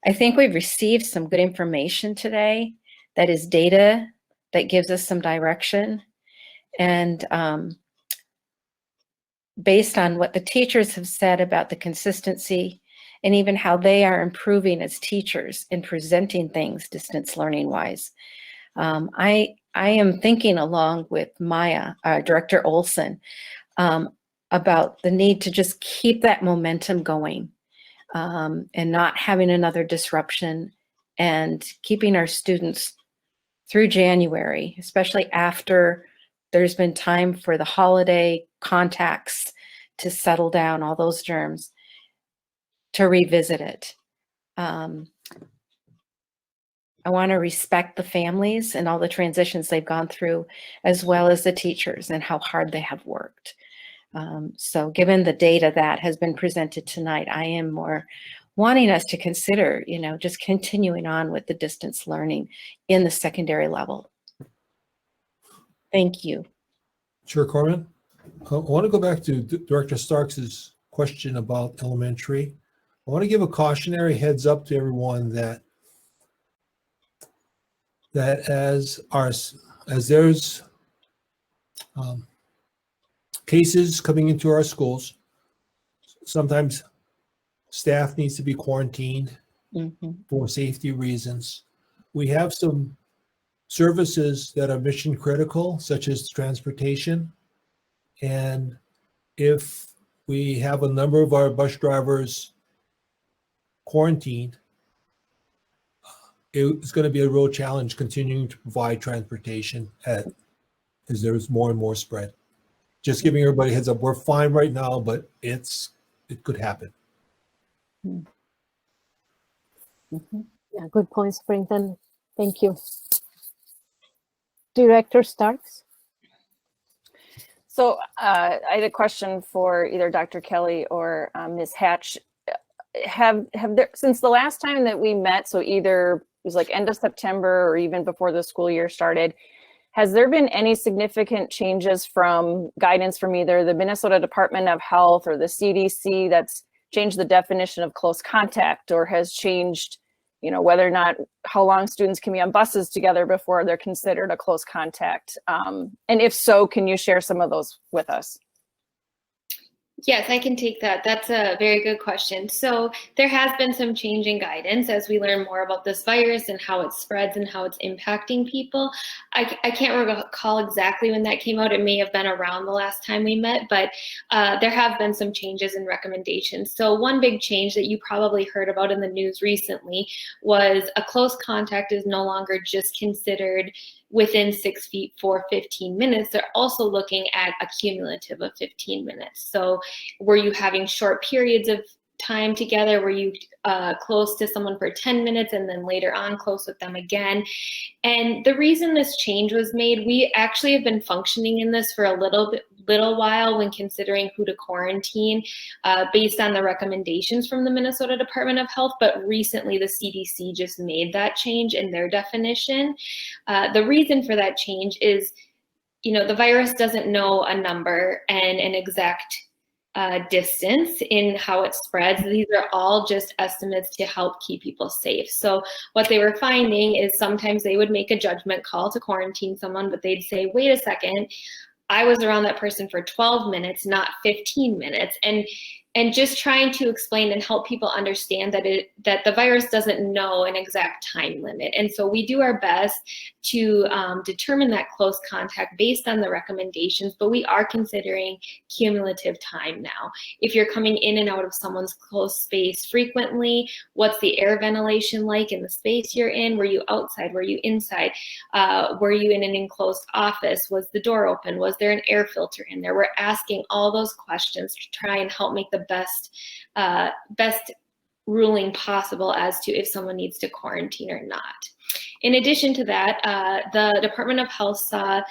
I think we've received some good information today that is data that gives us some direction. And based on what the teachers have said about the consistency and even how they are improving as teachers in presenting things distance learning wise, I am thinking along with Maya, Director Olson, about the need to just keep that momentum going and not having another disruption, and keeping our students through January, especially after there's been time for the holiday contacts to settle down, all those germs, to revisit it. I want to respect the families and all the transitions they've gone through, as well as the teachers and how hard they have worked. So given the data that has been presented tonight, I am more wanting us to consider, just continuing on with the distance learning in the secondary level. Thank you. Chair Corman, I want to go back to Director Starks's question about elementary. I want to give a cautionary heads up to everyone that as there's cases coming into our schools, sometimes staff needs to be quarantined for safety reasons. We have some services that are mission critical, such as transportation. And if we have a number of our bus drivers quarantined, it's going to be a real challenge continuing to provide transportation as there's more and more spread. Just giving everybody a heads up, we're fine right now, but it could happen. Yeah, good point, Superintendent. Thank you. Director Starks. So I had a question for either Dr. Kelly or Ms. Hatch. Have there, since the last time that we met, so either it was like end of September or even before the school year started, has there been any significant changes from guidance from either the Minnesota Department of Health or the CDC that's changed the definition of close contact, or has changed, whether or not how long students can be on buses together before they're considered a close contact? And if so, can you share some of those with us? Yes, I can take that. That's a very good question. So there has been some change in guidance as we learn more about this virus and how it spreads and how it's impacting people. I can't recall exactly when that came out. It may have been around the last time we met, but there have been some changes in recommendations. So one big change that you probably heard about in the news recently was a close contact is no longer just considered within 6 feet for 15 minutes. They're also looking at a cumulative of 15 minutes. So were you having short periods of time together? Were you close to someone for 10 minutes and then later on close with them again? And the reason this change was made, we actually have been functioning in this for a little while when considering who to quarantine based on the recommendations from the Minnesota Department of Health, but recently the CDC just made that change in their definition. The reason for that change is, the virus doesn't know a number and an exact distance in how it spreads. These are all just estimates to help keep people safe. So what they were finding is sometimes they would make a judgment call to quarantine someone, but they'd say, wait a second, I was around that person for 12 minutes, not 15 minutes. And and just trying to explain and help people understand that the virus doesn't know an exact time limit. And so we do our best to determine that close contact based on the recommendations, but we are considering cumulative time now. If you're coming in and out of someone's close space frequently, what's the air ventilation like in the space you're in? Were you outside? Were you inside? Were you in an enclosed office? Was the door open? Was there an air filter in there? We're asking all those questions to try and help make the best ruling possible as to if someone needs to quarantine or not. In addition to that, the Department of Health saw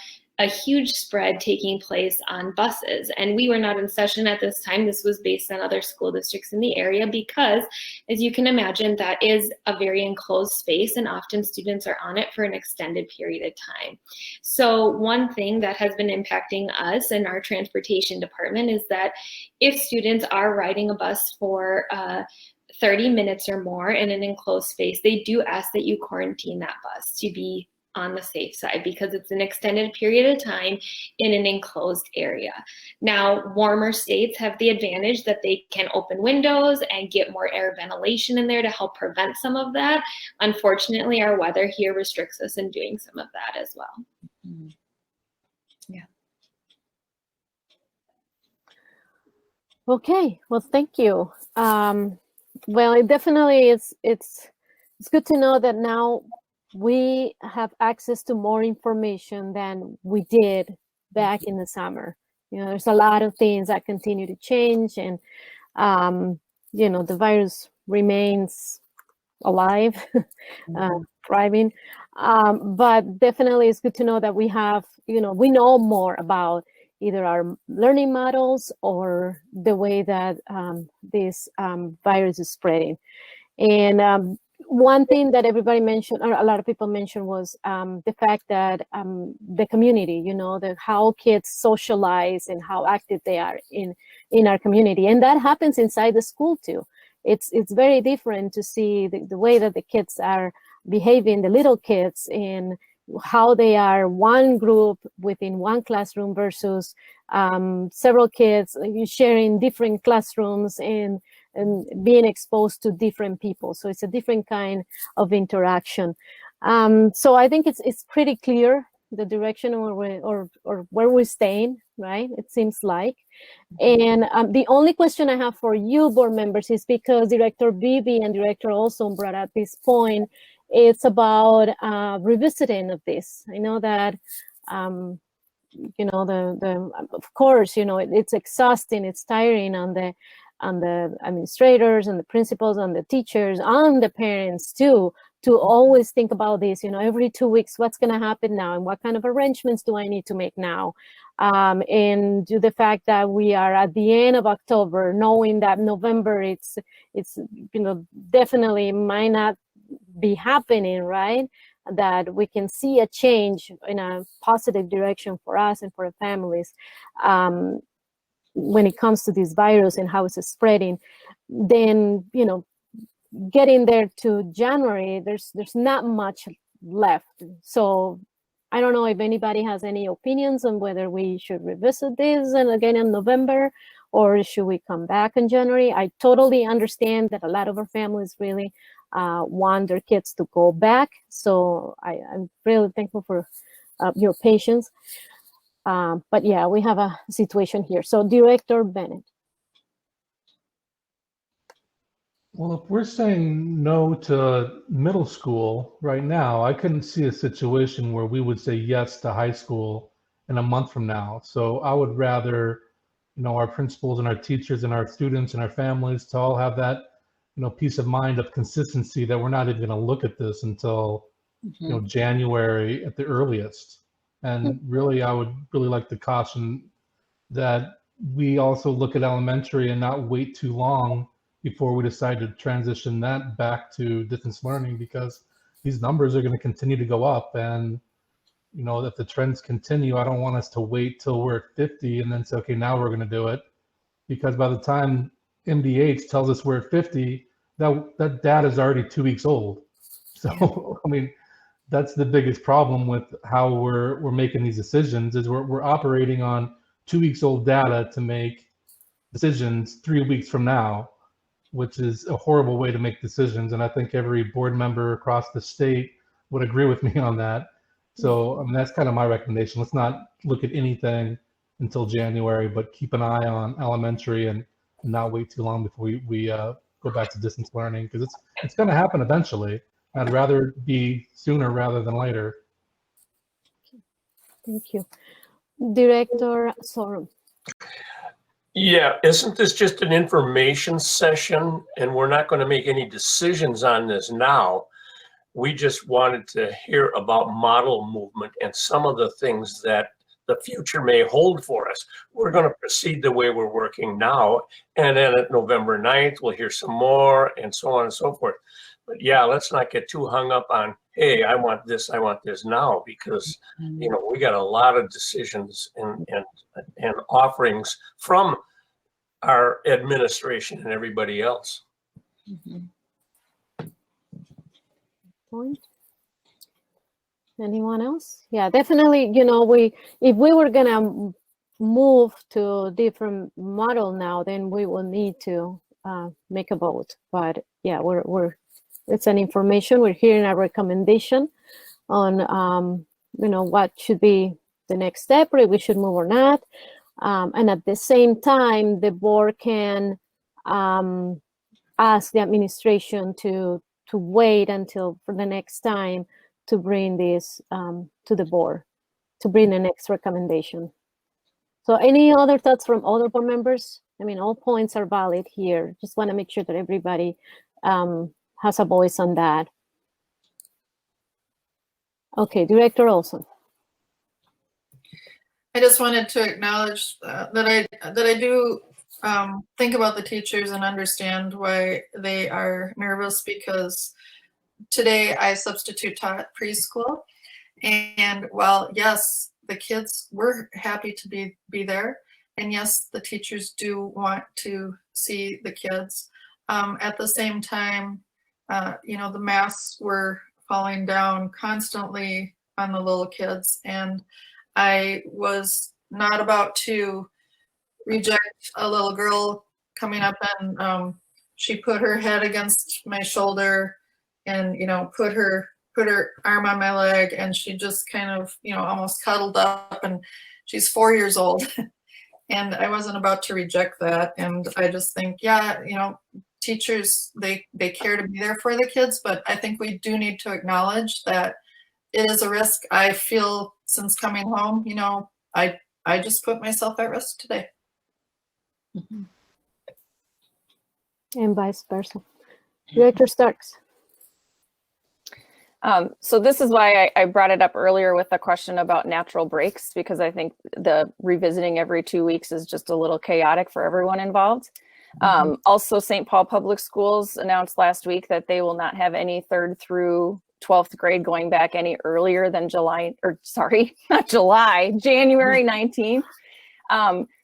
a huge spread taking place on buses, and we were not in session at this time. This was based on other school districts in the area because, as you can imagine, that is a very enclosed space, and often students are on it for an extended period of time. So one thing that has been impacting us in our transportation department is that if students are riding a bus for 30 minutes or more in an enclosed space, they do ask that you quarantine that bus to be on the safe side because it's an extended period of time in an enclosed area. Now, warmer states have the advantage that they can open windows and get more air ventilation in there to help prevent some of that. Unfortunately, our weather here restricts us in doing some of that as well. Yeah. Okay, well, thank you. Well, it definitely it's good to know that now we have access to more information than we did back in the summer. You know, there's a lot of things that continue to change, and you know, the virus remains alive, thriving. But definitely, it's good to know that we have, you know, we know more about either our learning models or the way that this virus is spreading. And one thing that everybody mentioned, or a lot of people mentioned, was the fact that the community, you know, how kids socialize and how active they are in our community. And that happens inside the school too. It's very different to see the way that the kids are behaving, the little kids, in how they are one group within one classroom versus several kids sharing different classrooms and being exposed to different people. So it's a different kind of interaction. So I think it's pretty clear the direction or where we're staying, right? It seems like. And the only question I have for you, board members, is because Director Beebe and Director Olson brought up this point. It's about revisiting of this. I know that, you know, of course, you know, it's exhausting, it's tiring on the administrators and the principals and the teachers and the parents too, to always think about this, you know, every 2 weeks, what's going to happen now and what kind of arrangements do I need to make now? And the fact that we are at the end of October, knowing that November, it's you know, definitely might not be happening, right? That we can see a change in a positive direction for us and for the families. When it comes to this virus and how it's spreading, then, you know, getting there to January, there's not much left. So I don't know if anybody has any opinions on whether we should revisit this and again in November, or should we come back in January? I totally understand that a lot of our families really want their kids to go back. So I'm really thankful for your patience. But yeah, we have a situation here. So Director Bennett. Well, if we're saying no to middle school right now, I couldn't see a situation where we would say yes to high school in a month from now. So I would rather, you know, our principals and our teachers and our students and our families to all have that, you know, peace of mind of consistency that we're not even going to look at this until, you know, January at the earliest. And really, I would really like to caution that we also look at elementary and not wait too long before we decide to transition that back to distance learning, because these numbers are going to continue to go up. And, you know, if the trends continue, I don't want us to wait till we're at 50 and then say, okay, now we're going to do it. Because by the time MDH tells us we're at 50, that data is already 2 weeks old. So, I mean, that's the biggest problem with how we're making these decisions, is we're operating on 2 weeks old data to make decisions 3 weeks from now, which is a horrible way to make decisions. And I think every board member across the state would agree with me on that. So I mean, that's kind of my recommendation. Let's not look at anything until January, but keep an eye on elementary and not wait too long before we go back to distance learning, because it's going to happen eventually. I'd rather it be sooner rather than later. Thank you. Director Sorum. Yeah, isn't this just an information session and we're not going to make any decisions on this now? We just wanted to hear about model movement and some of the things that the future may hold for us. We're going to proceed the way we're working now. And then at November 9th, we'll hear some more and so on and so forth. But yeah, let's not get too hung up on, hey, I want this now, because, you know, we got a lot of decisions and offerings from our administration and everybody else. Point. Anyone else? Yeah, definitely. You know, if we were gonna move to a different model now, then we will need to make a vote. But yeah, it's an information. We're hearing a recommendation on you know, what should be the next step, or if we should move or not. And at the same time, the board can ask the administration to wait until for the next time to bring this to the board, to bring the next recommendation. So any other thoughts from other board members? I mean, all points are valid here. Just want to make sure that everybody has a voice on that. Okay, Director Olson. I just wanted to acknowledge that I do think about the teachers and understand why they are nervous, because today I substitute taught preschool, and while yes, the kids were happy to be there, and yes, the teachers do want to see the kids. At the same time, you know, the masks were falling down constantly on the little kids, and I was not about to reject a little girl coming up, and she put her head against my shoulder and, you know, put her arm on my leg, and she just kind of, you know, almost cuddled up, and she's 4 years old. And I wasn't about to reject that. And I just think, yeah, you know, teachers, they care to be there for the kids, but I think we do need to acknowledge that it is a risk. I feel since coming home, you know, I just put myself at risk today. And vice versa. Director Starks. So this is why I brought it up earlier with the question about natural breaks, because I think the revisiting every 2 weeks is just a little chaotic for everyone involved. Also, St. Paul Public Schools announced last week that they will not have any 3rd through 12th grade going back any earlier than January 19th.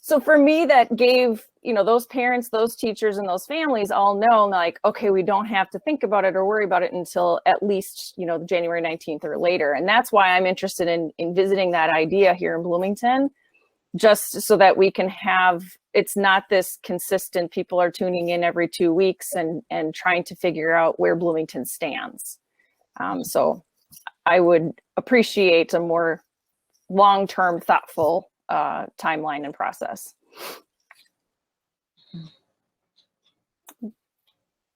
So for me, that gave, you know, those parents, those teachers, and those families all know, like, okay, we don't have to think about it or worry about it until at least, you know, January 19th or later. And that's why I'm interested in visiting that idea here in Bloomington, just so that we can have, it's not this consistent, people are tuning in every 2 weeks and trying to figure out where Bloomington stands. So I would appreciate a more long-term, thoughtful timeline and process.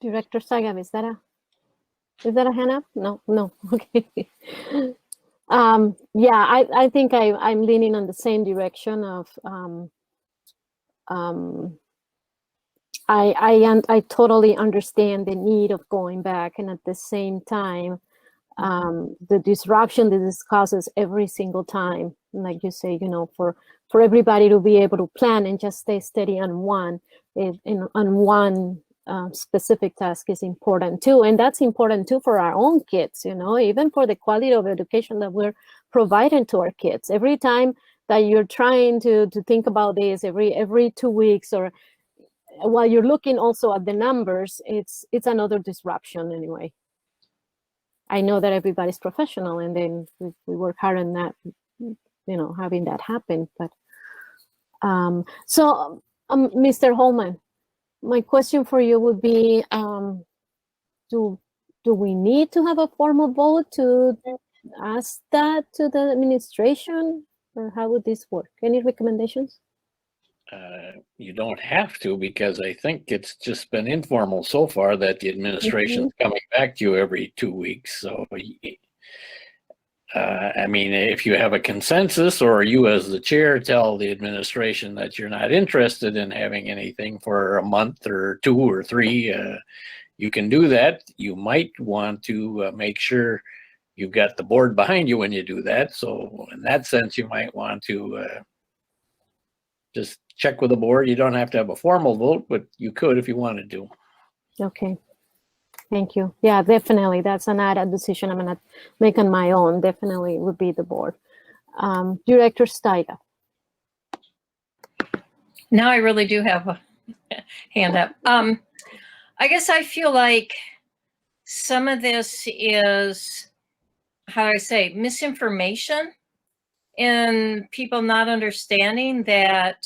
Director Sagam, is that a hand up? No. Okay. Yeah, I think I'm leaning on the same direction of I totally understand the need of going back, and at the same time, the disruption that this causes every single time, like you say, you know, for everybody to be able to plan and just stay steady on one specific task is important too, and that's important too for our own kids, you know, even for the quality of education that we're providing to our kids. Every time that you're trying to think about this, every 2 weeks, or while you're looking also at the numbers, it's another disruption anyway. I know that everybody's professional, and then we work hard on that, you know, having that happen. But so Mr. Holman, my question for you would be, do we need to have a formal vote to ask that to the administration, or how would this work? Any recommendations? You don't have to, because I think it's just been informal so far that the administration's coming back to you every 2 weeks. So, I mean, if you have a consensus, or you as the chair tell the administration that you're not interested in having anything for a month or 2 or 3, you can do that. You might want to make sure you've got the board behind you when you do that. So in that sense, you might want to just check with the board. You don't have to have a formal vote, but you could if you wanted to. Okay, thank you. Yeah, definitely. That's an added decision I'm gonna make on my own. Definitely would be the board. Director Steiger. Now I really do have a hand up. I guess I feel like some of this is, how do I say, misinformation, and people not understanding that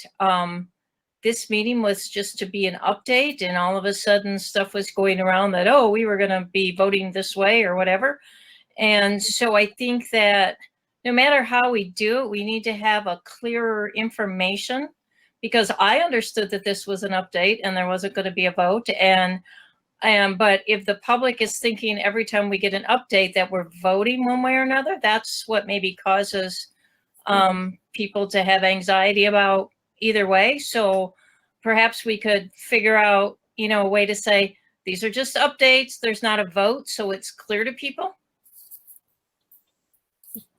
this meeting was just to be an update, and all of a sudden stuff was going around that, oh, we were going to be voting this way or whatever. And so I think that no matter how we do it, we need to have a clearer information, because I understood that this was an update and there wasn't going to be a vote. But if the public is thinking every time we get an update that we're voting one way or another, that's what maybe causes people to have anxiety about either way. So perhaps we could figure out, a way to say, these are just updates. There's not a vote, so it's clear to people.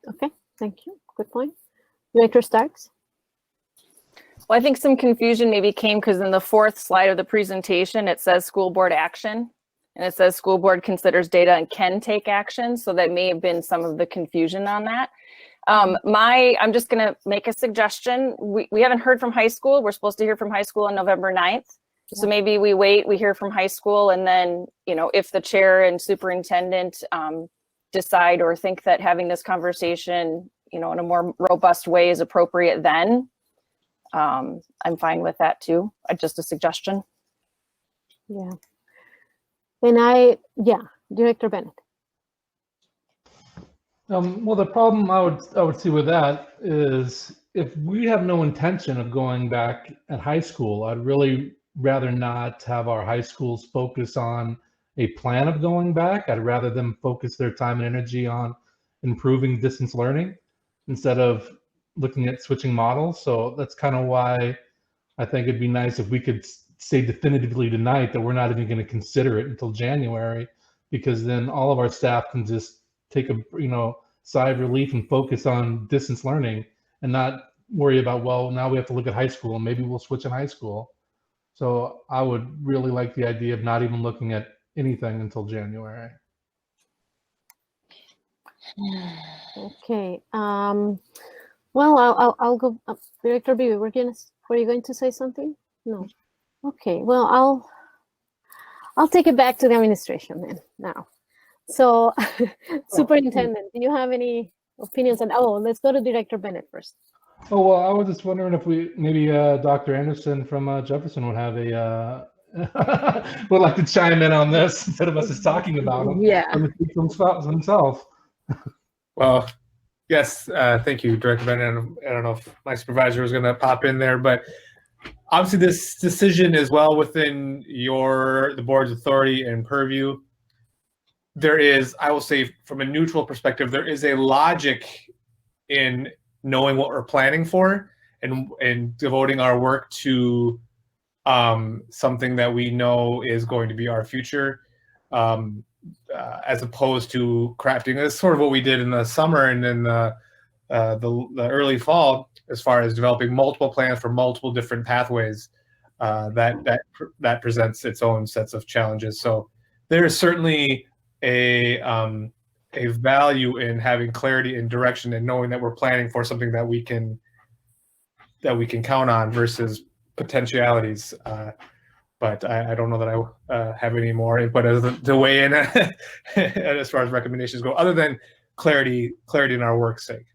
Okay, thank you. Good point. Director Starks. Well, I think some confusion maybe came because in the 4th slide of the presentation, it says school board action, and it says school board considers data and can take action. So that may have been some of the confusion on that. I'm just going to make a suggestion. We haven't heard from high school. We're supposed to hear from high school on November 9th. So maybe we wait, we hear from high school, and then, if the chair and superintendent decide or think that having this conversation, in a more robust way is appropriate, then I'm fine with that too. Just a suggestion. Yeah. And Director Bennett. Well, the problem I would see with that is, if we have no intention of going back at high school, I'd really rather not have our high schools focus on a plan of going back. I'd rather them focus their time and energy on improving distance learning instead of looking at switching models. So that's kind of why I think it'd be nice if we could say definitively tonight that we're not even going to consider it until January, because then all of our staff can just take a sigh of relief and focus on distance learning and not worry about, well, now we have to look at high school and maybe we'll switch in high school. So I would really like the idea of not even looking at anything until January. Okay. Well, I'll go. Director Beebe, were you going to say something? No. Okay. Well, I'll take it back to the administration then now. So, Superintendent, do you have any opinions on? Oh, let's go to Director Bennett first. Oh, well, I was just wondering if maybe Dr. Anderson from Jefferson would have would like to chime in on this instead of us just talking about him. Yeah. Himself. Well, yes, thank you, Director Bennett. I don't know if my supervisor was going to pop in there, but obviously this decision is well within the board's authority and purview. There is, I will say, from a neutral perspective, there is a logic in knowing what we're planning for and devoting our work to something that we know is going to be our future, as opposed to crafting. That's sort of what we did in the summer and in the early fall, as far as developing multiple plans for multiple different pathways. That presents its own sets of challenges. So there is certainly a value in having clarity and direction and knowing that we're planning for something that we can count on versus potentialities. But I don't know that I have any more input to weigh in as far as recommendations go, other than clarity in our work's sake.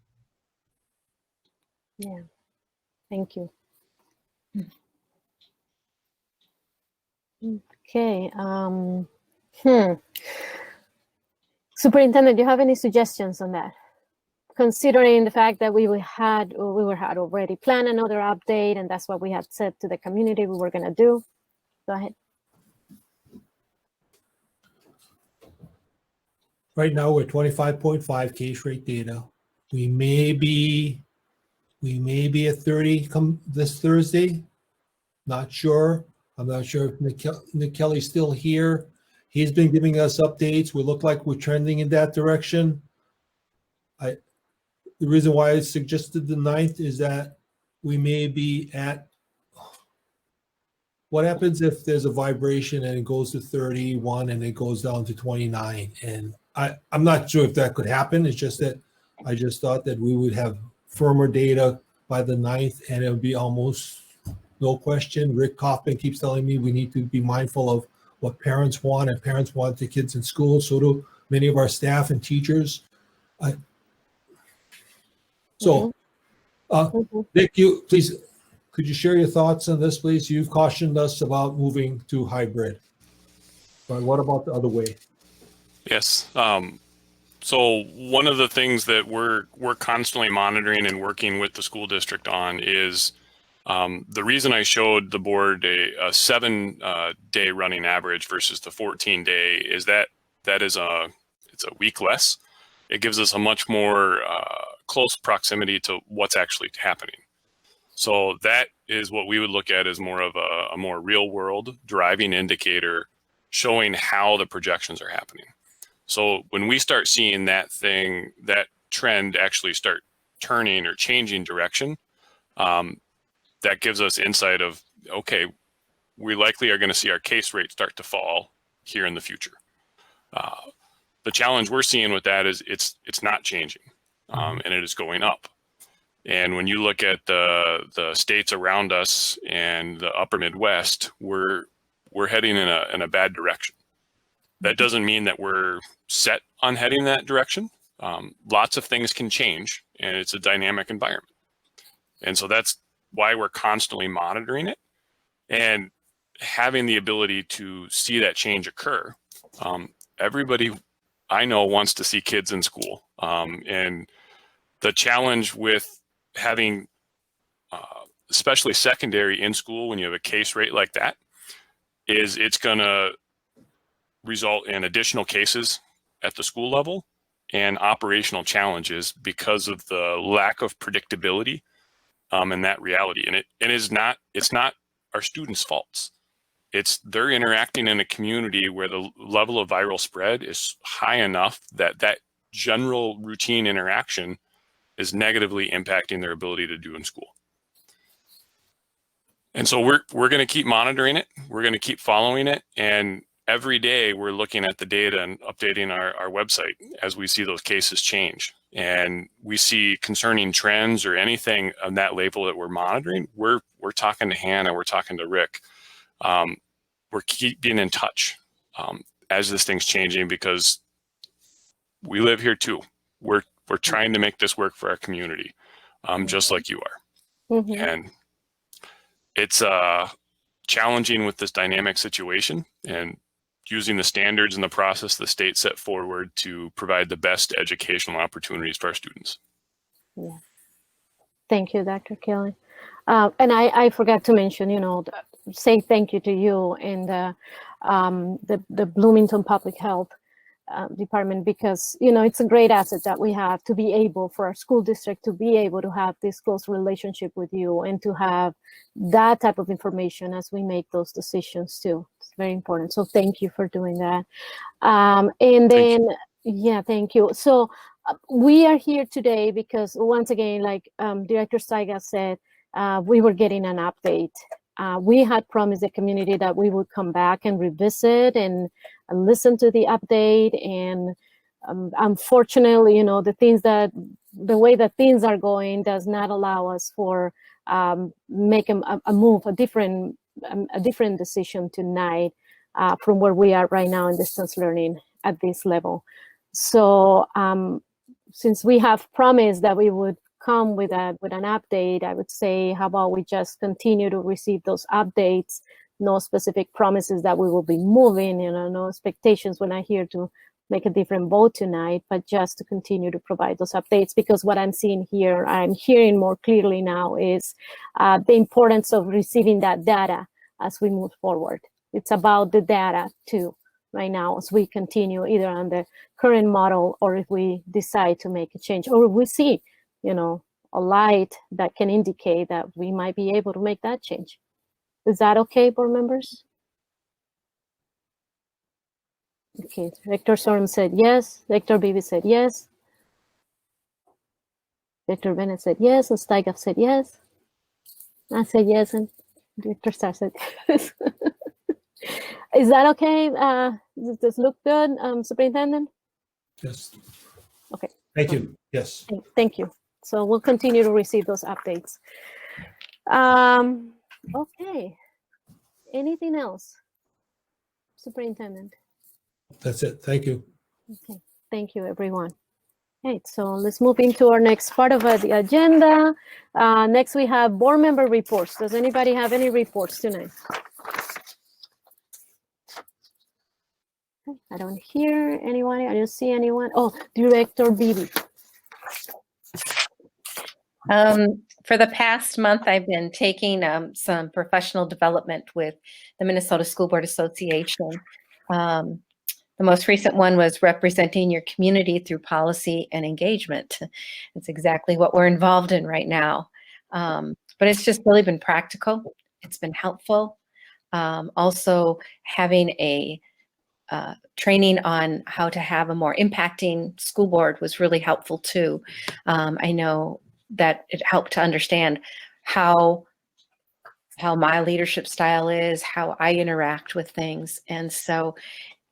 Yeah, thank you. Okay. Superintendent, do you have any suggestions on that? Considering the fact that we had already planned another update, and that's what we had said to the community we were going to do. Go ahead. Right now, we're 25.5 case rate data. We may be at 30 come this Thursday. Not sure. I'm not sure if Nick Kelly's still here. He's been giving us updates. We look like we're trending in that direction. The reason why I suggested the 9th is that we may be at, what happens if there's a vibration and it goes to 31 and it goes down to 29? And I'm not sure if that could happen. It's just that I just thought that we would have firmer data by the 9th, and it would be almost no question. Rick Kaufman keeps telling me we need to be mindful of what parents want, and parents want the kids in school. So do many of our staff and teachers. Nick, please, could you share your thoughts on this, please? You've cautioned us about moving to hybrid, but what about the other way? Yes. So one of the things that we're constantly monitoring and working with the school district on is the reason I showed the board a 7-day running average versus the 14-day is that it's a week less. It gives us a much more close proximity to what's actually happening. So that is what we would look at as more of a more real world driving indicator showing how the projections are happening. So when we start seeing that trend actually start turning or changing direction, that gives us insight of, okay, we likely are going to see our case rate start to fall here in the future. The challenge we're seeing with that is it's not changing, and it is going up. And when you look at the states around us and the upper Midwest, we're heading in a bad direction. That doesn't mean that we're set on heading that direction. Lots of things can change, and it's a dynamic environment. And so that's why we're constantly monitoring it and having the ability to see that change occur. Everybody I know wants to see kids in school. And the challenge with having, especially secondary in school, when you have a case rate like that, is it's going to result in additional cases at the school level and operational challenges because of the lack of predictability and that reality. And it's not our students' faults. They're interacting in a community where the level of viral spread is high enough that general routine interaction is negatively impacting their ability to do in school. And so we're going to keep monitoring it. We're going to keep following it. And every day we're looking at the data and updating our website as we see those cases change. And we see concerning trends or anything on that label that we're monitoring. We're talking to Hannah, we're talking to Rick. We're keeping in touch as this thing's changing because we live here too. We're trying to make this work for our community, just like you are. Mm-hmm. And it's challenging with this dynamic situation and using the standards and the process the state set forward to provide the best educational opportunities for our students. Yeah. Thank you, Dr. Kelly. And I forgot to mention, say thank you to you and the Bloomington Public Health Department, because it's a great asset that we have to be able for our school district to be able to have this close relationship with you and to have that type of information as we make those decisions too. It's very important. So thank you for doing that. And then, yeah, thank you. So we are here today because once again, like Director Saiga said, we were getting an update. We had promised the community that we would come back and revisit and listen to the update. And unfortunately, the way that things are going does not allow us for make a move, a different decision tonight from where we are right now in distance learning at this level. So since we have promised that we would come with an update, I would say, how about we just continue to receive those updates no specific promises that we will be moving, no expectations. We're not here to make a different vote tonight, but just to continue to provide those updates, because what I'm seeing here, I'm hearing more clearly now, is the importance of receiving that data as we move forward. It's about the data too, right now, as we continue either on the current model, or if we decide to make a change, or if we see, a light that can indicate that we might be able to make that change. Is that okay, board members? Okay, Director Sorum said yes. Director Beebe said yes. Director Bennett said yes, and Steigaf said yes. I said yes, and Director Starr said yes. Is that okay? Does this look good, Superintendent? Yes. Okay. Thank you. Yes. Thank you. So we'll continue to receive those updates. Okay. Anything else, Superintendent? That's it. Thank you. Okay. Thank you, everyone. Okay, so let's move into our next part of the agenda. Next, we have board member reports. Does anybody have any reports tonight? I don't hear anyone. I don't see anyone. Oh, Director Beebe. For the past month, I've been taking some professional development with the Minnesota School Board Association. The most recent one was representing your community through policy and engagement. It's exactly what we're involved in right now. But it's just really been practical. It's been helpful. Also, having a training on how to have a more impacting school board was really helpful too. I know that it helped to understand how my leadership style is, how I interact with things. And so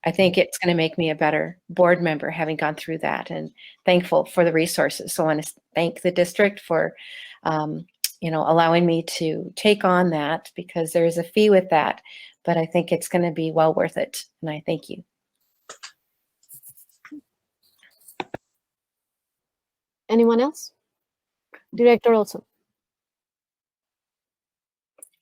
I think it's going to make me a better board member having gone through that, and thankful for the resources. So I want to thank the district for, allowing me to take on that, because there is a fee with that, but I think it's going to be well worth it. And I thank you. Anyone else? Director Olson.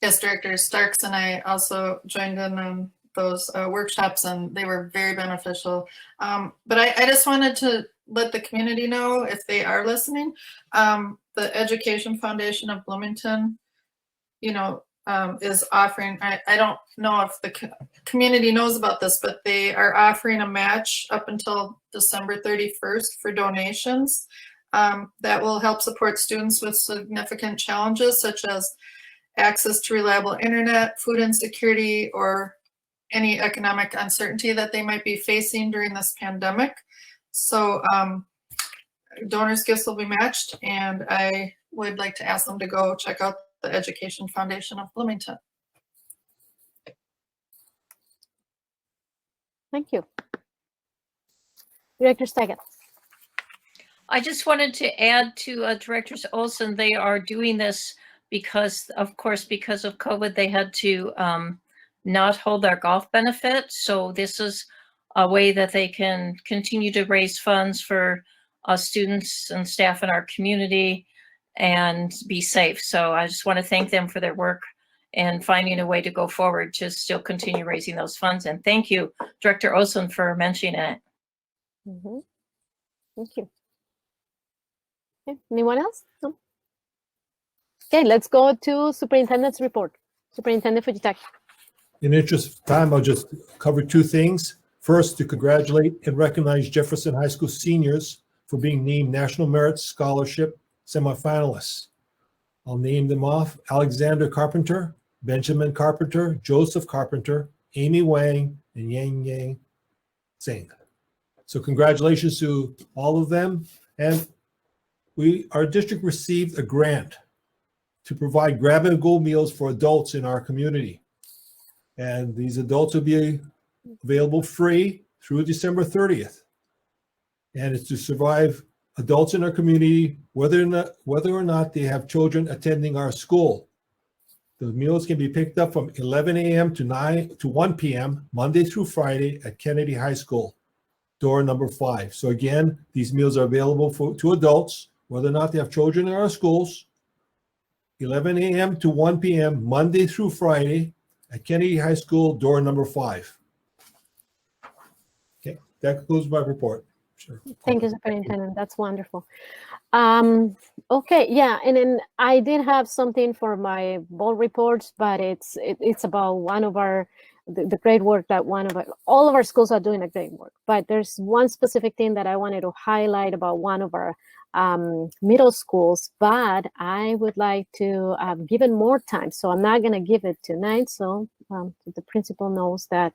Yes, Director Starks and I also joined in on those workshops, and they were very beneficial. But I just wanted to let the community know, if they are listening, the Education Foundation of Bloomington, is offering, I don't know if the community knows about this, but they are offering a match up until December 31st for donations that will help support students with significant challenges, such as access to reliable internet, food insecurity, or any economic uncertainty that they might be facing during this pandemic. So donors' gifts will be matched, and I would like to ask them to go check out the Education Foundation of Bloomington. Thank you. Director Steigert. I just wanted to add to Directors Olson, they are doing this because, of course, because of COVID, they had to not hold their golf benefit. So this is a way that they can continue to raise funds for students and staff in our community and be safe. So I just want to thank them for their work and finding a way to go forward to still continue raising those funds. And thank you, Director Olson, for mentioning it. Mm-hmm. Thank you. Okay. Anyone else? No? Okay, let's go to Superintendent's report. Superintendent Fujitaki. In the interest of time, I'll just cover two things. First, to congratulate and recognize Jefferson High School seniors for being named National Merit Scholarship semifinalists. I'll name them off: Alexander Carpenter, Benjamin Carpenter, Joseph Carpenter, Amy Wang, and Yang Yang Singh. So congratulations to all of them. And our district received a grant to provide grab-and-go meals for adults in our community. And these adults will be available free through December 30th. And it's to survive adults in our community, whether or not they have children attending our school. The meals can be picked up from 11 a.m. to 1 p.m. Monday through Friday at Kennedy High School, door number 5. So again, these meals are available to adults, whether or not they have children in our schools, 11 a.m. to 1 p.m. Monday through Friday at Kennedy High School, door number 5. Okay, that concludes my report. Sure. Thank you, Superintendent. That's wonderful. Okay, yeah, and then I did have something for my board reports, but it's about one of our the great work that all of our schools are doing a great work. But there's one specific thing that I wanted to highlight about one of our middle schools, but I would like to give it more time. So I'm not going to give it tonight. So the principal knows that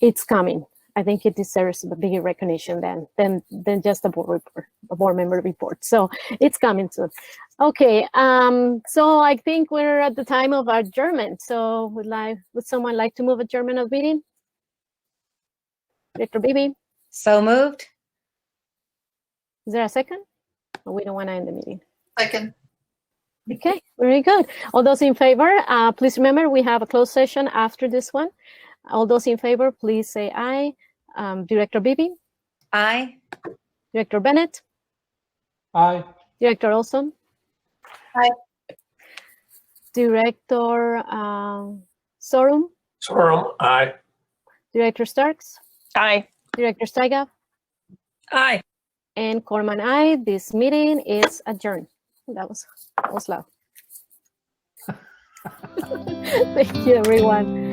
it's coming. I think it deserves a bigger recognition than just a board member report. So it's coming soon. Okay, so I think we're at the time of adjournment. So would someone like to move adjournment of meeting? Director Beebe? So moved. Is there a second? Or we don't want to end the meeting. Second. Okay, very good. All those in favor, please remember we have a closed session after this one. All those in favor, please say aye. Director Beebe? Aye. Director Bennett? Aye. Director Olson? Aye. Director Sorum? Sorum, aye. Director Starks? Aye. Director Steigav? Aye. And Corman, aye. This meeting is adjourned. That was loud. Thank you, everyone.